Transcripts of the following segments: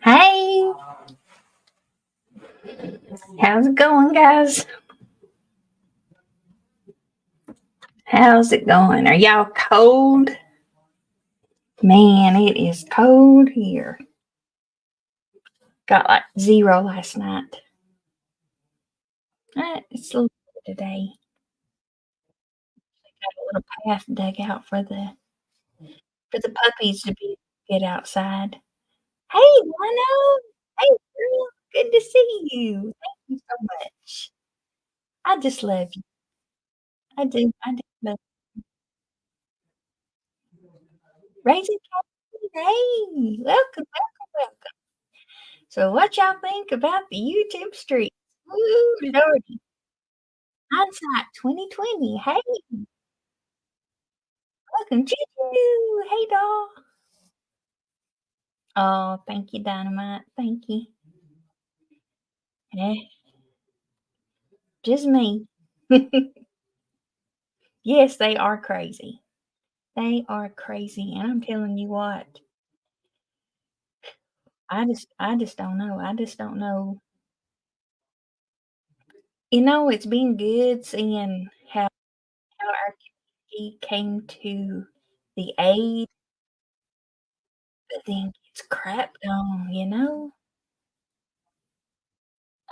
Hey, how's it going, guys? How's it going? Are y'all cold? Man, it is cold here. Got like 0 last night. It's a little bit today. Got a little path dug out for the puppies to get outside. Hey, Lano. Hey, girl. Good to see you. Thank you so much. I just love you. I do. I do love you. Raising Cassidy. Hey, welcome, welcome, welcome. So what y'all think about the YouTube streets? Ooh, lordy. Hindsight 2020. Hey, welcome, Juju. Hey, doll. Oh, thank you, Dynamite. Thank you. Eh, just me. Yes, they are crazy. They are crazy. And I'm telling you what, I just don't know. I just don't know. It's been good seeing how our community came to the aid, but then gets crapped on.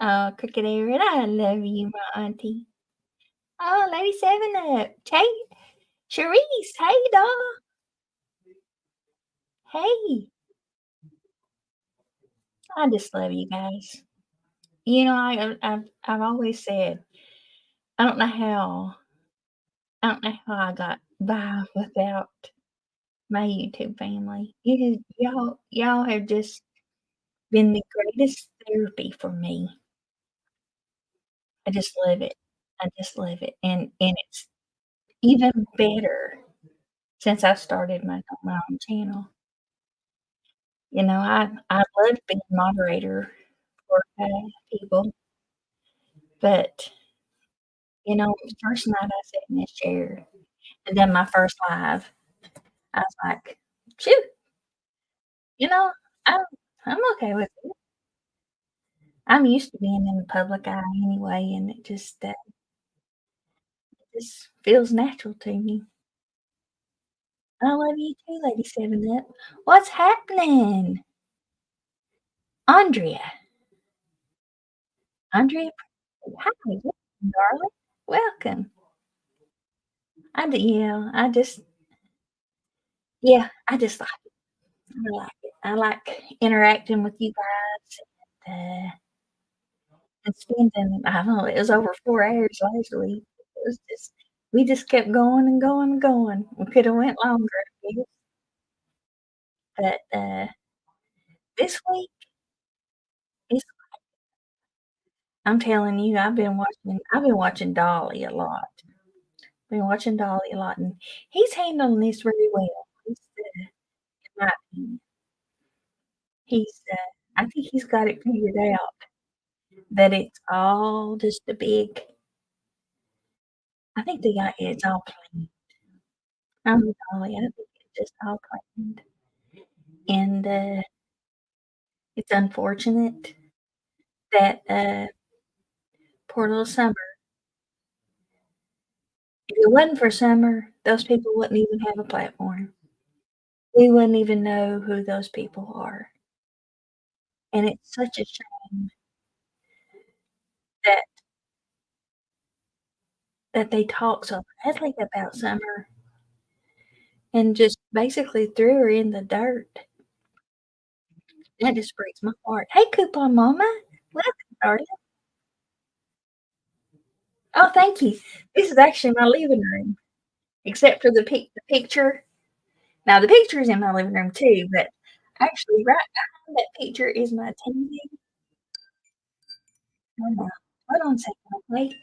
Oh, Cricket Aaron, I love you, my auntie. Oh, Lady 7 Up. Hey, Cherise. Hey, doll. Hey, I just love you guys. I've always said I don't know how I don't know how I got by without my YouTube family. Y'all have just been the greatest therapy for me. I just love it. I just love it, and it's even better since I started my own channel. I love being moderator for, people, but, the first night I sat in this chair and done my first live, I was like, "Shoot," you know, I'm I'm okay with it. I'm used to being in the public eye anyway, and it just feels natural to me. I love you too, Lady 7 Up. What's happening? Andrea. Andrea, hi, welcome, darling. Welcome. I just I just I like it. I like interacting with you guys and spending I don't know, it was over 4 hours last week. It was just we just kept going and going and going. We coulda went longer, I guess, but, this week, it's I'm telling you, I've been watching Dolly a lot. Been watching Dolly a lot, and he's handling this very well. In my opinion. I think he's got it figured out that it's all just a big I think they got it's all planned. I'm with Ollie, I think it's just all planned, and, it's unfortunate that, poor little Summer if it wasn't for Summer, those people wouldn't even have a platform. We wouldn't even know who those people are, and it's such a shame that they talk so badly about Summer and just basically threw her in the dirt. That just breaks my heart. Hey, Coupon Mama. Welcome, darling. Oh, thank you. This is actually my living room, except for the picture. Now, the picture is in my living room too, but actually, right behind that picture is my TV. Hold on a second, okay?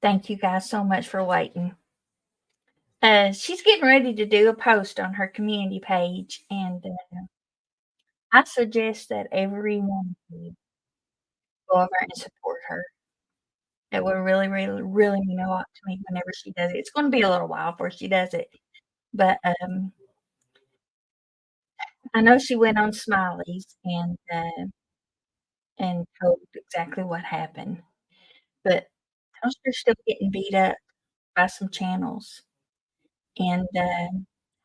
Thank you guys so much for waiting. She's getting ready to do a post on her community page, and I suggest that everyone go over and support her. It would really, really, really mean a lot to me whenever she does it. It's gonna be a little while before she does it, but, I know she went on Smiley's and told exactly what happened, but Toaster's still getting beat up by some channels, and,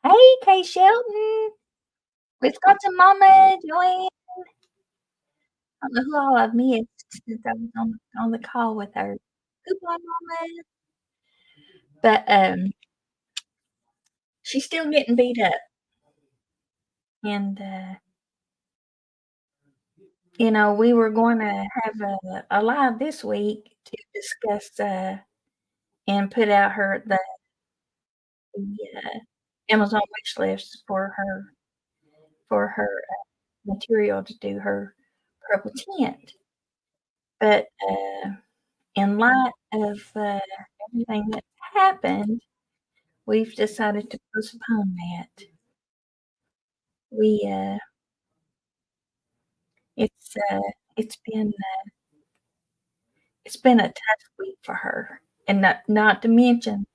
"Hey, Kay Shelton, Wisconsin Mama Joanne." I don't know who all I've missed since I was on the call with her. "Goodbye, Mama." But, she's still getting beat up, and, we were gonna have a live this week to discuss, and put out the Amazon wish list for her material to do her purple tint. But, in light of, everything that's happened, we've decided to postpone that. We, it's, it's been it's been a tough week for her, and not to mention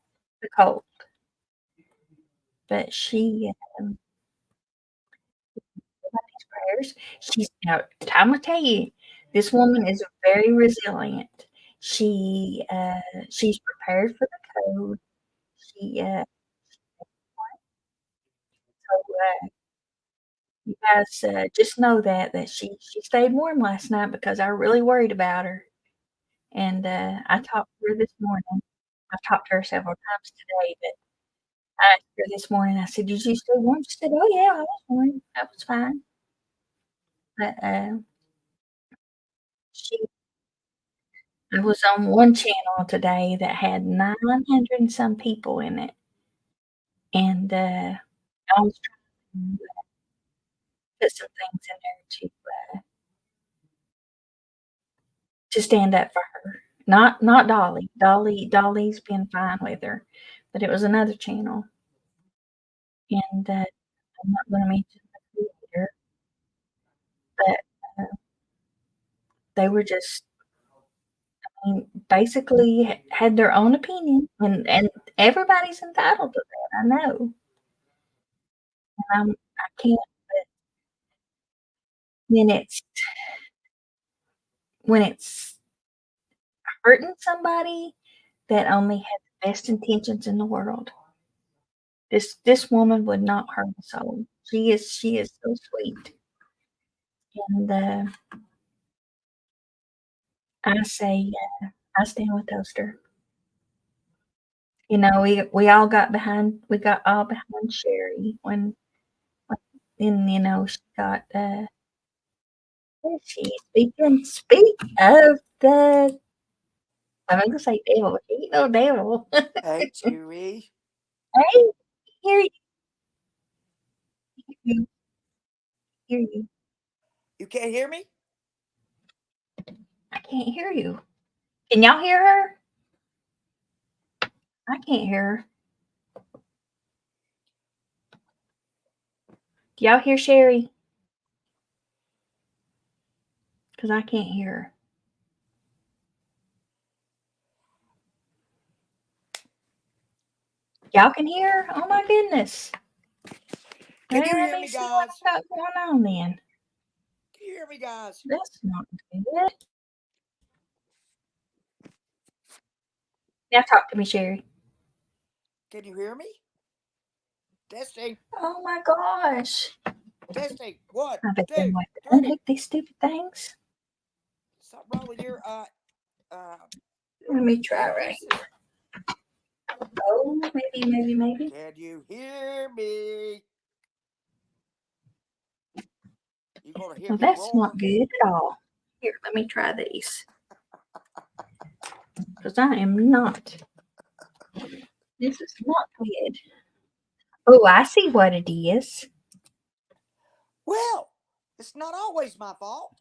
the cold, but she, these prayers, she's now Imma tell you, this woman is very resilient. She's prepared for the cold. She, so, you guys, just know that she stayed warm last night because I really worried about her, and, I talked to her this morning. I've talked to her several times today, but I asked her this morning, I said, "Did you stay warm?" She said, "Oh, yeah, I was warm. I was fine." But, she I was on one channel today that had 900 and some people in it, and, I was trying to put some things in there to stand up for her. Not Dolly. Dolly's been fine with her, but it was another channel, and, I'm not gonna mention the creator, but, uh, they were just basically had their own opinion, and everybody's entitled to that, I know, I can't, but when it's when it's hurting somebody that only had the best intentions in the world, this woman would not hurt a soul. She is so sweet, and, I say, I stand with Toaster. We got all behind Sherry when she got, there she is. Speak of the I'm gonna say devil, she ain't no devil. Hey, Chewy. Hey, hear you, hear you. You can't hear me? I can't hear you. Can y'all hear her? I can't hear her. Do y'all hear Sherry? 'Cause I can't hear her. Y'all can hear her? Oh my goodness. Can you Let hear me me, see what guys? I got going on then. Can you hear me, guys? That's not good. Now talk to me, Sherry. Can you hear me? Testing, Oh my gosh. testing. One, I bet them two, like to three. unhook these stupid things. Something wrong with your uh Let me try right earpieces? here. Oh, maybe. Can you hear me? You gonna hear Well, me that's roar? not good at all. Here, let me try these. Because I am not. This is not good. Oh, I see what it is. Well, it's not always my fault.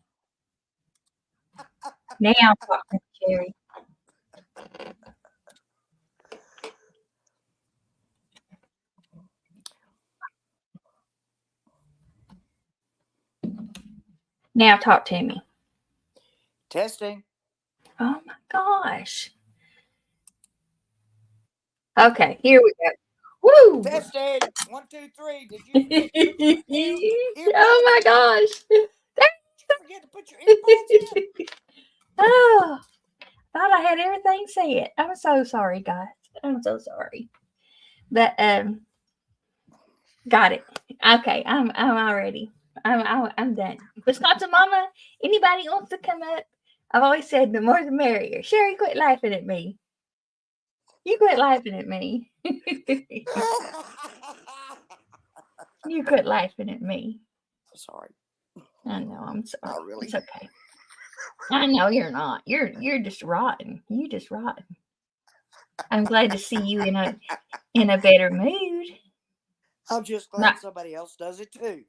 Now talk to me, Sherry. Now talk to me. Testing. Oh my gosh. Okay, here we go. Woo! Testing. 1, 2, 3. Did you forget to put your Oh earbuds my in? gosh. Did you forget to put your earbuds in? Oh, thought I had everything said. I'm so sorry, guys. I'm so sorry. But got it. Okay, I'm already. I'm done. Wisconsin Mama. Anybody wants to come up? I've always said the more the merrier. Sherry, quit laughing at me. You quit laughing at me. You quit laughing at me. Sorry. I know. I'm sorry. Not really. It's okay. I know you're not. You're just rotten. You just rotten. I'm glad to see you in a better mood. I'm just Not glad somebody else does it too.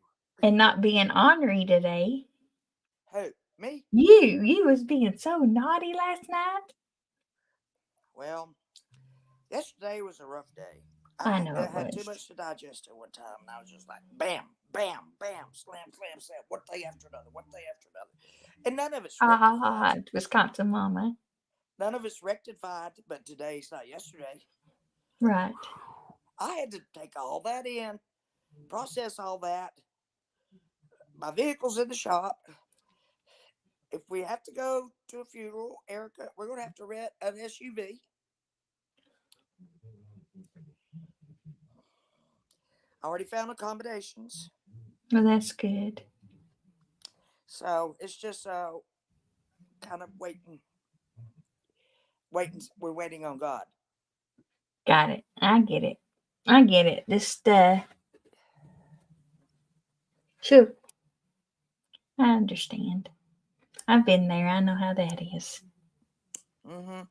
and not being ornery today. Who? Me? You was being so naughty last night. Well, yesterday was a rough day. I I know it had too was. much to digest at one time, and I was just like, bam, bam, bam, slam, slam, slam, one thing after another, one thing after another. And none of it's rectified. Ah, Wisconsin Mama. None of it's rectified, but today's not yesterday. Right. I had to take all that in, process all that. My vehicle's in the shop. If we have to go to a funeral, Erica, we're going to have to rent an SUV. I already found accommodations. Well, that's good. So it's just kind of waiting. We're waiting on God. Got it. I get it. I get it. Just sure. I understand. I've been there. I know how that is. Mm-hmm.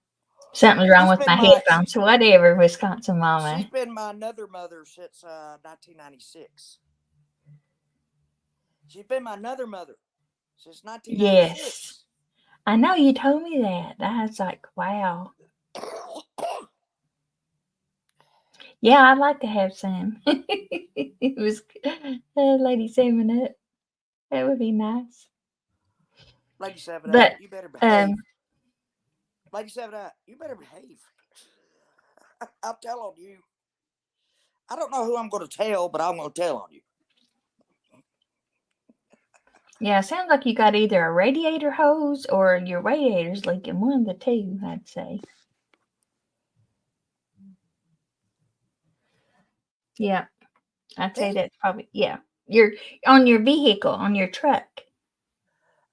Something's wrong She's with been my my headphones. Whatever, Wisconsin she's Mama. been my another mother since 1996. She's been my another mother since Yes. 1996. I know you told me that. I was like, wow. Yeah, I'd like to have some. It was Lady 7 Up. That would be nice. Lady 7 Up, But you better behave. um, Lady 7 Up, you better behave. I'll tell on you. I don't know who I'm going to tell, but I'm going to tell on you. yeah, sounds like you got either a radiator hose or your radiator's leaking. One of the two, I'd say. Yeah, I'd say Me? that's probably yeah. You're on your vehicle, on your truck.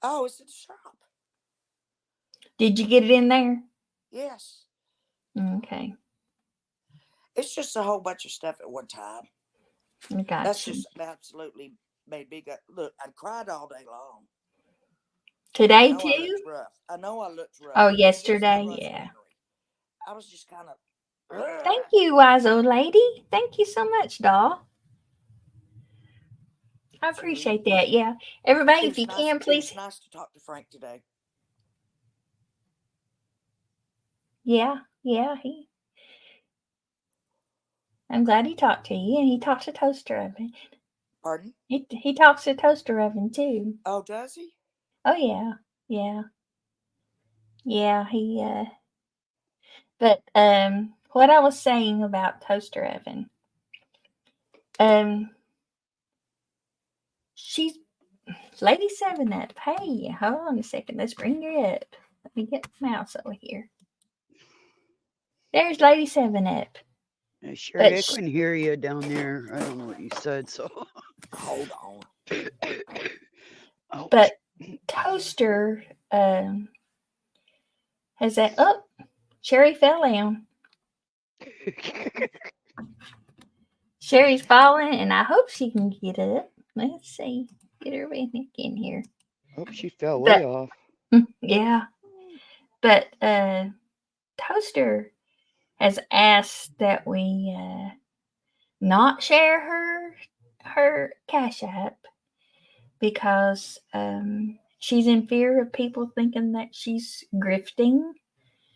Oh, it's in the shop. Did you get it in there? Yes. Okay, It's just a whole bunch of stuff at one time. I That's got you. just absolutely made me go. Look, I cried all day long. I Today know I too? looked rough. I know I looked rough. Oh, It was just the yesterday. rough Yeah. scenery. I was just kind of. Thank you, wise old lady. Thank you so much, doll. I Sweetie, appreciate that. Yeah, everybody, it if was you nice. can, It was please. nice to talk to Frank today. Yeah, yeah. I'm glad he talked to you, and he talks to Toaster Oven. Pardon? He talks to Toaster Oven too. Oh, does he? Oh yeah, yeah, yeah. He But what I was saying about Toaster Oven, um, she's Lady 7 Up. Hey, hold on a second. Let's bring her up. Let me get the mouse over here. There's Lady 7 Up. Sherry, But I couldn't hear you down there. I don't know what you said, so. Hold on. Ouch. but Toaster has that. Oh, Sherry fell down. Sherry's falling, and I hope she can get up. Let's see. Get her back in here. Oh, she fell way But off. yeah, but Toaster has asked that we not share her Cash App because she's in fear of people thinking that she's grifting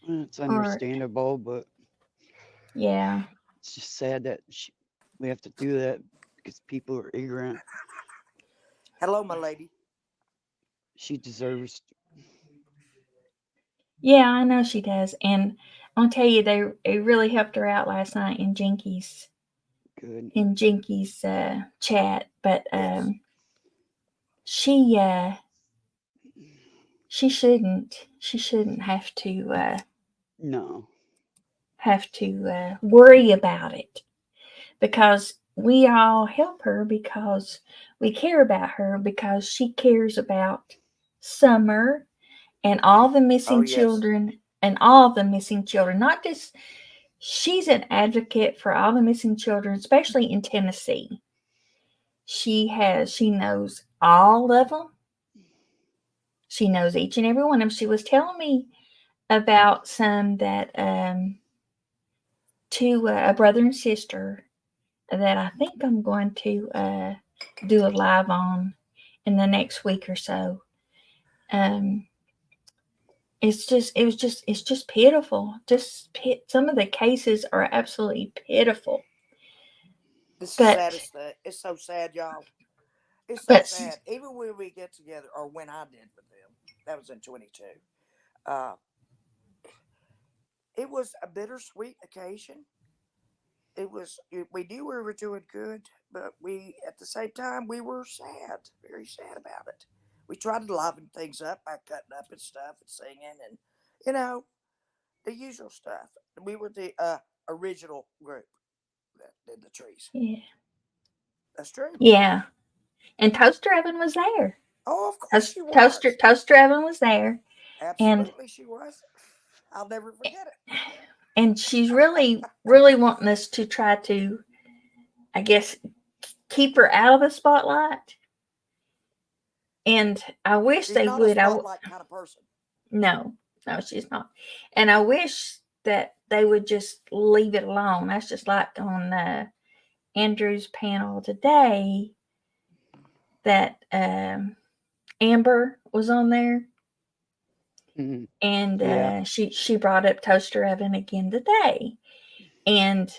It's or understandable, but yeah. it's just sad that we have to do that because people are ignorant. Hello, my lady. She deserves. Yeah, I know she does. And I'll tell you, they really helped her out last night Good. in Jinky's chat. But Yes. she she shouldn't No. have to worry about it, because we all help her because we care about her, because she cares about Summer and all the Oh, missing yes. children, and all the missing children. Not just, she's an advocate for all the missing children, especially in Tennessee. She knows all of them. She knows each and every one of them. She was telling me about some that two a brother and sister that I think I'm going to do a live on in the next week or so. Um, it's just pitiful. Some of the cases are absolutely pitiful. This is the But saddest thing. It's so sad, y'all. It's so but sad. Even when we get together, or when I did with them, that was in 22. Uh, it was a bittersweet occasion. We knew we were doing good, but we, at the same time, we were sad, very sad about it. We tried to liven things up by cutting up and stuff and singing and, you know, the usual stuff. We were the original group that did the trees. yeah, That's true. yeah. And Toaster Oven was there. Oh, of course she Toaster was. Toaster Oven was there, and Absolutely, she was. I'll never forget it. she's really wanting us to try to, I guess, keep her out of the spotlight. And I wish She's they not a would. spotlight kind of person. No, no, she's not. And I wish that they would just leave it alone. That's just like on Andrew's panel today, that Amber was on there, Mhm. and Yeah. she brought up Toaster Oven again today, and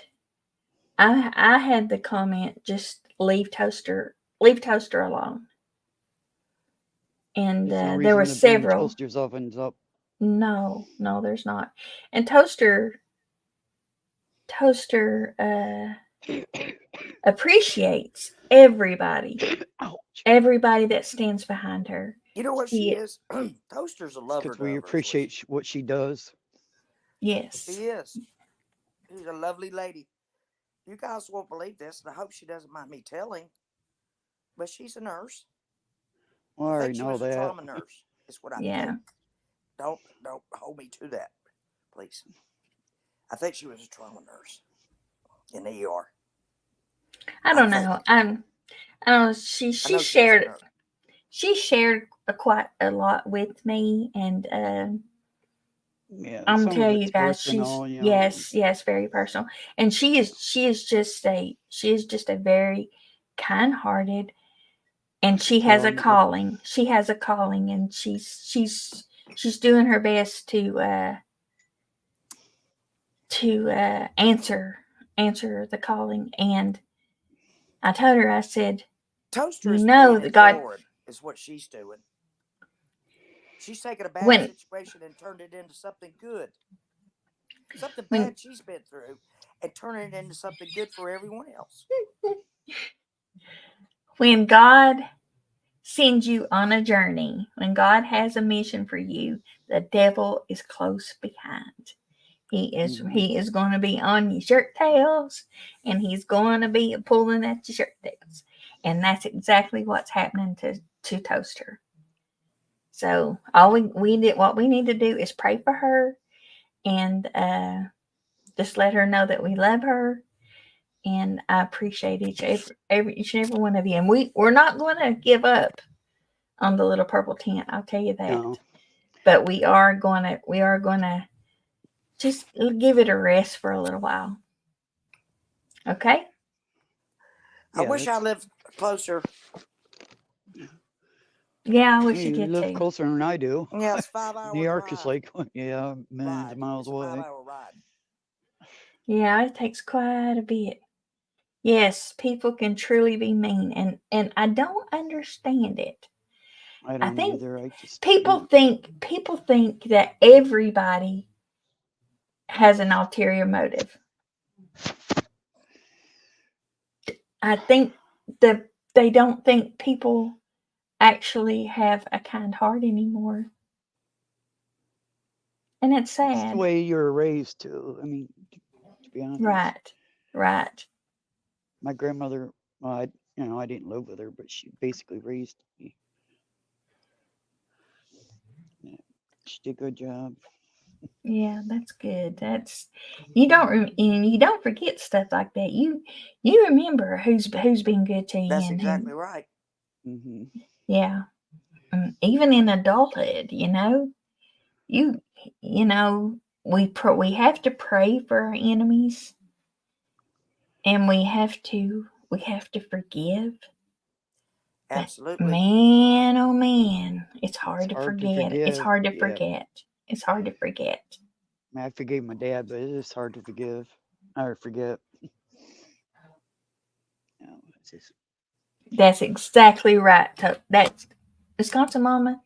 I had the comment, just leave Toaster alone. And There's no there were reason to bring several. toasters ovens up. No, no, there's not. And Toaster appreciates Ouch. everybody that stands behind her. You know what she She, is? Toaster's a lover Because we dover, is what appreciate what she does. yes, she is. She's a lovely lady. You guys won't believe this, and I hope she doesn't mind me telling, but she's a nurse. Well, I I already think she know was a that. trauma nurse, is what I yeah. think. Don't hold me to that, please. I think she was a trauma nurse in the ER. I I don't think. know. I don't know. I know she was a nurse. She shared quite a lot with me, and Yeah, I'm some of telling you it's guys, she's, personal, you know. yes, very personal, and she is just a very kind-hearted, and she has a Well, calling. She has a calling, and she's doing her best to answer the calling. And I told her, I said, Toaster you is know paying that it God, forward, is what she's doing. She's taken a bad when situation and turned it into something good. Something when bad she's been through and turning it into something good for everyone else. when God sends you on a journey, when God has a mission for you, the devil is close behind. mhm. He is going to be on your shirt tails, and he's going to be pulling at your shirt tails. And that's exactly what's happening to Toaster. So all we did what we need to do is pray for her, and just let her know that we love her, and I appreciate each and every one of you. And we're not going to give up on the little purple tent. I'll tell you that. No. But we are gonna just give it a rest for a little while. Okay? I Yeah, wish I that's. lived closer. Yeah, I wish you You did live too. closer than I do. Yeah, it's New 5 hour York is drive like, yeah, millions ride. of miles It's a five away. hour ride. Yeah, it takes quite a bit. Yes, people can truly be mean, and I don't understand it. I I don't think either. I just people think that everybody has an ulterior motive. I think that they don't think people actually have a kind heart anymore. And it's it's the sad. way you were raised too. I mean, to be honest, Right. Right. my grandmother. Well, I didn't live with her, but she basically raised me. Yeah, she did a good job. Yeah, that's good. That's and you don't forget stuff like that. You remember who's been good to you That's and exactly who. right. Hmm. Yeah. Even in adulthood, you we have to pray for our enemies, and we have to forgive. But Absolutely. man, oh man, it's It's hard to hard to forget. It's forgive. hard to Yeah, forget. It's hard to forget. I mean, I forgave my dad, but it is hard to forgive or forget. It's just That's exactly right. That's Wisconsin Mama.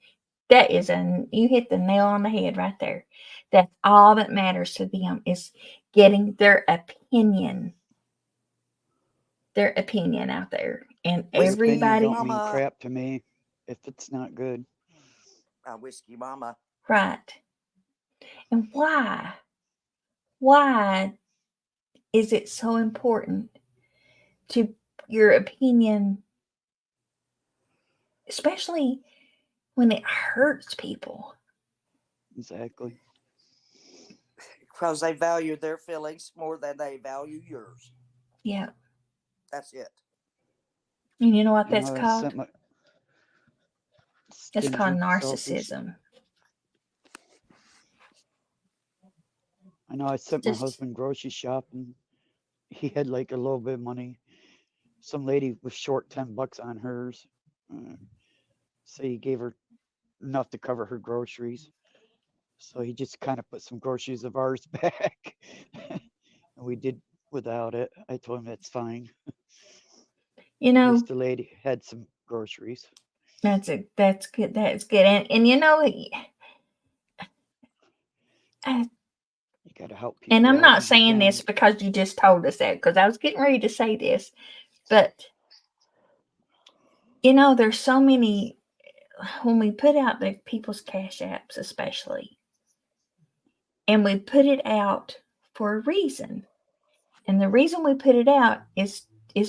You hit the nail on the head right there. That's all that matters to them is getting their opinion out there, and their Whiskey opinion everybody. don't mean Mama. crap to me if it's not good. Whiskey Mama. Right. And why is it so important to your opinion, especially when it hurts people? Exactly. Because they value their feelings more than they value yours. Yeah. That's it. And you know what I that's know I called? sent my That's called stingy, selfish. narcissism. I know I sent my Just husband grocery shopping. He had like a little bit of money. Some lady was short $10 on hers, uh, so he gave her enough to cover her groceries. So he just kind of put some groceries of ours back, and we did without it. I told him that's fine. you At know, least the lady had some groceries. that's good. That's good. I, You got to help and people I'm out not when you saying can. this because you just told us that, because I was getting ready to say this, but there's so many when we put out the people's cash apps, especially, and we put it out for a reason. And the reason we put it out is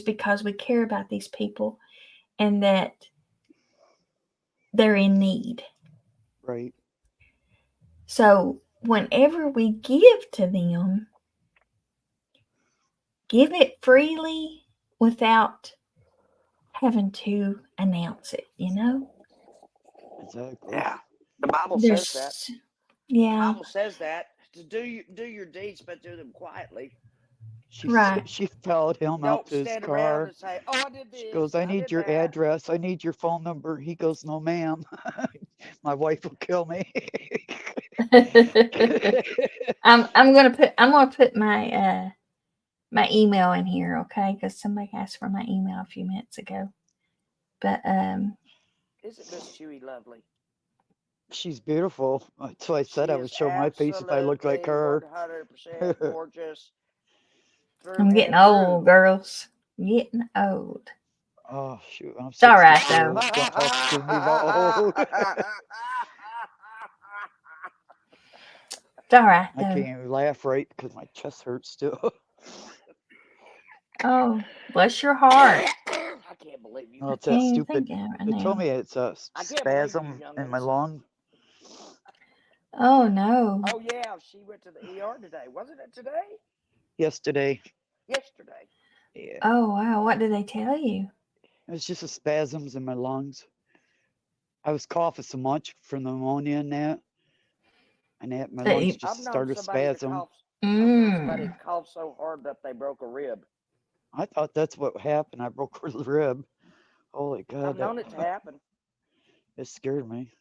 because we care about these people and that they're in need. Right. So whenever we give to them, give it freely without having to announce it. Exactly. Yeah. The Bible says that. There's The yeah, Bible says that to do your deeds, but do them quietly. right. She followed him out Don't to his stand around car. and say, "Oh, I did She this, goes, I I need did your that." address. I need your phone number. He goes, no, ma'am. My wife will kill me. I'm gonna put my email in here, okay? Because somebody asked for my email a few minutes ago. But Isn't Miss Chewy lovely? She's beautiful. That's why I She said I is would show my face if I looked like absolutely her. 100% gorgeous through I'm getting and old, through. girls. Getting old. Oh, shoot. I'm It's all right though. 62. Don't talk to me about old. It's all right I though. can't even laugh right because my chest hurts still. Oh, bless your heart. I can't believe you. No, I it's can't that even stupid. think of it right They told now. me it's a I can't believe you spasm in my youngins. lung Oh no. Oh yeah, she went to the ER today. Wasn't it today? yesterday. Yesterday. Yeah. Oh wow. What did they tell you? It was just a spasms in my lungs. I was coughing so much from the pneumonia and that my That lungs you, just started spasm. I've known somebody mm, that coughed so hard that they broke a rib. I thought that's what happened. I broke a rib. Holy I've God, that known it to happen. it scared me.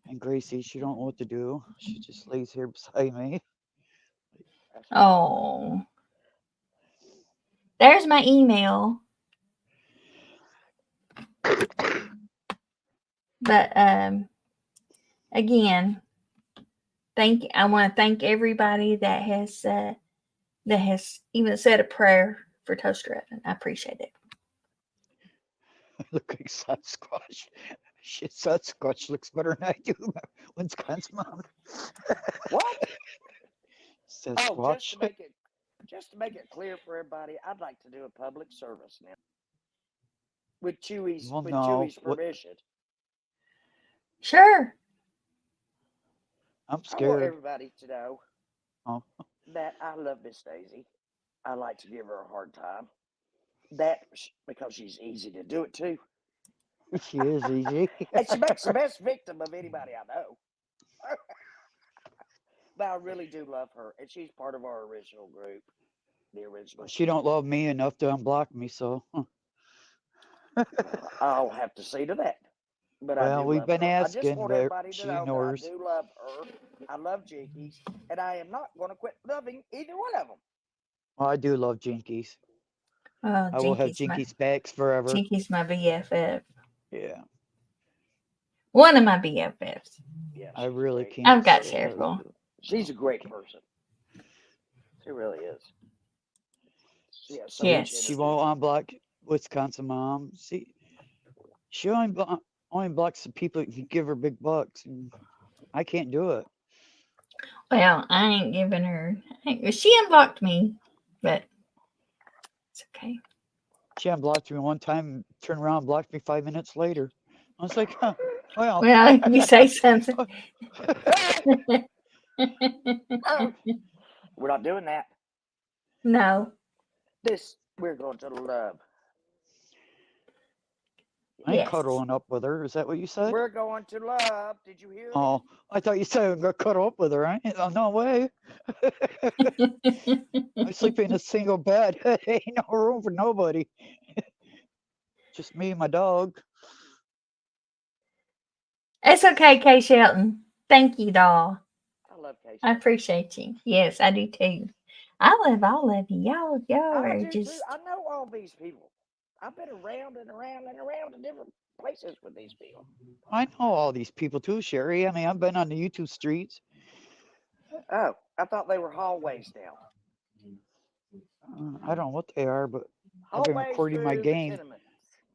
And Gracie, she don't know what to do. She just lays here beside me. That's her mama. oh, there's my email. But again, I want to thank everybody that has even said a prayer for Toaster Oven. I appreciate it. Look like Sasquatch. Shit, Sasquatch looks better than I do. Wisconsin mom. What? Oh, Sasquatch. just to make it clear for everybody, I'd like to do a public service now. With Chewy's Well, no. permission. Sure. I'm I want scared. everybody to know Oh, that I love Miss Daisy. I like to give her a hard time. That because she's easy to do it to. she is easy. And she makes the best victim of anybody I know. But I really do love her, and she's part of our original group. The original. She don't love me enough to unblock me, so. I'll have to see to that. But I Well, do we've love been her. I just asking, want but everybody to she know that I ignores. do love her. I love Jinkies, and I am not going to quit loving either one of them. Well, I do love Jinkies. Oh, I will have Jinkies backs forever. Jinky's my BFF. Yeah. One of my BFFs. Yeah, I really great. can't. I've got stand several. her. She's a great person. She really is. She has so Yes. much She energy. won't unblock Wisconsin mom. She only blocks the people that give her big bucks, and I can't do it. Well, I ain't giving her. She unblocked me, but it's okay. She unblocked me one time, and turned around and blocked me 5 minutes later. I was like, huh, well. Well, if you say something. We're not doing that. No. This we're going to love. I ain't Yes. cuddling up with her. Is that what you said? We're going to love. Did you hear me? Oh, I thought you said I'm going to cuddle up with her. Oh, no way. I sleep in a single bed. Ain't no room for nobody. Just me and my dog. It's okay, Kay Shelton. Thank you, doll. I love Casey. I appreciate you. Yes, I do too. I love all of you. Y'all I are do just. too. I know all these people. I've been around and around and around to different places with these people. I know all these people too, Sherry. I mean, I've been on the YouTube streets. Oh, I thought they were hallways now. I don't know what they are, but I've been Hallways recording my through the game. tenements.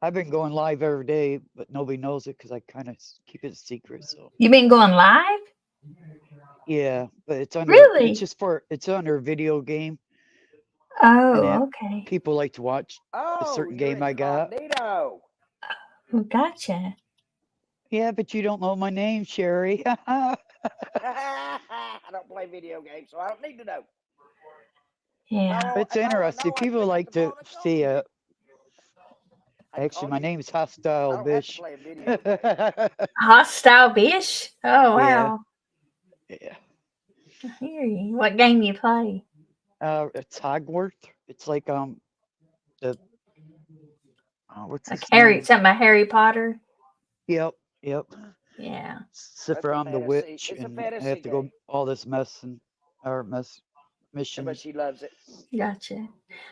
I've been going live every day, but nobody knows it because I kind of keep it a secret. So You been going live? yeah, but it's under. Really? It's under a video game, and Oh, okay. people like to watch a Oh, certain you're game I got. incognito. Well, gotcha. Yeah, but you don't know my name, Sherry. I don't play video games, so I don't need to know. Yeah. It's interesting. People like to see it. Actually, my name's Hostile I don't have to Bish. play a video game. Hostile Bish? Oh, wow. Yeah. I hear you. What game you play? It's Hogwarts. It's like the what's Like his name? something about Harry Potter? Yep. Yeah. Cipher on the witch, It's a and I fantasy have to go game. all this mission. But she loves it. Gotcha.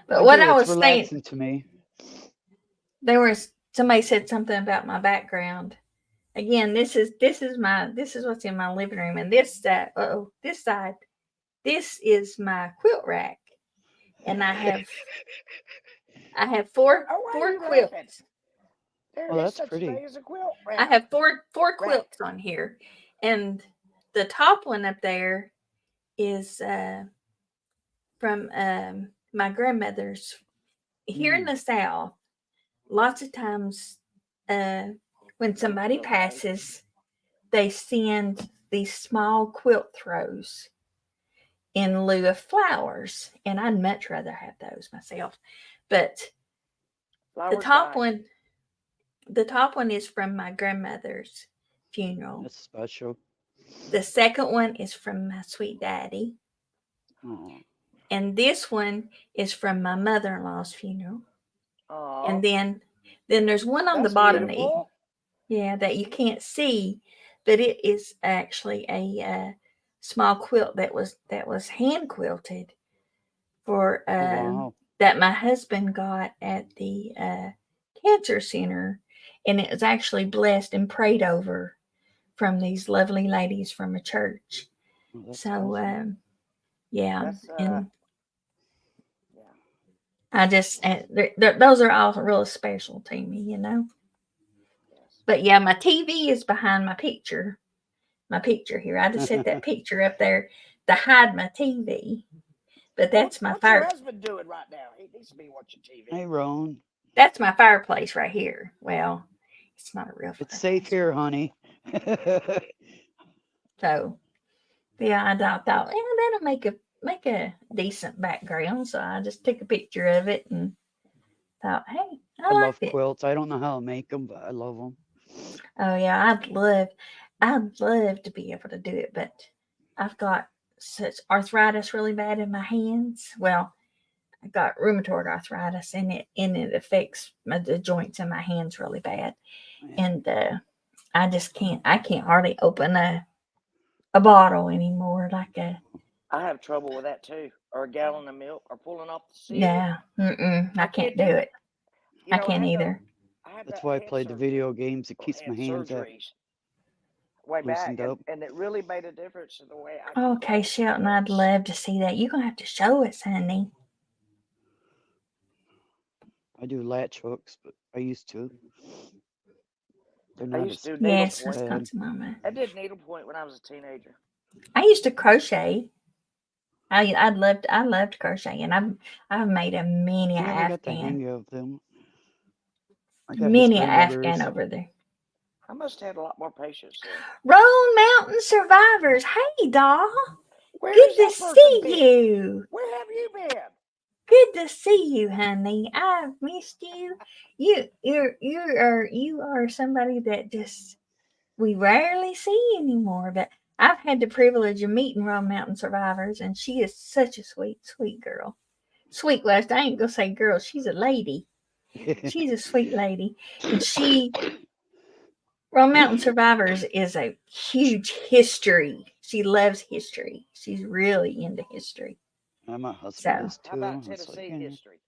But what I It's was saying, relaxing to me. somebody said something about my background. Again, this is what's in my living room, and this side, this is my quilt rack, and I have four quilts. Oh, that's pretty. As a quilt rack. I have four quilts on here, and the top one up there is from my grandmother's. Here in the South, lots of times when somebody passes, they send these small quilt throws in lieu of flowers, and I'd much rather have those myself. But the top one is from my grandmother's funeral. That's special. The second one is from my sweet daddy. Oh. And this one is from my mother-in-law's funeral. Aww. And then there's one on the bottom that you can't see, but it is actually a small quilt that was hand quilted for Wow. that my husband got at the cancer center, and it was actually blessed and prayed over from these lovely ladies from a church. Well, that's So, awesome. yeah, That's and yeah. I just those are all really special to me, you know. Yes. But yeah, my TV is behind my picture. My picture here. I just set that picture up there to hide my TV. But that's my What's your fire. husband doing right now? He needs to be watching TV. Hey, Roan. That's my fireplace right here. Well, it's not a real It's fireplace. safe here, honey. So yeah, I thought, that'll make a decent background. So I just took a picture of it and thought, hey, I I love liked it. quilts. I don't know how to make them, but I love them. Oh yeah, I'd love to be able to do it, but I've got such arthritis really bad in my hands. Well, I got rheumatoid arthritis, and it affects the joints in my hands really bad, Yeah. and I just can't. I can't hardly open a bottle anymore. Like a I have trouble with that too. Or a gallon of milk, or pulling off the seal. yeah, I can't do it. You I know, can't either. I had That's that why I hand played the surgery video games. It or keeps my hand hands surgeries way loosened back, up. and it really made a difference in the way I Okay, control Shelton, I'd quilts. love to see that. You're gonna have to show us, honey. I do latch hooks, but I used to. They're I not used as to do Yes, needlepoint. bad. Wisconsin mama. I did needlepoint when I was a teenager. I used to crochet. I loved crocheting. I've made a I never got the hang of them. I got his mini Afghan grandmother's. over there. I must have had a lot more patience then. Roan Mountain Survivors. Hey, doll. Good Where's to that person see been? you. Where have you been? Good to see you, honey. I've missed you. You are somebody that just we rarely see anymore. But I've had the privilege of meeting Roan Mountain Survivors, and she is such a sweet, sweet girl. Sweet West. I ain't gonna say girl. She's a lady. She's a sweet lady, and Roan Mountain Survivors is a huge history. She loves history. She's really into history. My husband So is How about too. It's like, Tennessee history?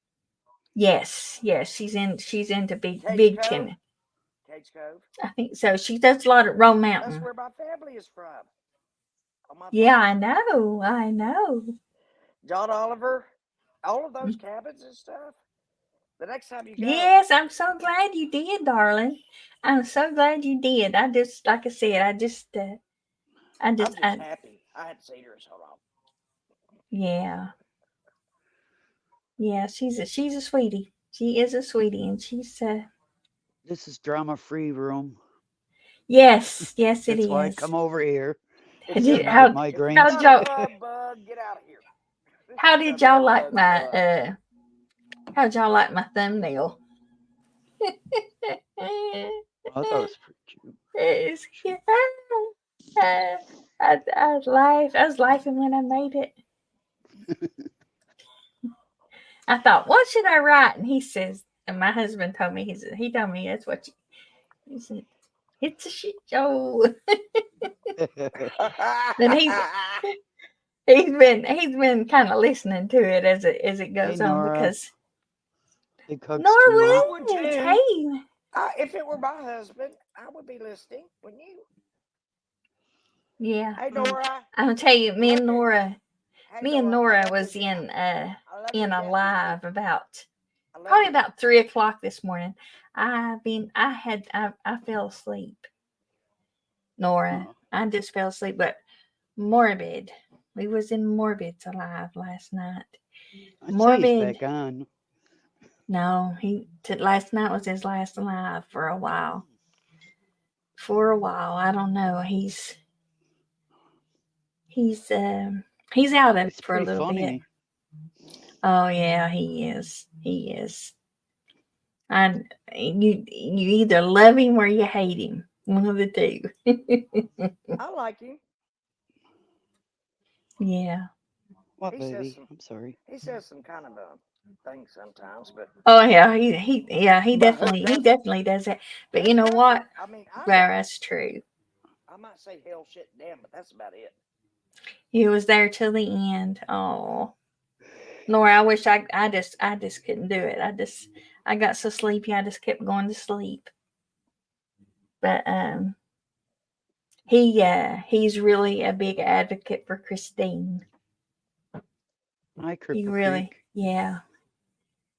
yes, she's into Cage big Cove? ten. Cage Cove? I think so. She does a lot at Roan That's Mountain. where my family is from. On my Yeah, father's I know. John Oliver, all of those cabins and stuff. The next time you go, Yes, I'm so glad you did, darling. I'm so glad you did. I just, like I said, I'm just happy. I hadn't seen her so long. yeah, yeah. She's a sweetie. She is a sweetie, and she's this is drama-free room. yes, it That's why I is. come over here. It's So I in don't the get How it's migraines. in the bub bug. Get out of here. This how is the did y'all bed like bug my club. how'd y'all like my thumbnail? I thought it was pretty cute. It's cute. I laughed. I was laughing when I made it. I thought, what should I write? And he says, and my husband told me, he told me that's what he said. It's a shit show. Then he's been kind of listening to it as it Hey, goes on Nora. because Big hugs to you. I Norwood, would too. hey, If it were my husband, I would be listening. Wouldn't you? yeah. Hey Nora. I'm gonna tell you, Love you. Hey me and Nora, I Nora love was your gap. I love your in a gap live music. about I love probably you. about 3 o'clock this morning. I fell asleep. Nora, Oh, I just fell asleep, but morbid. We was in Morbid's alive last night. I'd say he's Morbid. back on. No, last night was his last alive for a while. For a while, I don't know. He's out of it He's for a pretty little bit. funny. Oh yeah, he is. He is. And you either love him or you hate him. One of the two. I like him. Yeah. What, He says baby? some. I'm sorry. He says some kind of things sometimes, but Oh yeah, he but who doesn't? definitely does that. But Who you know doesn't? what? I mean, I Well, don't. that's true. I might say hell, shit, damn, but that's about it. He was there till the end. Oh, Nora, I wish I just couldn't do it. I got so sleepy. I just kept going to sleep. But he's really a big advocate for Christine. Hi, He Cripple really, Creek. yeah.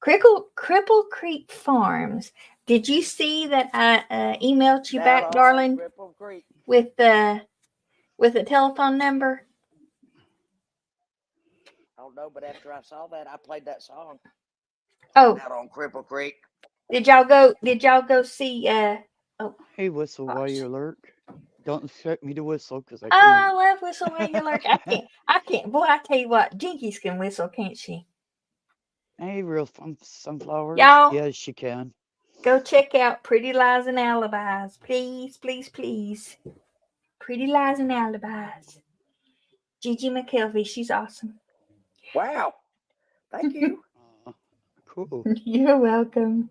Cripple Creek Farms. Did you see that I emailed you Down back, on darling, Cripple Creek. with the telephone number? I don't know, but after I saw that, I played that song. Oh, Out on Cripple Creek. did y'all go? See? Oh Hey, whistle while gosh. you lurk. Don't expect me to whistle because I Oh, I can't. love whistle while you lurk. I can't. I can't. Boy, I tell you what, Jinkies can whistle, can't she? Hey, real sunflowers. Y'all Yes, she can. go check out Pretty Lies and Alibis, please, please, please. Pretty Lies and Alibis. Gigi McKelvey, she's awesome. Wow. Thank you. Uh, cool. You're welcome.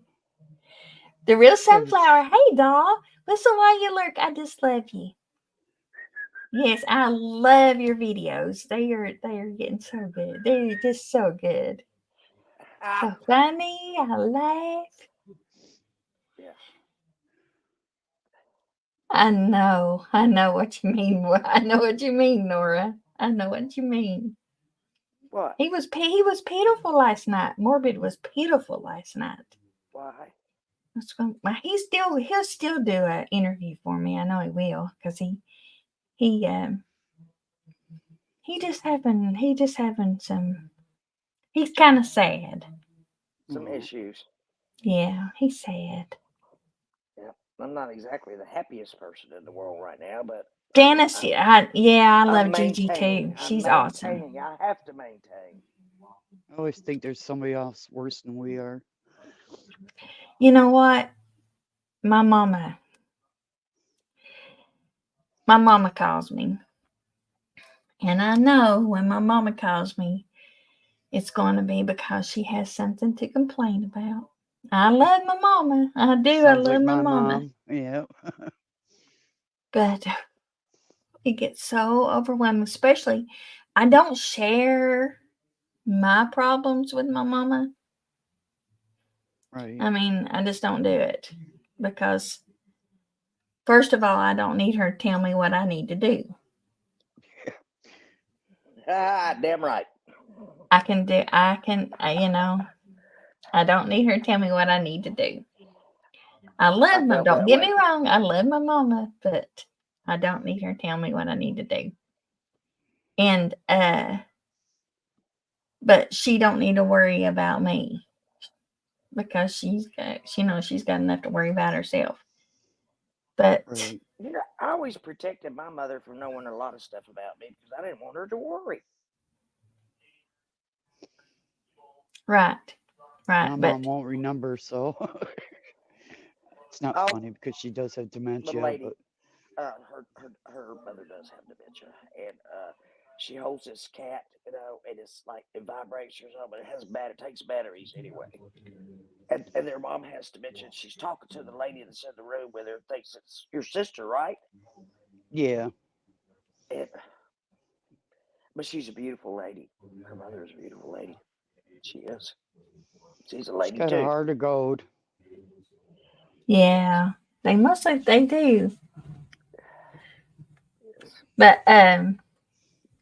The real Have you, sunflower. Hey, doll. Whistle while you lurk. I just love you. Yes, I love your videos. They are getting so good. They're just so good. So funny. I laugh. Yeah. I know what you mean. I know what you mean, Nora. I know what you mean. What? He was pitiful last night. Morbid was pitiful last night. Why? He'll still do an interview for me. I know he will because he he just having some. He's kind of sad. Some issues. Yeah, he's sad. Yeah. I'm not exactly the happiest person in the world right now, but Janice, I I'm love Gigi maintaining. too. I'm She's awesome. maintaining. I have to maintain. I always think there's somebody else worse than we are. You know what? My mama calls me, and I know when my mama calls me, it's going to be because she has something to complain about. I love my mama. I do. I Sounds like love my my mama. mom. Yeah. But it gets so overwhelming, especially I don't share my problems with my mama. Right. I mean, I just don't do it because, first of all, I don't need her to tell me what I need to do. Damn right. I can, I don't need her to tell me what I need to do. I felt don't that get way. me wrong, I love my mama, but I don't need her to tell me what I need to do. And, but she don't need to worry about me because she knows she's got enough to worry about herself. But Right. You know, I always protected my mother from knowing a lot of stuff about me because I didn't want her to worry. right, My but mom won't remember, so it's not Oh, funny because she does have the dementia. lady, But her mother does have dementia, and she holds this cat, and it's like it vibrates or something. It takes batteries anyway. And their mom has dementia. She's talking to the lady that's in the room with her, thinks it's your sister, right? yeah, And but she's a beautiful lady. Her mother is a beautiful lady. She is. She's a she's lady got a too. heart of gold. yeah, they do. Yes. But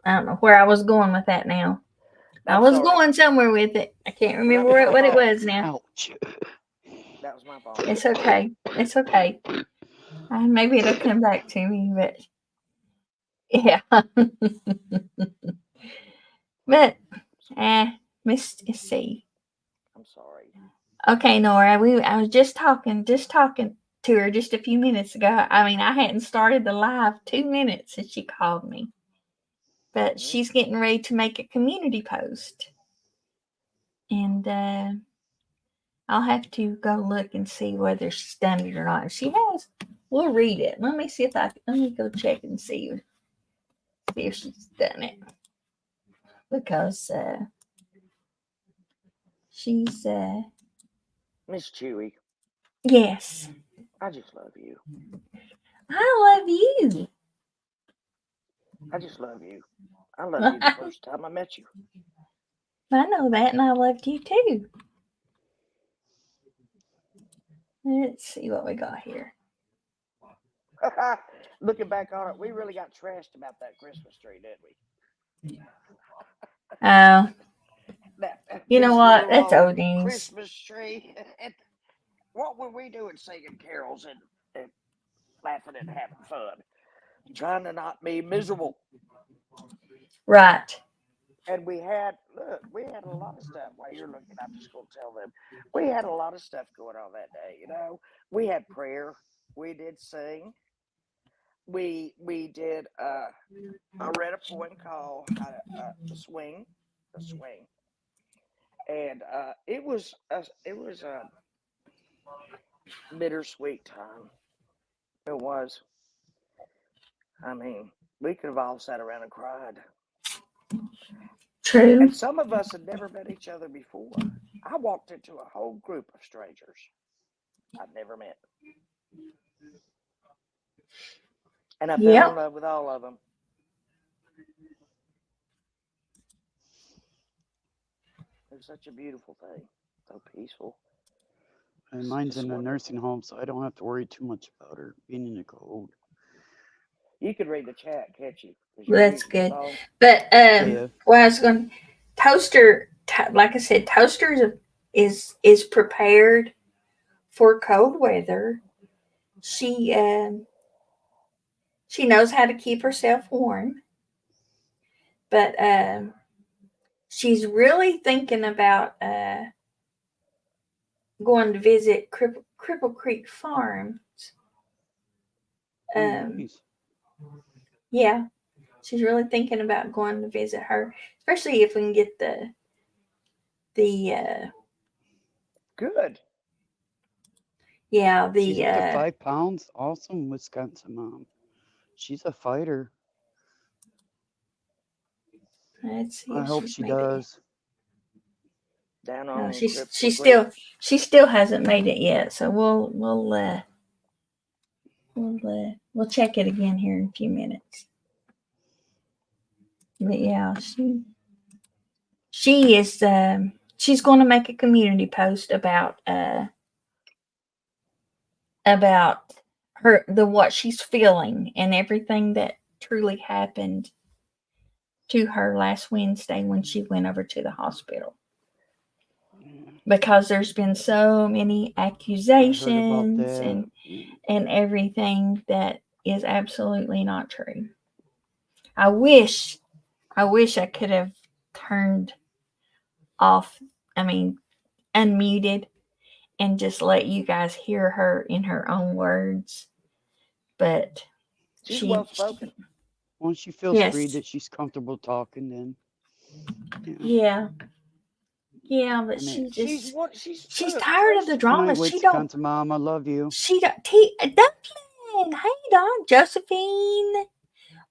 I don't know where I was going with that now. I I'm was sorry. going somewhere with it. I can't Well, that remember was my what it fault. was now. Ouch. That was my fault. It's okay. It's okay. Maybe it'll come back to me, but yeah. But Miss C. I'm sorry. Okay, Nora. I was just talking to her just a few minutes ago. I mean, I hadn't started the live 2 minutes since she called me, but Mm-hmm. she's getting ready to make a community post, and I'll have to go look and see whether she's done it or not. If she has, we'll read it. Let me see if let me go check and see if she's done it because she's Miss Chewy, yes. I just love you. I love you. I just love you. I loved you the first time I met you. I know that, and I loved you too. Let's see what we got here. Looking back on it, we really got trashed about that Christmas tree, didn't we? Oh, That you know piece of what? little That's old old news. Christmas tree. And what were we doing singing carols and laughing and having fun? Trying to not be miserable. Right. And we had a lot of stuff. While you're looking, I'm just gonna tell them. We had a lot of stuff going on that day, you know. We had prayer, we did sing, we did I read a poem called the swing, the swing. And it was a bittersweet time. It was. I mean, we could have all sat around and cried. True. And some of us had never met each other before. I walked into a whole group of strangers I'd never met. And I fell in Yep. love with all of them. It was such a beautiful thing. So peaceful. And mine's Just in a nursing wonderful. home, so I don't have to worry too much about her being in the cold. You could read the chat, can't you? Because you're That's muting your good. phone. But Yeah. well, I was going toaster. Like I said, toaster is prepared for cold weather. She she knows how to keep herself warm, but she's really thinking about going to visit Cripple Creek Farm. Oh, Um, nice. yeah, she's really thinking about going to visit her, especially if we can get the Good. yeah She's the up to 5 pounds. Awesome, Wisconsin mom. She's a fighter. let's see I if hope she's she made it yet. does. Down No, on she Cripple Creek. still hasn't made it yet. So we'll check it again here in a few minutes. But yeah, she is she's going to make a community post about her the what she's feeling and everything that truly happened to her last Wednesday when she went over to the hospital. Yeah, Because there's been so many I heard about accusations that. Yeah. and everything that is absolutely not true. I wish I could have turned off, I mean, unmuted and just let you guys hear her in her own words. But She's well she spoken. Once she feels free yes, that she's comfortable talking, then yeah. yeah, yeah, but I mean, she's look, tired of the Tracy. good drama. night, Wisconsin mom. I love you. She don't Dumpling. Hey dog, Josephine.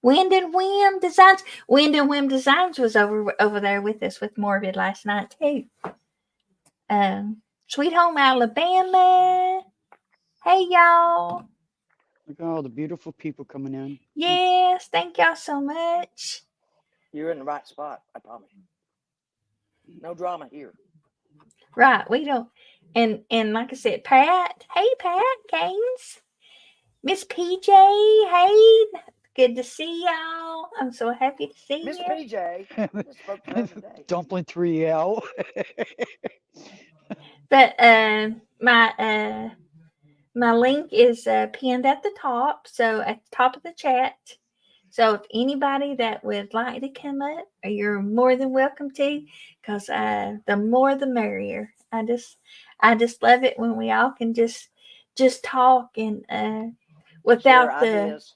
Wind and Whim Designs. Wind and Whim Designs was over there with us with Morbid last night too. Sweet Home Alabama. Hey y'all. Look at all the beautiful people coming in. Yes, thank y'all so much. You're in the right spot, I promise. No drama here. Right, we don't and like I said, Pat. Hey Pat Gaines. Miss PJ, hey, good to see y'all. I'm so happy to see Miss you. PJ, I just spoke to her today. Dumpling 3L. But my link is pinned at the top, so at the top of the chat. So if anybody that would like to come up, you're more than welcome to, because the more the merrier. I just love it when we all can just talk and Share without the ideas.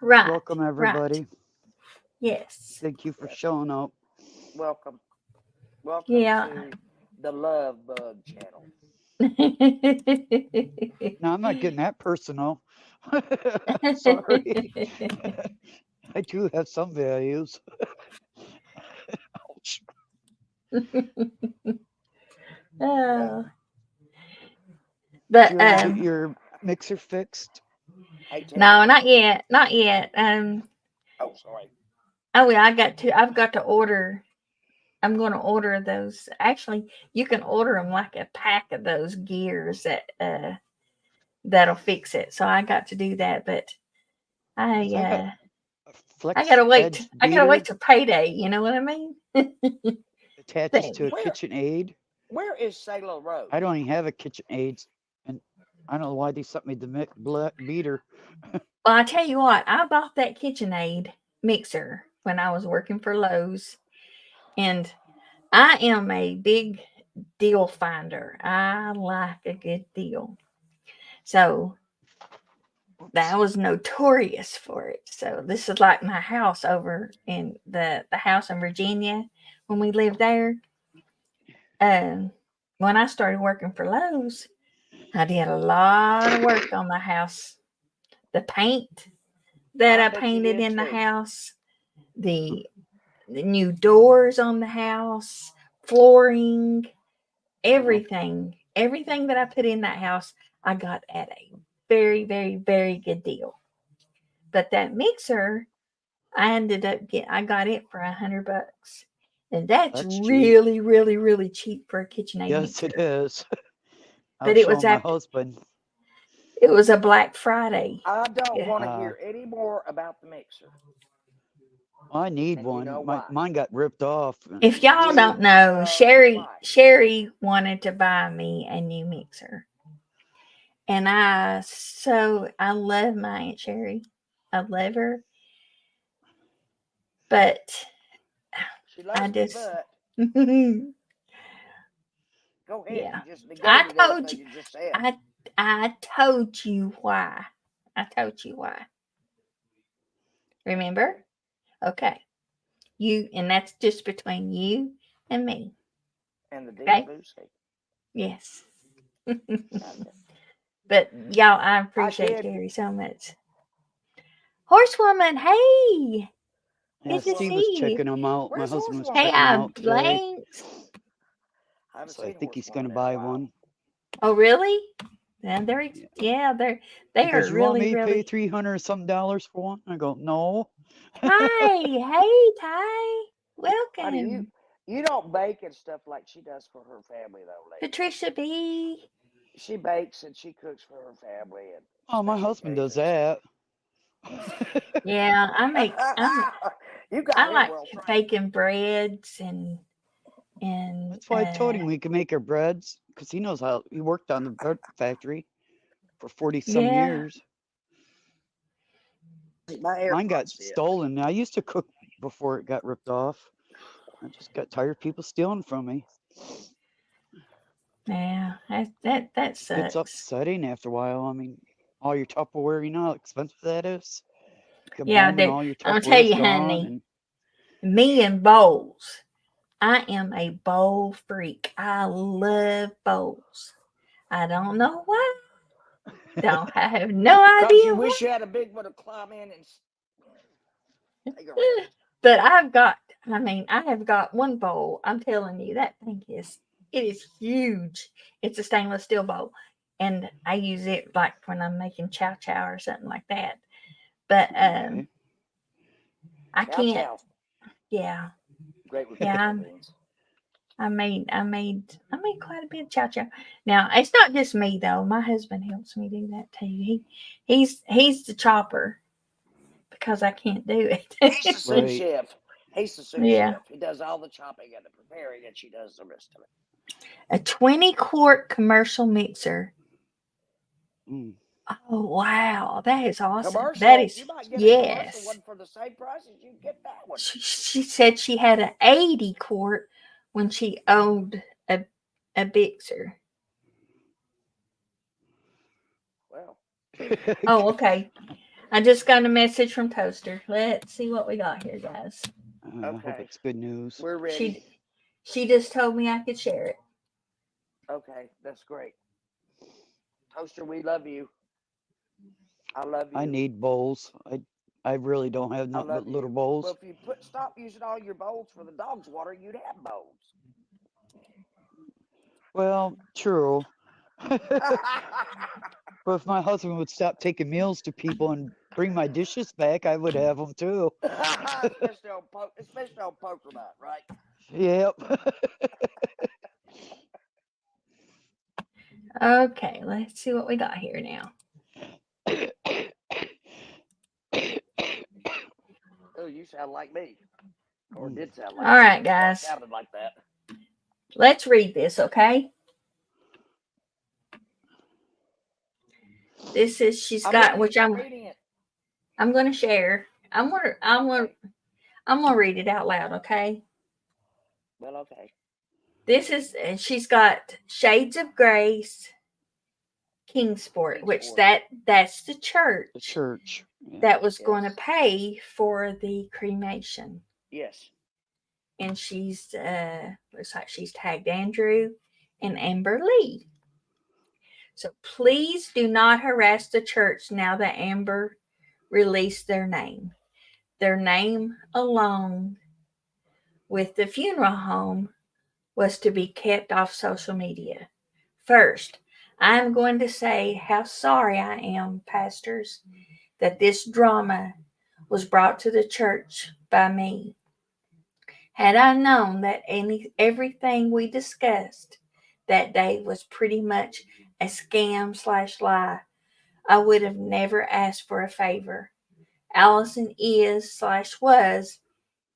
right, Welcome, right, everybody. yes, Thank you for Yes. showing up. Welcome. Welcome yeah. to the Love Bug channel. No, I'm not getting that personal. Sorry. I do have some values. Ouch. Oh, Did but you ever get your mixer fixed? Hey, Tim. no, not yet, not yet. Oh, sorry. Oh yeah, I've got to order. I'm going to order those. Actually, you can order them like a pack of those gears that'll fix it. So I got to do that, but I 'Cause I got uh a I flex gotta wait. edge I gotta wait beater till payday. You know what I mean? attaches to a Thing. Where KitchenAid. where is Salo Road? I don't even have a KitchenAid, and I don't know why they sent me the beater. Well, I tell you what, I bought that KitchenAid mixer when I was working for Lowe's, and I am a big deal finder. I like a good deal. So I Oops. was notorious for it. So this is like my house over in the house in Virginia when we lived there. Um, when I started working for Lowe's, I did a lot of work on the house. The paint that I I bet you painted did in the too. house, the the new doors on the house, flooring, Oh, everything that I put in that house, I got at a very, very, very good deal. But that mixer, I got it for $100, and that's that's cheap. really, really, really cheap for a KitchenAid Yes, it mixer. is. I But was showing my husband. it was a Black Friday. I don't Yeah. want to hear any more about the mixer, I need and you one. know why. Mine got ripped off. If y'all You don't know, know Sherry why. Sherry wanted to buy me a new mixer. And I love my Aunt Sherry. I love her. But She I loves me, just but yeah. go ahead. You just I negated told everything you you just said. I told you why. I told you why. Remember? Okay. Okay. You and that's just between you and me. And the deep Okay? blue sea. Yes. Gotcha. But y'all, I I appreciate kid. Sherry so much. Horsewoman, hey! Yeah, Good to Steve Horsewoman. was see you. checking them out. My Where's husband was Hey, Horsewoman? checking them I out today. blanks. I haven't So I seen think he's Horsewoman gonna in a buy while. one. Oh, really? And Yeah. they He goes, are "You want really, me to pay really. $300 for one?" I go, "No." Hi, hey, Ty, Honey, welcome, you don't bake and stuff like she does for her family though, lady. Patricia B. She bakes and she cooks for her family and Oh, my special husband does occasions. that. Yeah, You got I him like well trained. baking breads and That's why I told him we could make our breads because he knows how. He worked on the bread factory for 40 some yeah, years. My Mine got AirPods did. stolen. I used to cook before it got ripped off. I just got tired of people stealing from me. yeah, that It gets sucks. upsetting after a while. I mean, all your Tupperware, you know how expensive that is? You come Yeah, home and dude, all your I'm gonna tell Tupperware's you, gone. honey, And me and bowls. I am a bowl freak. I love bowls. I don't know why. Don't I have no Because you idea why. wish you had a big one to climb in and take a rest. But I have got one bowl. I'm telling you, it is huge. It's a stainless steel bowl. And I use it like when I'm making chow chow or something like that. But okay. I Chow can't, chow. yeah. Great with Yeah, pinto beans. I made quite a bit of chow chow. Now it's not just me though. My husband helps me do that too. He's the chopper because I can't do He's the it. sous Right. chef. He's the sous Yeah. chef. He does all the chopping and the preparing, and she does the rest of it. A 20-quart commercial mixer. Mm. Oh wow, that is awesome. That Commercial. is You might get a commercial yes. one for the same price as you get that one. She said she had an 80-quart when she owned a mixer. Well, Oh, okay. I just got a message from Toaster. Let's see what we got here, guys. I hope okay. it's good news. We're ready. She just told me I could share it. Okay, that's great. Toaster, we love you. I love I you. need bowls. I really don't have I nothing but love little you. bowls. Well, if you stop using all your bowls for the dog's water, you'd have bowls. Well, true. But if my husband would stop taking meals to people and bring my dishes back, I would have them too. especially on poker night, right? Yep. Okay, let's see what we got here now. Oh, you sound like me. Or did sound like All me. right, Well, it guys. sounded like that. Let's read this, okay? This is she's got, which I'm reading it. I'm going to share. I'm gonna read it out loud, okay? Well, okay. This is she's got Shades of Grace, Kingsport, which Kingsport. that's the The church church. Yeah. that was going to Yes. pay for the cremation. Yes. And she's looks like she's tagged Andrew and Amber Lee. So please do not harass the church now that Amber released their name. Their name alone with the funeral home was to be kept off social media. First, I am going to say how sorry I am, pastors, that this drama was brought to the church by me. Had I known that everything we discussed that day was pretty much a scam slash lie, I would have never asked for a favor. Allison is slash was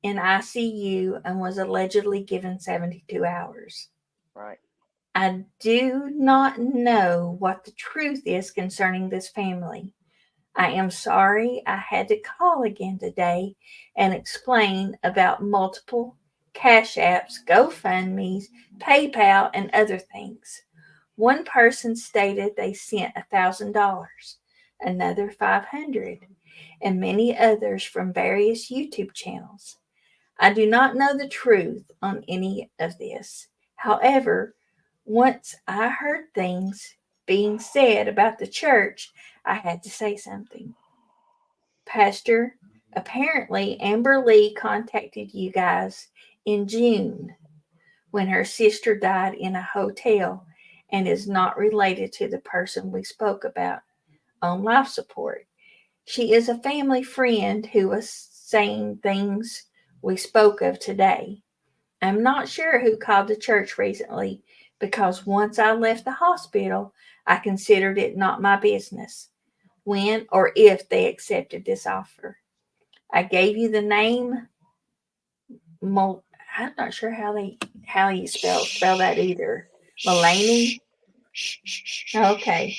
in ICU and was allegedly given 72 hours. Right. I do not know what the truth is concerning this family. I am sorry I had to call again today and explain about multiple Cash Apps, GoFundMe's, PayPal, and other things. One person stated they sent $1,000, another 500, and many others from various YouTube channels. I do not know the truth on any of this. However, once I heard things being said about the church, I had to say something. Pastor, apparently Amber Lee contacted you guys in June when her sister died in a hotel and is not related to the person we spoke about on life support. She is a family friend who was saying things we spoke of today. I'm not sure who called the church recently because once I left the hospital, I considered it not my business when or if they accepted this offer. I gave you the name. I'm not sure how you spell that either. Mulaney. Okay,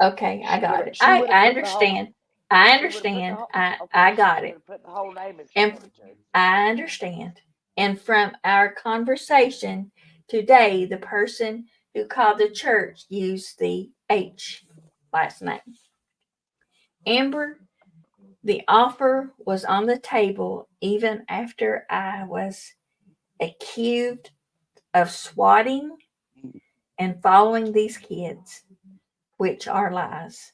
okay, I got it. She would have I put the whole. understand. I She would have put the understand. whole. I Okay. got She would it. have put the whole name if she And wanted to. I understand. And from our conversation today, the person who called the church used the H last name. Amber, the offer was on the table even after I was accused of swatting and following these kids, which are lies.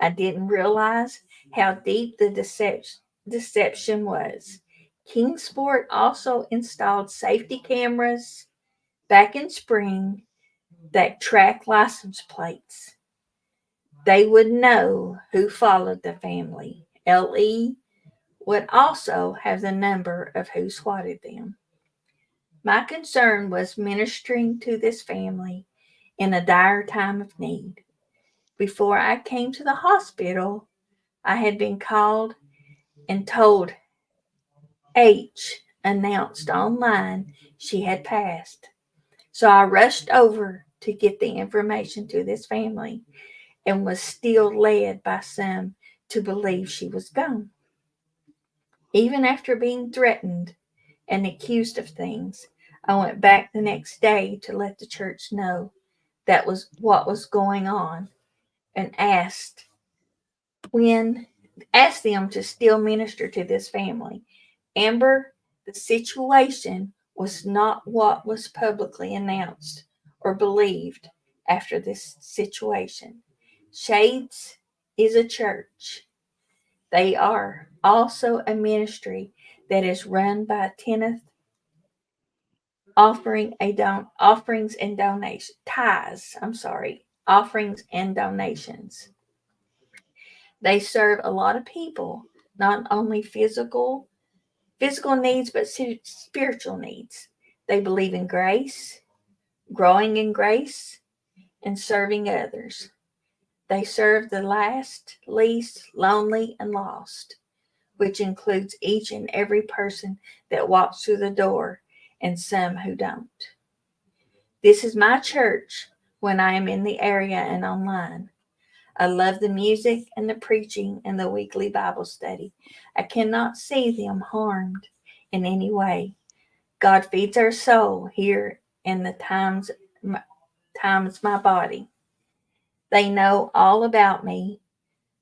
I didn't realize how deep the deception was. Kingsport also installed safety cameras back in spring that track license plates. They would know who followed the family. LE would also have the number of who swatted them. My concern was ministering to this family in a dire time of need. Before I came to the hospital, I had been called and told H announced online she had passed. So I rushed over to get the information to this family and was still led by some to believe she was gone. Even after being threatened and accused of things, I went back the next day to let the church know that was what was going on and when asked them to still minister to this family. Amber, the situation was not what was publicly announced or believed after this situation. Shades is a church. They are also a ministry that is run by Kenneth offerings and donations tithes. I'm sorry, offerings and donations. They serve a lot of people, not only physical needs, but spiritual needs. They believe in grace, growing in grace, and serving others. They serve the last, least, lonely, and lost, which includes each and every person that walks through the door and some who don't. This is my church when I am in the area and online. I love the music and the preaching and the weekly Bible study. I cannot see them harmed in any way. God feeds our soul here in the times my body. They know all about me,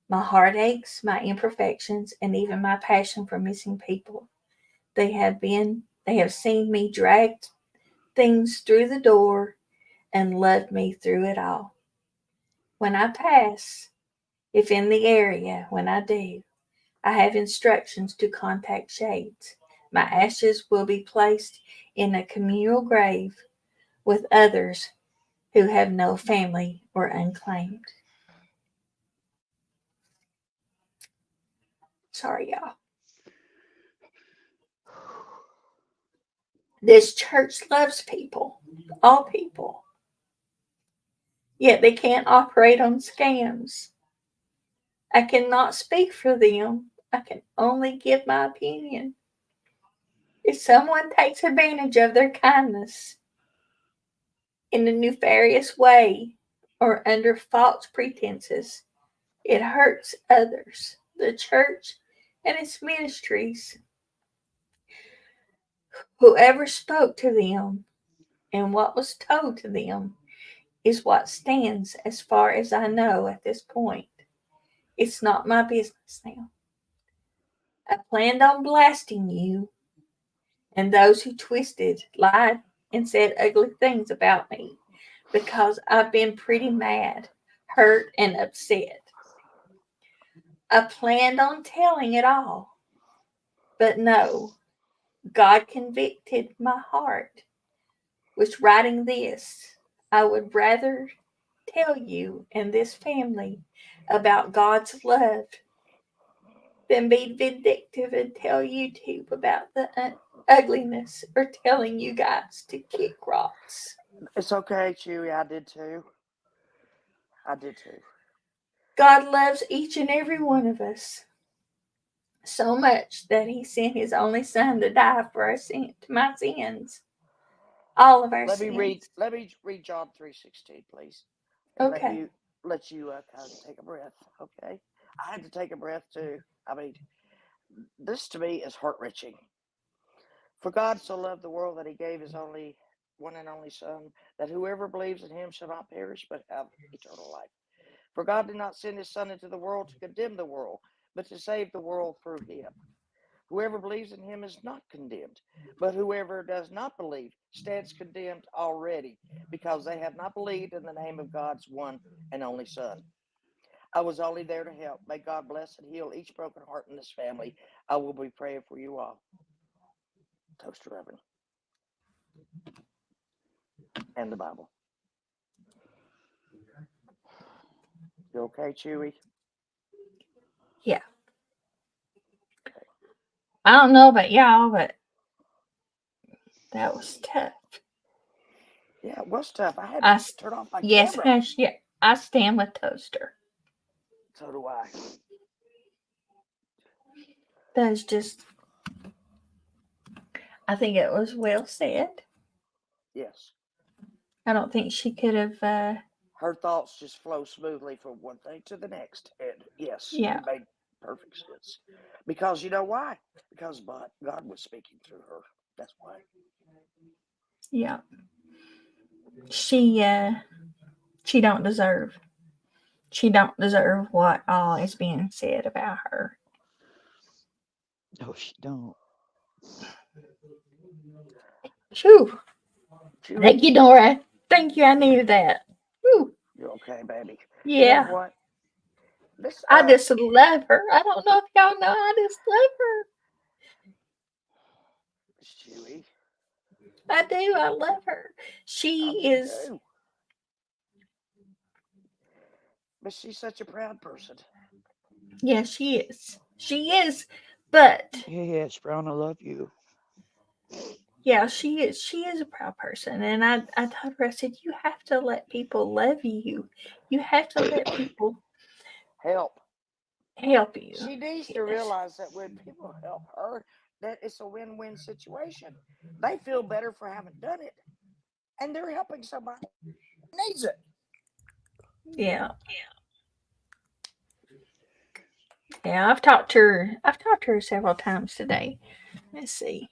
my heartaches, my imperfections, and even my passion for missing people. They have seen me drag things through the door and loved me through it all. When I pass, if in the area, when I do, I have instructions to contact Shades. My ashes will be placed in a communal grave with others who have no family or unclaimed. Sorry, y'all. This church loves people, all people, yet they can't operate on scams. I cannot speak for them. I can only give my opinion. If someone takes advantage of their kindness in a nefarious way or under false pretenses, it hurts others, the church, and its ministries. Whoever spoke to them and what was told to them is what stands as far as I know at this point. It's not my business now. I planned on blasting you and those who twisted, lied, and said ugly things about me because I've been pretty mad, hurt, and upset. I planned on telling it all, but no, God convicted my heart with writing this. I would rather tell you and this family about God's love than be vindictive and tell YouTube about the ugliness or telling you guys to kick rocks. It's okay, Chewy. I did too. God loves each and every one of us so much that he sent his only son to die for my sins, all of our Let me read. sins. Let me read John 3:16, please, and Okay. let you kind of take a breath. Okay, I had to take a breath too. I mean, this to me is heart wrenching. For God so loved the world that he gave his only one and only Son, that whoever believes in him shall not perish but have eternal life. For God did not send his Son into the world to condemn the world, but to save the world through him. Whoever believes in him is not condemned, but whoever does not believe stands condemned already, because they have not believed in the name of God's one and only Son. I was only there to help. May God bless and heal each broken heart in this family. I will be praying for you all. Toaster oven and the Bible. You okay, Chewy? Yeah. I don't know about y'all, but that was tough. Yeah, it was tough. I had to turn off my yes, camera. hush. Yeah, I stand with Toaster. So do I. That's just, I think it was well said. Yes. I don't think she could have, Her thoughts just flow smoothly from one thing to the next. And yes, yeah, it made perfect sense. Because you know why? Because God was speaking through her. That's why. yeah. She don't deserve. She don't deserve what all is being said about her. No, she don't. Phew. Chewy, Thank you, Nora. Thank you. I needed that. Whew. you okay, baby? You know Yeah. what? This I just love her. I don't know if y'all know. I just love her. Chewy, I do. I love her. I She do is. too. But she's such a proud person. Yeah, she is. She is. But Yeah, Brown, I love you. Yeah, she is a proud person, and I told her, I said, you have to let people love you. You have to let people Help. help you. She needs to Yes. realize that when people help her, that it's a win-win situation. They feel better for having done it, and they're helping somebody who needs it. Yeah. Yeah, I've talked to her several times today. Let's see.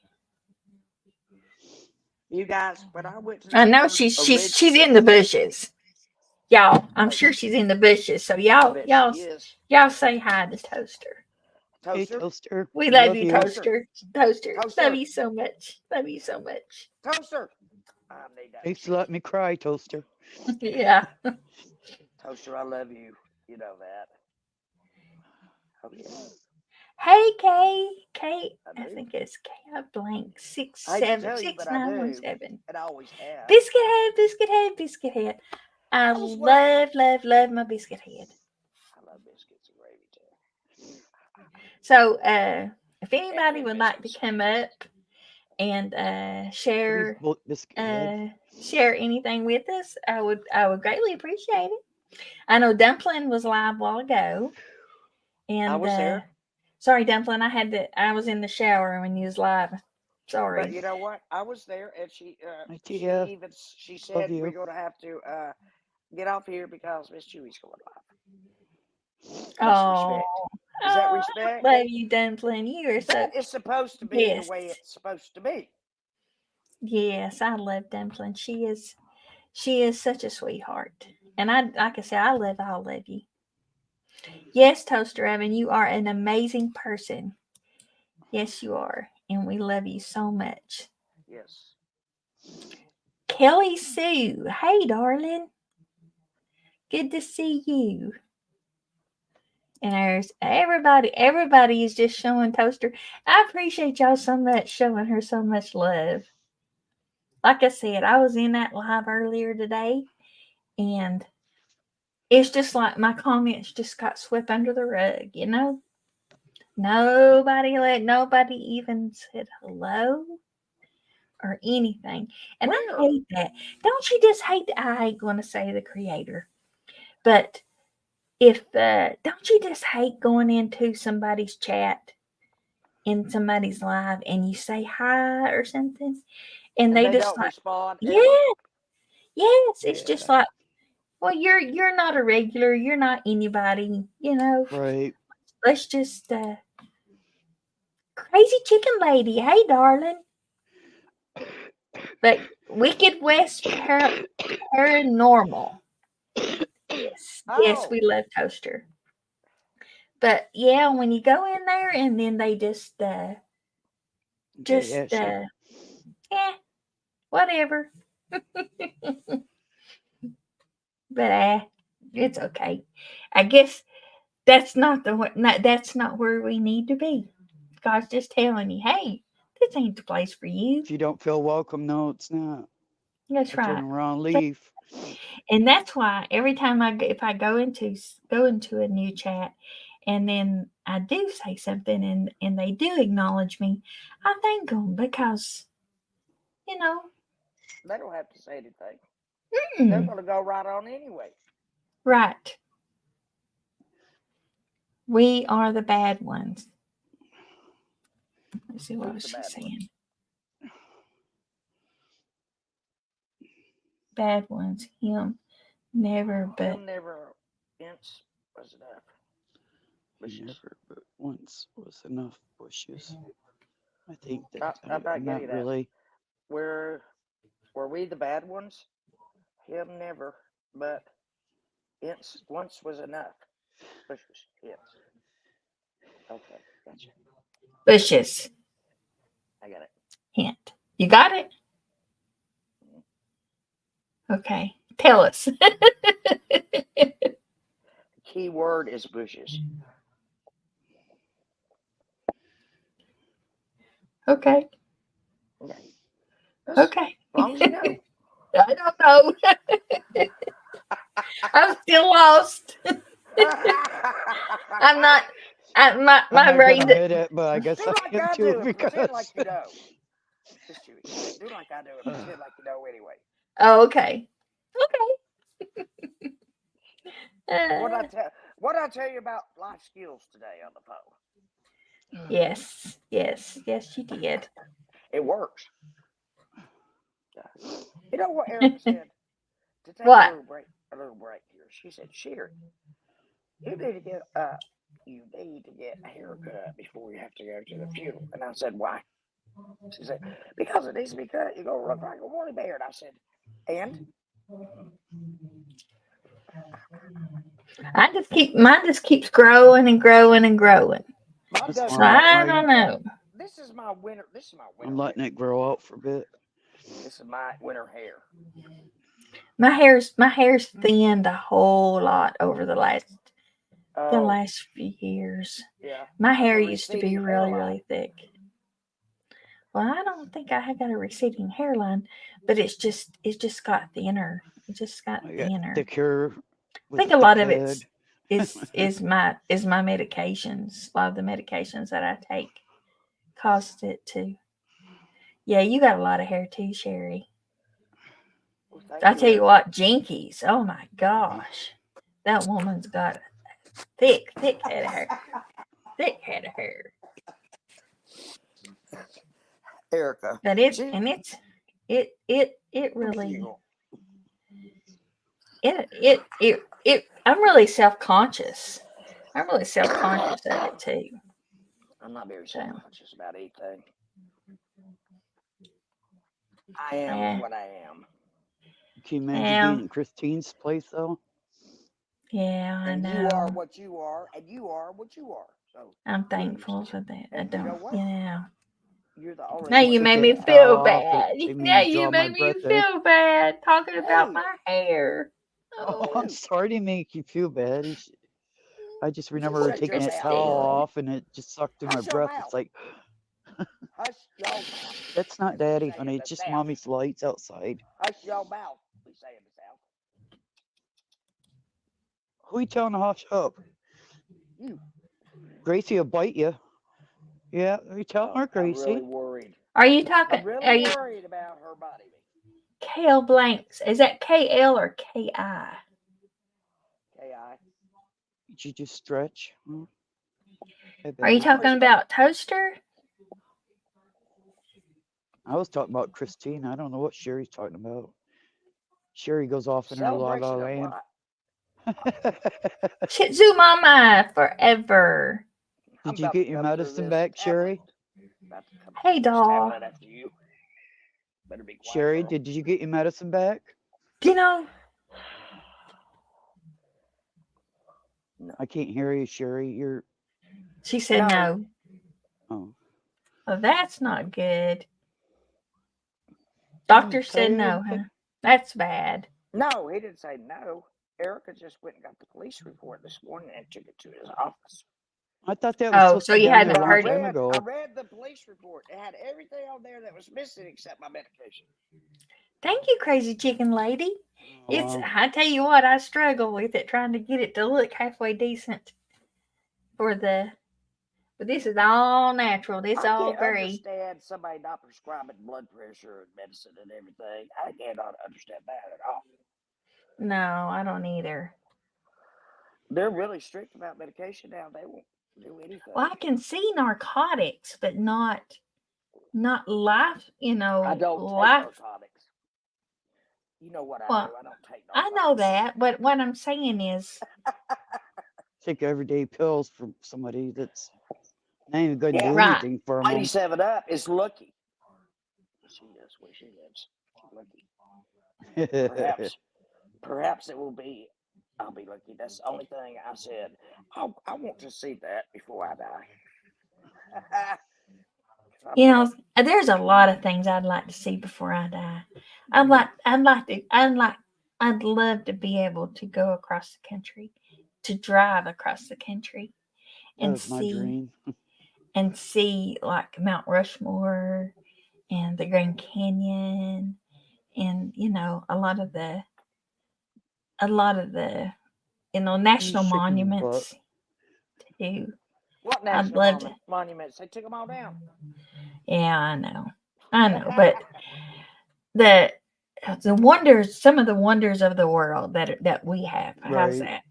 You guys, when I went to I take know her she's in the bushes. Y'all, I'm oh, sure she's in the bushes. So I y'all bet she y'all is. y'all say hi to Toaster. Hey, Toaster, Toaster, We we love love you, you. toaster, Toaster. Toaster. Love toaster, you so much. Love you so much. toaster. I need that. Thanks for letting me cry, Toaster. Yeah. Toaster, I love you. You know that. Okay, Hey, Kay. Kay, I I do. think it's K blank six I hate to seven tell you, six but I nine one do, seven. and I always have. Biscuit head, biscuit head, biscuit head. I I was wondering. love my biscuit head. I love biscuits and gravy too. So, if Bacon anybody and would like to biscuits. come up and Please, Biscuit Head. share anything with us, I would greatly appreciate it. I know Dumpling was live a while ago, I and was there, sorry, Dumpling, I was in the shower when you was live. but Sorry. you know what? I was there, and she Hi, she Tia. even she Love said we're you. going to have to get off here because Miss Chewy's going live. That's Oh, respect. Is that oh, respect? I love you, Dumpling. You are so That is supposed to be the yes, way it's supposed to be. yes. I love Dumpling. She is such a sweetheart, and I like I said, I love you. Yes, Toaster Oven, you are an amazing person. Yes, you are, and we love you so much. Yes. Kelly Sue, hey, darling, good to see you. And there's everybody. Everybody is just showing Toaster. I appreciate y'all so much showing her so much love. Like I said, I was in that live earlier today, and it's just like my comments just got swept under the rug, you know? Nobody even said hello or anything. And I Where? hate that. Don't you just hate that? I ain't going to say the creator, but if don't you just hate going into somebody's chat in somebody's live and you say hi or something and And they they just don't like, respond ever? yeah, yes, it's just Yeah, like, well, you're not a regular, you're not anybody, you know. right. Let's just crazy chicken lady, hey darling. But Wicked West Paranormal. Yes, yes, Oh, we love Toaster. But yeah, when you go in there and then they Okay, just Ashley. yeah, whatever. But it's okay. I guess that's not where we need to be. God's just telling you, hey, this ain't the place for you. If you don't feel welcome, no, it's not. That's Or turn right. around, So, leave. and that's why every time if I go into a new chat, and then I do say something, and they do acknowledge me, I thank them because you know, they don't have to say anything. They're mm, going to go right on anyway. right. We are the bad ones. Let's see, what Who's was the she bad ones? saying? Bad ones. Him. Never, but Him never inch was enough. Bushes. Never but once was enough bushes. I think that I'm not I'm not getting that. really. Were were we the bad ones? Him never, but inch once was enough. Bushes. Yes. Okay, gotcha. bushes. I got it. Hint. You got it? Okay. Tell us. The key word is bushes. Okay. Okay. That's, as Okay. long as you know. I don't know. I'm still lost. I'm not. My I'm my not gonna brain. admit it, but I Do guess I like am I too do and pretend like because you know. Just Chewy. Do like I do and pretend like you know anyway. Oh, okay. What I tell you about life skills today on the phone? Yes, you did. It works. You know what Erica said? To take What? a little break here. She said, Sherry, you need to get a haircut before you have to go to the funeral. And I said, why? She said, because it needs to be cut. You're gonna look like a woolly bear. And I said, and Mine just keeps growing and growing and growing. mine That's does. So why I don't know. This is my winter. I'm letting hair. it grow out for a bit. This is my winter hair. My hair's thinned a whole lot over the last Oh, few years. yeah. My I have hair a used to be receding really, hairline. really thick. Well, I don't think I have got a receding hairline, but it's just got thinner. It just got I got thinner. thick hair I with think a a lot thick of head. is my medications. A lot of the medications that I take caused it to. Yeah, you got a lot of hair too, Sherry. Well, thank I you, tell you Erica. what, Jinkies. Oh my gosh, that woman's got a thick head of hair. Thick head of hair. Erica. But it really I'm really self-conscious. I'm really self-conscious of it too. I'm not very So self-conscious about anything. I am yeah, what I am. Can you imagine yeah, being in Christine's place though? yeah, I And you are know. what you are, and you are what you are. So I'm you thankful for understand. that. I And you know don't, what? you know. You're the only Now She one you took made that that me has. towel feel off. It bad. made Now me you draw my made me breath in. feel bad talking about Who? my hair. Oh, Oh, I'm sorry to make you feel bad. I just Just remember her shut your taking that mouth, towel Christine. girl. off and it just sucked through my Hush your breath. mouth. It's like, Hush your mouth. that's not As we daddy, say in honey. the It's just South. mommy's lights outside. Hush your mouth. We say in the South. Who you telling to hush up? You. Gracie will bite you. Yeah, you telling her, I'm really Gracie? worried. Are you talking? I'm really Are you worried about her biting me. KL blanks? Is that KL or KI? K.I. Did you just stretch? Hey, Are you baby. talking about toaster? I was talking about Christine. I don't know what Sherry's talking about. Sherry goes off in her la la Celebration of land. what? Shih Tzu Mama forever. I'm Did you about to get your come through medicine this back, tablet. Sherry? About to come Hey, through this doll. tablet after you. Better be quiet, Sherry, girl. did you get your medicine back? You know, I can't hear you, Sherry. You're she said no. oh. Well, that's not good. Doctor said no, huh? That's bad. No, he didn't say no. Erica just went and got the police report this morning and took it to his office. I thought that was Oh, supposed so to be you down there hadn't a long heard it. time I ago. read the police report. It had everything on there that was missing except my medication. Thank you, crazy chicken lady. Oh, wow. I tell you what, I struggle with it trying to get it to look halfway decent but this is all natural. This I all can't gray. understand somebody not prescribing blood pressure and medicine and everything. I cannot understand that at all. No, I don't either. They're really strict about medication now. They won't do anything. Well, I can see narcotics, but not life. I don't take life. narcotics. You know what I Well, do. I don't take I narcotics. know that, but what I'm saying is, Take everyday pills from somebody that's not even going to do right. anything for Lady them. 7 Up is lucky. She knows where she lives. Lucky. Perhaps it will be. I'll be lucky. That's the only thing I said. I want to see that before I die. There's a lot of things I'd like to see before I die. I'd love to be able to go across the country, to drive across the country, That was my dream. and see like Mount Rushmore and the Grand Canyon, and a lot of the national monuments too. What I'd national love to. monuments? They took them all down. Yeah, I know. I know, but the wonders, some of the wonders of the world that we have. How's Right. that?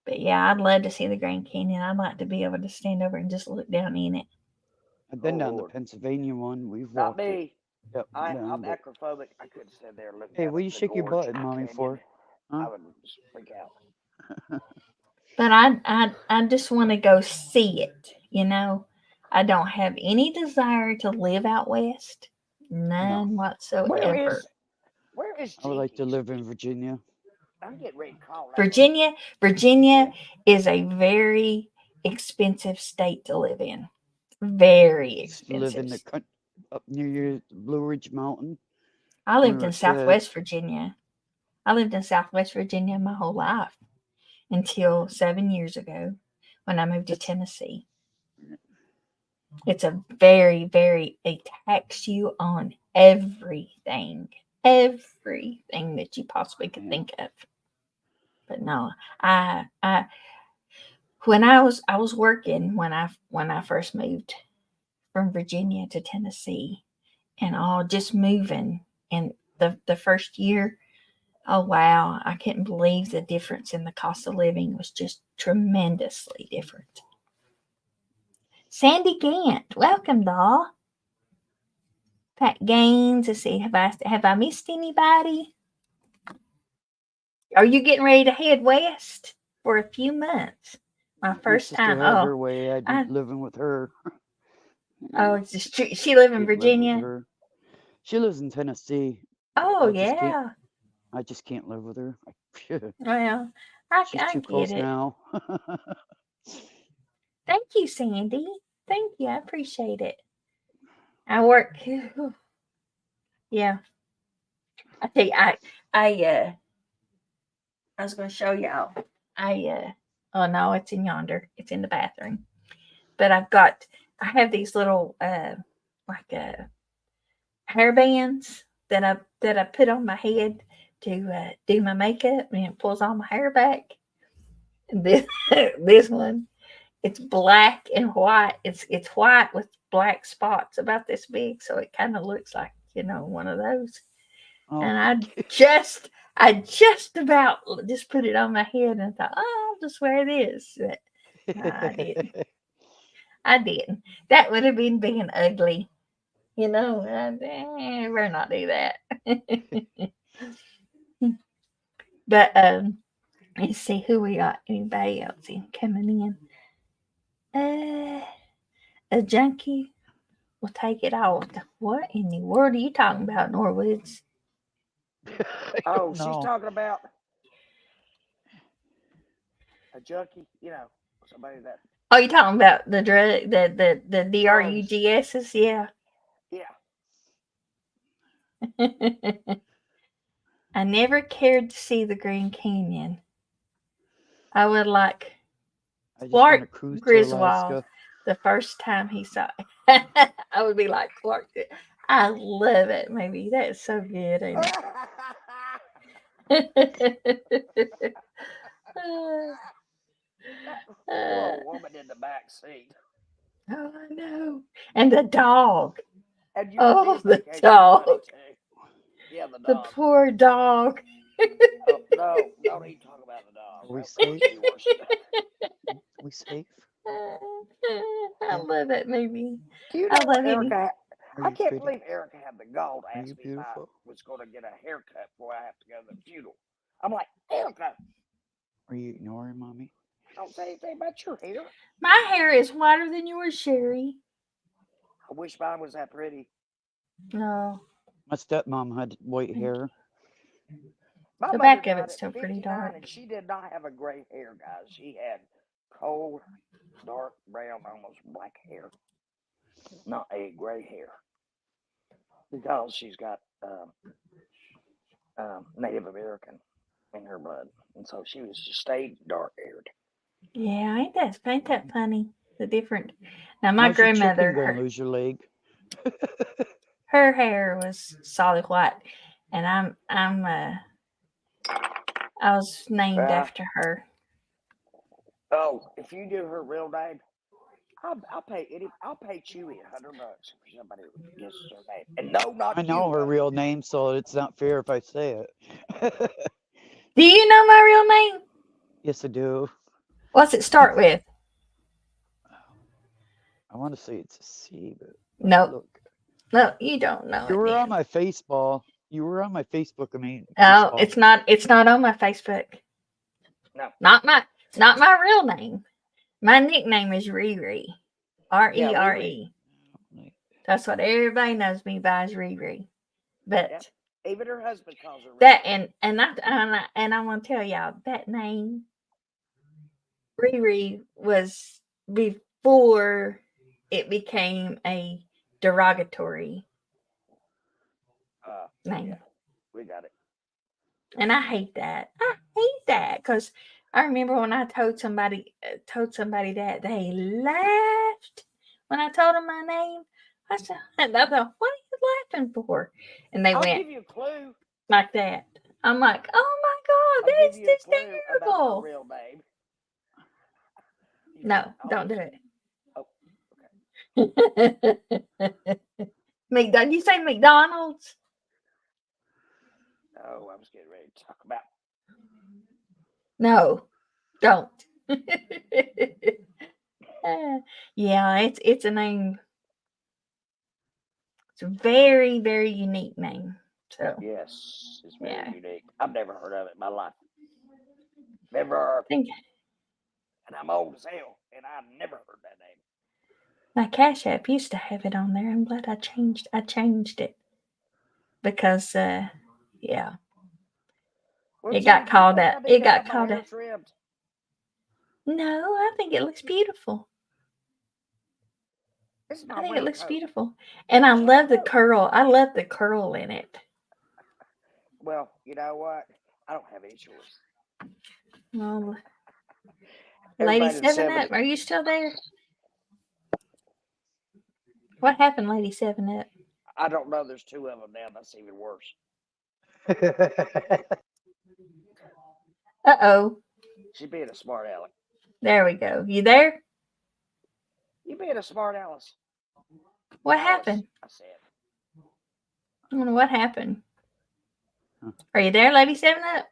But yeah, I'd love to see the Grand Canyon. I'd like to be able to stand over and just look down in it. I've Oh been down the Lord, Pennsylvania one. We've not walked it. me. Yep, I'm down, but acrophobic. I couldn't stand there and look hey, down what at you the shake your gorge butt at mommy canyon. for? Huh? I would just freak out. But I just want to go see it. You know, I don't have any desire to live out west. No, None Where whatsoever. is where is I would like to Jinkies? live in Virginia. I'm getting ready to call that one. Virginia is a very expensive state to live in. Very Used to live in expensive. the up near your Blue Ridge Mountain I when we lived were in Southwest kids. Virginia. I lived in Southwest Virginia my whole life until 7 years ago when I moved to It's Tennessee. It's a very, very, they tax you on everything that you possibly could yeah. think of. But no, I when I was working when I first moved from Virginia to Tennessee, and all just moving, and the first year, oh wow, I couldn't believe the difference in the cost of living was just tremendously different. Sandy Gant, welcome, doll. Pat Gaines. Let's see, have I missed anybody? Are you getting ready to head west for a few months? My My first sister time. had her way. I'd be I living with her. oh, it's just she live in Can't live with Virginia. her. She lives in Tennessee, but Oh I just can't. yeah. I just can't live with her. Well, I She's I too get close it. now. Thank you, Sandy. Thank you. I appreciate it. I work. Yeah. I think I was going to show y'all. Oh no, it's in yonder. It's in the bathroom. But I have these little like hair bands that I put on my head to do my makeup, and it pulls all my hair back. And this this one, it's black and white. It's white with black spots about this big, so it kind of looks like one of those. Oh, And I just about just put it on my head and thought, oh, I'll just wear this. But no, I didn't. I didn't. That would have been being ugly. I better not do that. But let's see who we got. Anybody else coming in? A junkie will take it all. What in the world are you talking about, Norwoods? I Oh, don't she's know. talking about a junkie. Somebody that Oh, you talking about the drug, the drugs. DRUGSs? Yeah. Yeah. I never cared to see the Grand Canyon. I would like I just want Clark to cruise to Griswold Alaska. the first time he saw it. I would be like Clark. I love it. Maybe that's so good, ain't it? That poor Uh, old woman in the back seat. oh, I know. And the dog. And you were Oh, being the vacation dog. money too. Yeah, the The dog. poor dog. Oh no, don't even talk about the dog. Are we That would safe? be worse. Are we safe? I Yeah. love that movie. Do you I know love it. Erica? Are I you can't pretty? believe Erica had the gall to Are ask you me if I beautiful? was going to get a haircut before I have to go to the funeral. I'm like, Erica, Are you ignoring mommy? don't say anything about your hair. My hair is whiter than yours, Sherry. I wish mine was that pretty. No, My stepmom had white hair. My the mother back of died it's at still pretty 59 dark. and she did not have a gray hair, guys. She had cold, dark brown, almost black hair, not a gray hair. Because she's got Native American in her blood. And so she was just stayed dark haired. Yeah, ain't that funny? The different. Now my How's your grandmother, chicken gonna lose your leg? her hair was solid white, and I was named Uh, after her. oh, if you knew her real name, I'll pay Chewy $100 for somebody who guesses her name. And no, not I know you. her real name, so it's not fair if I say it. Do you know my real name? Yes, I do. What's it start with? I want to say it's a C, but No, look. no, you don't know You it. were on Then. my Facebook. You were on my Facebook. I mean, No, baseball. it's not. It's not on my Facebook. No. Not my real name. My nickname is Riri. Rere. That's what everybody knows me by is Riri. But Yep. Even her husband calls her Riri. that and I want to tell y'all that name Riri was before it became a derogatory name. Yeah, we got it. And I hate that. I hate that because I remember when I told somebody that they laughed when I told them my name. I thought, "What are you laughing for?" And they I'll went give you a clue. like that. I'm like, "Oh my God, I'll give that's you a just clue about her terrible." real name. No, don't do it. Oh, Did you say McDonald's? oh, I was getting ready to talk about. No, don't. Yeah, it's a name. It's a very, very unique name. So Yes, it's very yeah, unique. I've never heard of it in my life. Never. I think And I'm old as hell, and I've never heard that name. my Cash App used to have it on there. I'm glad I changed it because yeah, Well, it gee, got do you called think out. I need It to got have my called hair out. trimmed? No, I think it looks beautiful. This is I my think it winter looks coat. beautiful, and I love the curl. I love the curl in it. Well, you know what? I don't have any choice. Well, Lady Everybody in 7 Up, are you still there? What happened, Lady 7 Up? I don't know. There's two of them now. That's even worse. Uh-oh. She's being a smart aleck. There we go. You there? You being a smart Alice. What Alice, happened? I said. I don't know what happened. Are you there, Lady 7 Up?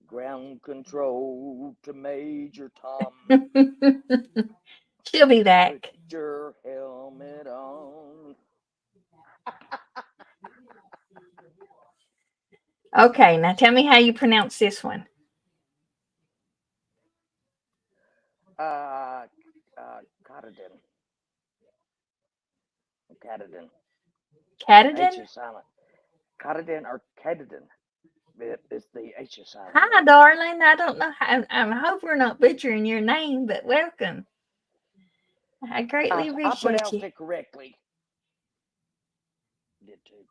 Ground control to Major Tom. She'll be back. Put your helmet on. Okay, now tell me how you pronounce this one. Catadin. Catadin. Catadin? H is silent. Catadin or Catadin. It's the H is silent. Hi, darling. I don't know how. I hope we're not butchering your name, but welcome. I greatly I appreciate pronounced you. it correctly. Did too.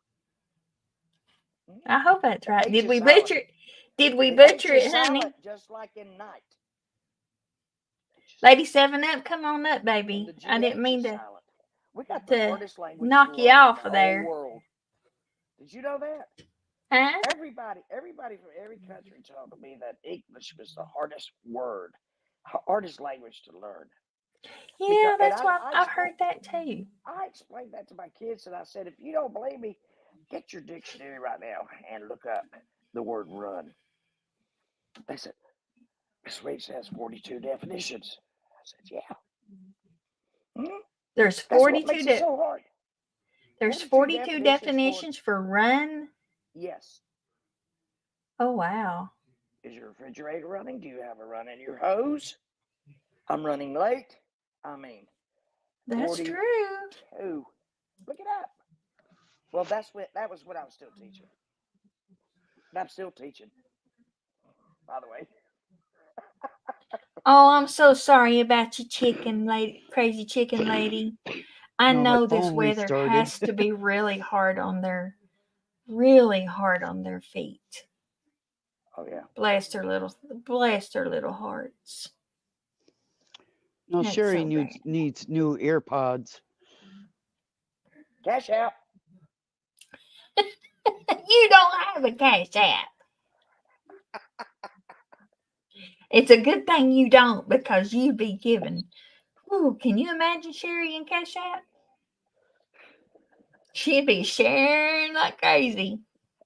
I hope that's right. H Did is we silent. butcher it? Did we The butcher H is it, honey? silent, just like in night. Lady 7 Up, come on up, And baby. the I didn't GH mean is to silent. We got the hardest language to knock you learn off in of the whole there. world. Did you know that? Huh? Everybody from every country told me that English was the hardest hardest language to learn. Yeah, that's what I've heard that too. I explained that to my kids, and I said, if you don't believe me, get your dictionary right now and look up the word run. They said, Miss Reese has 42 definitions. I said, yeah. There's That's 42 what makes it so hard. There's 42 definitions for run. Yes. Oh wow. Is your refrigerator running? Do you have a run in your hose? I'm running late. I mean, That's 42. true. Look it up. Well, that was when I was still teaching. And I'm still teaching, by the way. Oh, I'm so sorry about your chicken lady, crazy chicken lady. I No, my know this phone weather restarted. has to be really hard on their feet. Oh yeah. Bless their little hearts. No, That's Sherry so bad. needs new AirPods. Cash out. You don't have a Cash App. It's a good thing you don't because you'd be giving. Ooh, can you imagine Sherry and Cash App? She'd be sharing like crazy.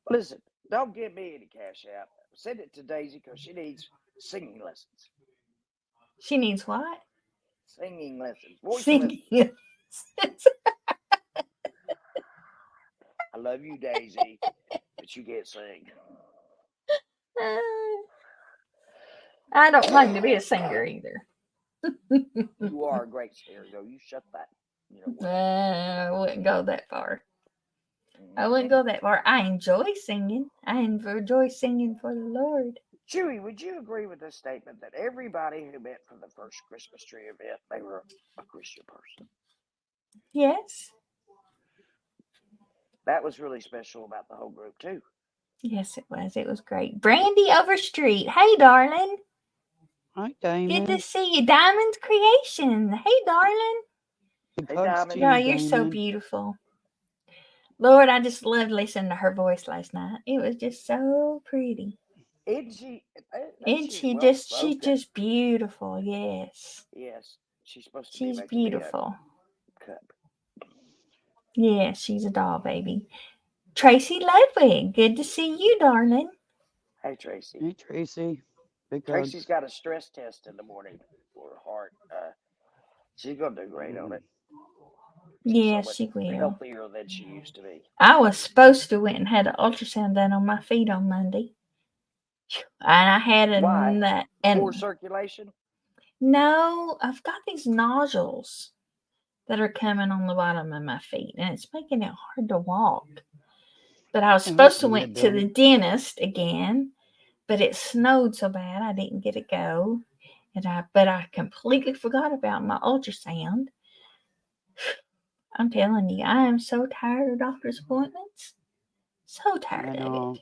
Listen, don't give me any cash app. Send it to Daisy because she needs singing lessons. She needs what? Singing lessons. Voice Singing. lessons. I love you, Daisy, but you can't sing. I don't claim to be a singer either. You are a great singer, though. You shut that. You know what? I wouldn't go that far. I wouldn't go that far. I enjoy singing. I enjoy singing for the Lord. Chewy, would you agree with this statement that everybody who met for the first Christmas tree event, they were a Christian person? Yes. That was really special about the whole group, too. Yes, it was. It was great. Brandy Overstreet. Hey, darling. Hi, Good to Diamond. see you. Diamond's Creation. Hey, darling. Big Hey, hugs Diamond. to Yeah, you, you're so Diamond. beautiful. Lord, I just loved listening to her voice last night. It was just so pretty. Isn't she? And She's she's spoken. just beautiful. Yes. Yes, she's supposed to She's be making me beautiful. a cup. Yeah, she's a doll baby. Tracy Ludwig. Good to see you, darling. Hey, Tracy. Hey, Tracy. Big Tracy's hugs. got a stress test in the morning for her heart. She's gonna do great on it. She's Yeah, so much she will. healthier than she used to be. I was supposed to went and had an ultrasound done on my feet on Monday. And I had Why? and Poor circulation. no, I've got these nodules that are coming on the bottom of my feet, and it's making it hard to walk. But I was Yeah, supposed that's to a went weird to the deal. dentist again, but it snowed so bad I didn't get to go. But I completely forgot about my ultrasound. I'm telling you, I am so tired of doctor's appointments. So tired I of it. know.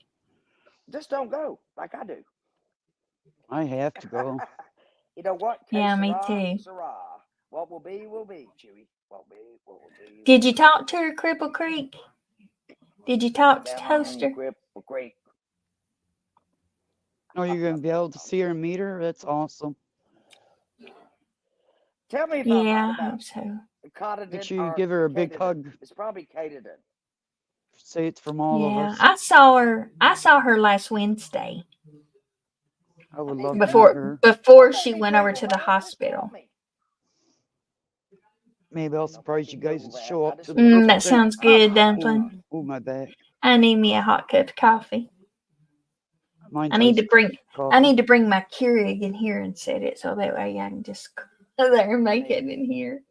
Just don't go like I do. I have to go. You know what? Yeah, Que me sera, too. sera. What will be, Chewy. What will be, Did you be. talk to her, Cripple Creek? Did you talk to Toaster? Great. Oh, you're going to be able to see her and meet her? That's awesome. Tell me if I'm right Yeah, I about hope so. Cotadin Make sure you or give her a big Katadin. hug. It's probably Katadin. Say it's from all of Yeah, us. I saw her last Wednesday I would I need love to to meet know. her. before Don't she make me went over Google to the that. Just tell hospital. me. Maybe I'll Don't make surprise me you guys Google and that. show I up just to the want to purple That know. tent. sounds good, Ooh, Dumpling. my back. I need me a hot cup of coffee. Mine's I need iced to coffee. bring my Keurig in here and set it so that way I can just go there and make it in here.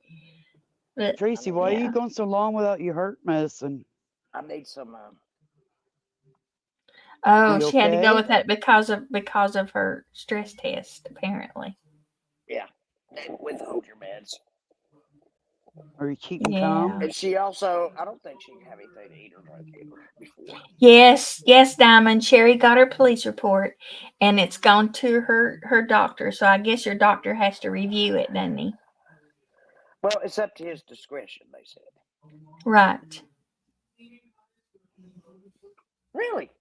But Tracy, why are you yeah. going so long without your heart medicine? I need some. Oh, Are you she had to go okay? with that because of her stress test, apparently. Yeah. And withhold your meds. Are you keeping Yeah. calm? And she also, I don't think she can have anything to eat or drink before. Yes, Diamond. Sherry got her police report, and it's gone to her doctor. So I guess your doctor has to review it, doesn't he? Well, it's up to his discretion, they said. Right. Really?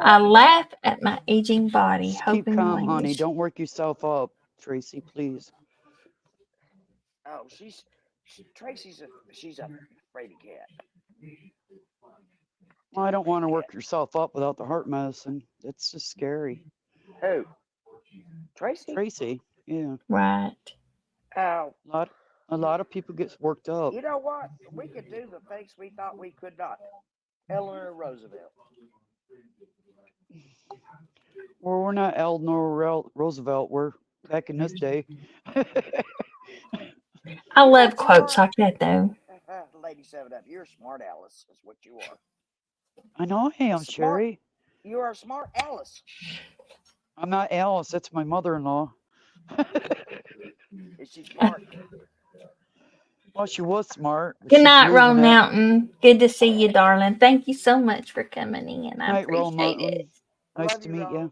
I laugh at my aging body, Just keep hoping the calm, honey. language. Don't work yourself up, Tracy, please. Oh, Tracy's she's a fraidy cat. Well, I don't want to work yourself up without the heart medicine. That's just scary. Who? Tracy? Tracy, yeah. Right. Oh, A lot of people get worked up. you know what? We could do the things we thought we could not. Eleanor Roosevelt. Well, we're not Eleanor Roosevelt. We're back in this day. I You know love what you quotes are? like that, though. Lady 7 Up. You're a smart Alice, is what you are. I know I am, Smart. Sherry. You are a smart Alice. I'm not Alice. That's my mother-in-law. Is she smart? Well, she was smart, but Good she's night, Roan losing it. Mountain. Good to see you, darling. Thank you so much for coming in. I Night, Roll appreciate it. Mountain. Nice to meet you.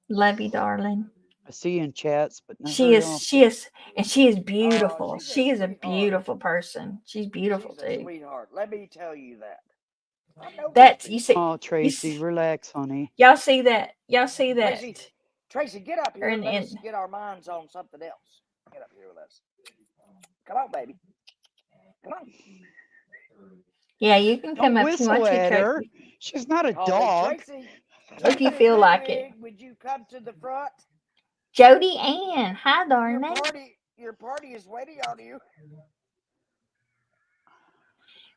Love you, darling. I see you in chats, but not She very is, often. and she is beautiful. she's a She is a sweetheart. beautiful person. She's beautiful She's a too. sweetheart. Let me tell you that. I know That's these you people. see. Oh, Tracy, relax, honey. Y'all see that? Y'all see that? Tracy, Tracy, get up here and let us and get our minds on something else. Get up here with us. Come on, baby. Come on. yeah, you can Don't come up if you whistle want to, at her. Tracy, She's not a Holly, dog. Tracy, if you Tracy feel like it. Big, would you come to the front? Jody Ann, hi, darling. Your party is waiting on you.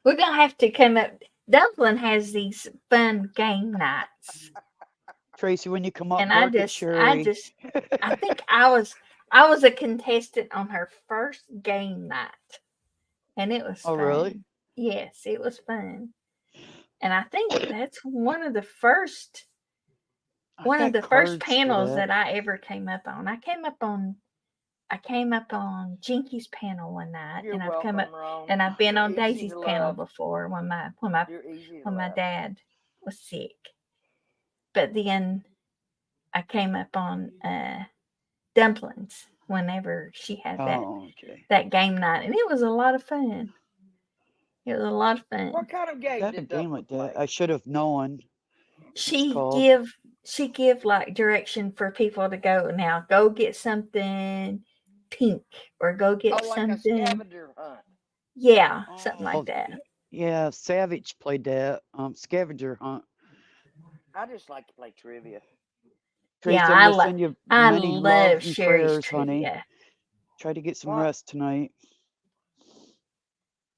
We're gonna have to come up. Dumpling has these fun game nights, Tracy, when you come up, and bark at Sherry. I think I was a contestant on her first game night, and it was Oh, fun. really? Yes, it was fun, and I think that's one of the first I got cards for panels that. that I ever came up on. I came up on Jinky's panel one night, You're and I've welcome, come up, Ron. and I've been You're on easy Daisy's to panel love. before when my You're easy to when my love. dad was sick. But then I came up on Dumplings whenever she had Oh, okay. that game night, and it was a lot of fun. It was a lot of fun. What kind of game Got a did game Dumpling like that. play? I should have known. She called. give like direction for people to go get something pink, or go get like a something. scavenger hunt. Yeah, something Oh, like that. yeah, Savage played that. Scavenger hunt. I just like to play trivia. Tracy, Yeah, I'm gonna send you I many love loves and Sherry's prayers, honey. trivia. Try to get some What? rest tonight.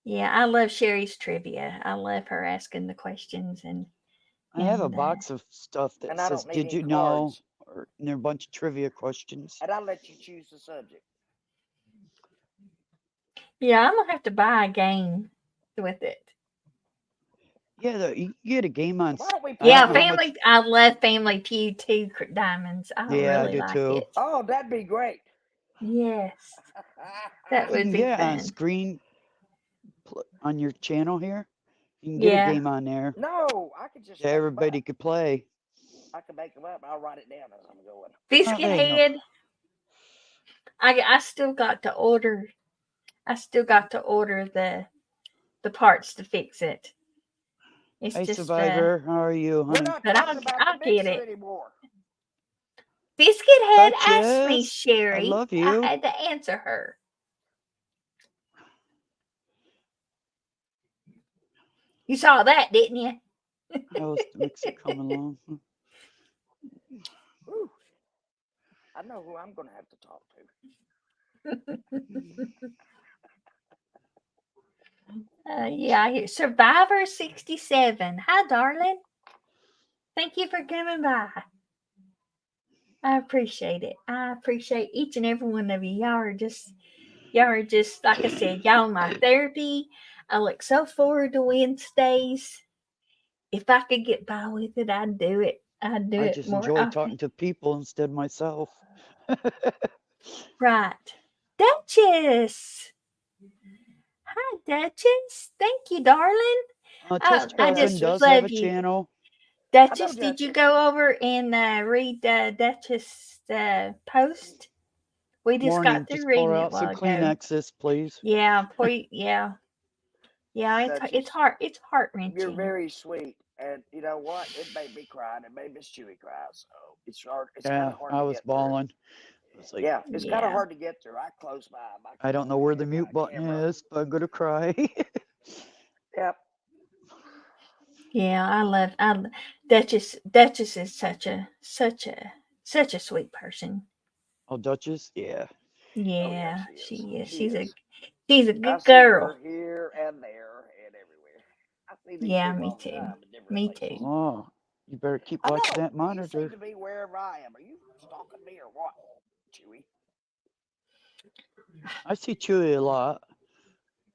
Yeah, I love Sherry's trivia. I love her asking the questions, and I have a box of stuff that And I says don't need "Did any you know?" cards. And there are a bunch of trivia questions. And I'll let you choose the subject. yeah, I'm gonna have to buy a game with it. Yeah, you can get a game on. Why don't we I don't Yeah, know how much. family. I love Family Feud too. Diamonds. I Yeah, I really do like too. it. Oh, that'd be great. Yes, that You would can be get it on fun. screen on your channel here. You can get Yeah. a game on there No, I could just that make 'em everybody up. could play. I can make them up. I'll write it down as I'm going. Biscuit Hey, no. Head. I still got to order. I still got to order the parts to fix it. It's Hey, just Survivor, how are you, We're honey? not but talking about I'll the get mixer it. anymore. Biscuit Head asked me, Duchess, Sherry. I love I you. had to answer her. You saw that, didn't you? How's the mixer coming along? Whew. I know who I'm going to have to talk to. Yeah, I hear Survivor 67. Hi, darling. Thank you for coming by. I appreciate it. I appreciate each and every one of you. Y'all are just like I said, y'all my therapy. I look so forward to Wednesdays. If I could get by with it, I'd do it. I'd do I it just more enjoy often. talking to people instead of myself. Right. Duchess. Hi, Duchess. Thank you, darling. Test I Cousin just does have love a you. channel. Duchess, Hello, did you Duchess. go over and read Duchess' post? We just Morning, got through just reading pour it a out some while ago. Kleenexes, please. Yeah, yeah. Yeah, Duchess, it's hard. It's heart You're wrenching. very sweet. And you know what? It made me cry and it made Miss Chewy cry. So it's hard. It's kind Yeah, of hard I to was get through. bawling. It's like, Yeah, it's kind of hard to get through. I close my eyes. I don't know where the mute button is, but I'm gonna cry. Yep. Yeah, I Duchess. Duchess is such a sweet person. Oh, Duchess? Yeah. Yeah, Oh, she yeah, is. she is. She's a I've good seen girl. her here and there and everywhere. I see these Yeah, people me all the too. time in different Me places. too. Oh, you better keep I watching know. that You monitor. seem to be wherever I am. Are you stalking me or what, Chewy? I see Chewy a lot.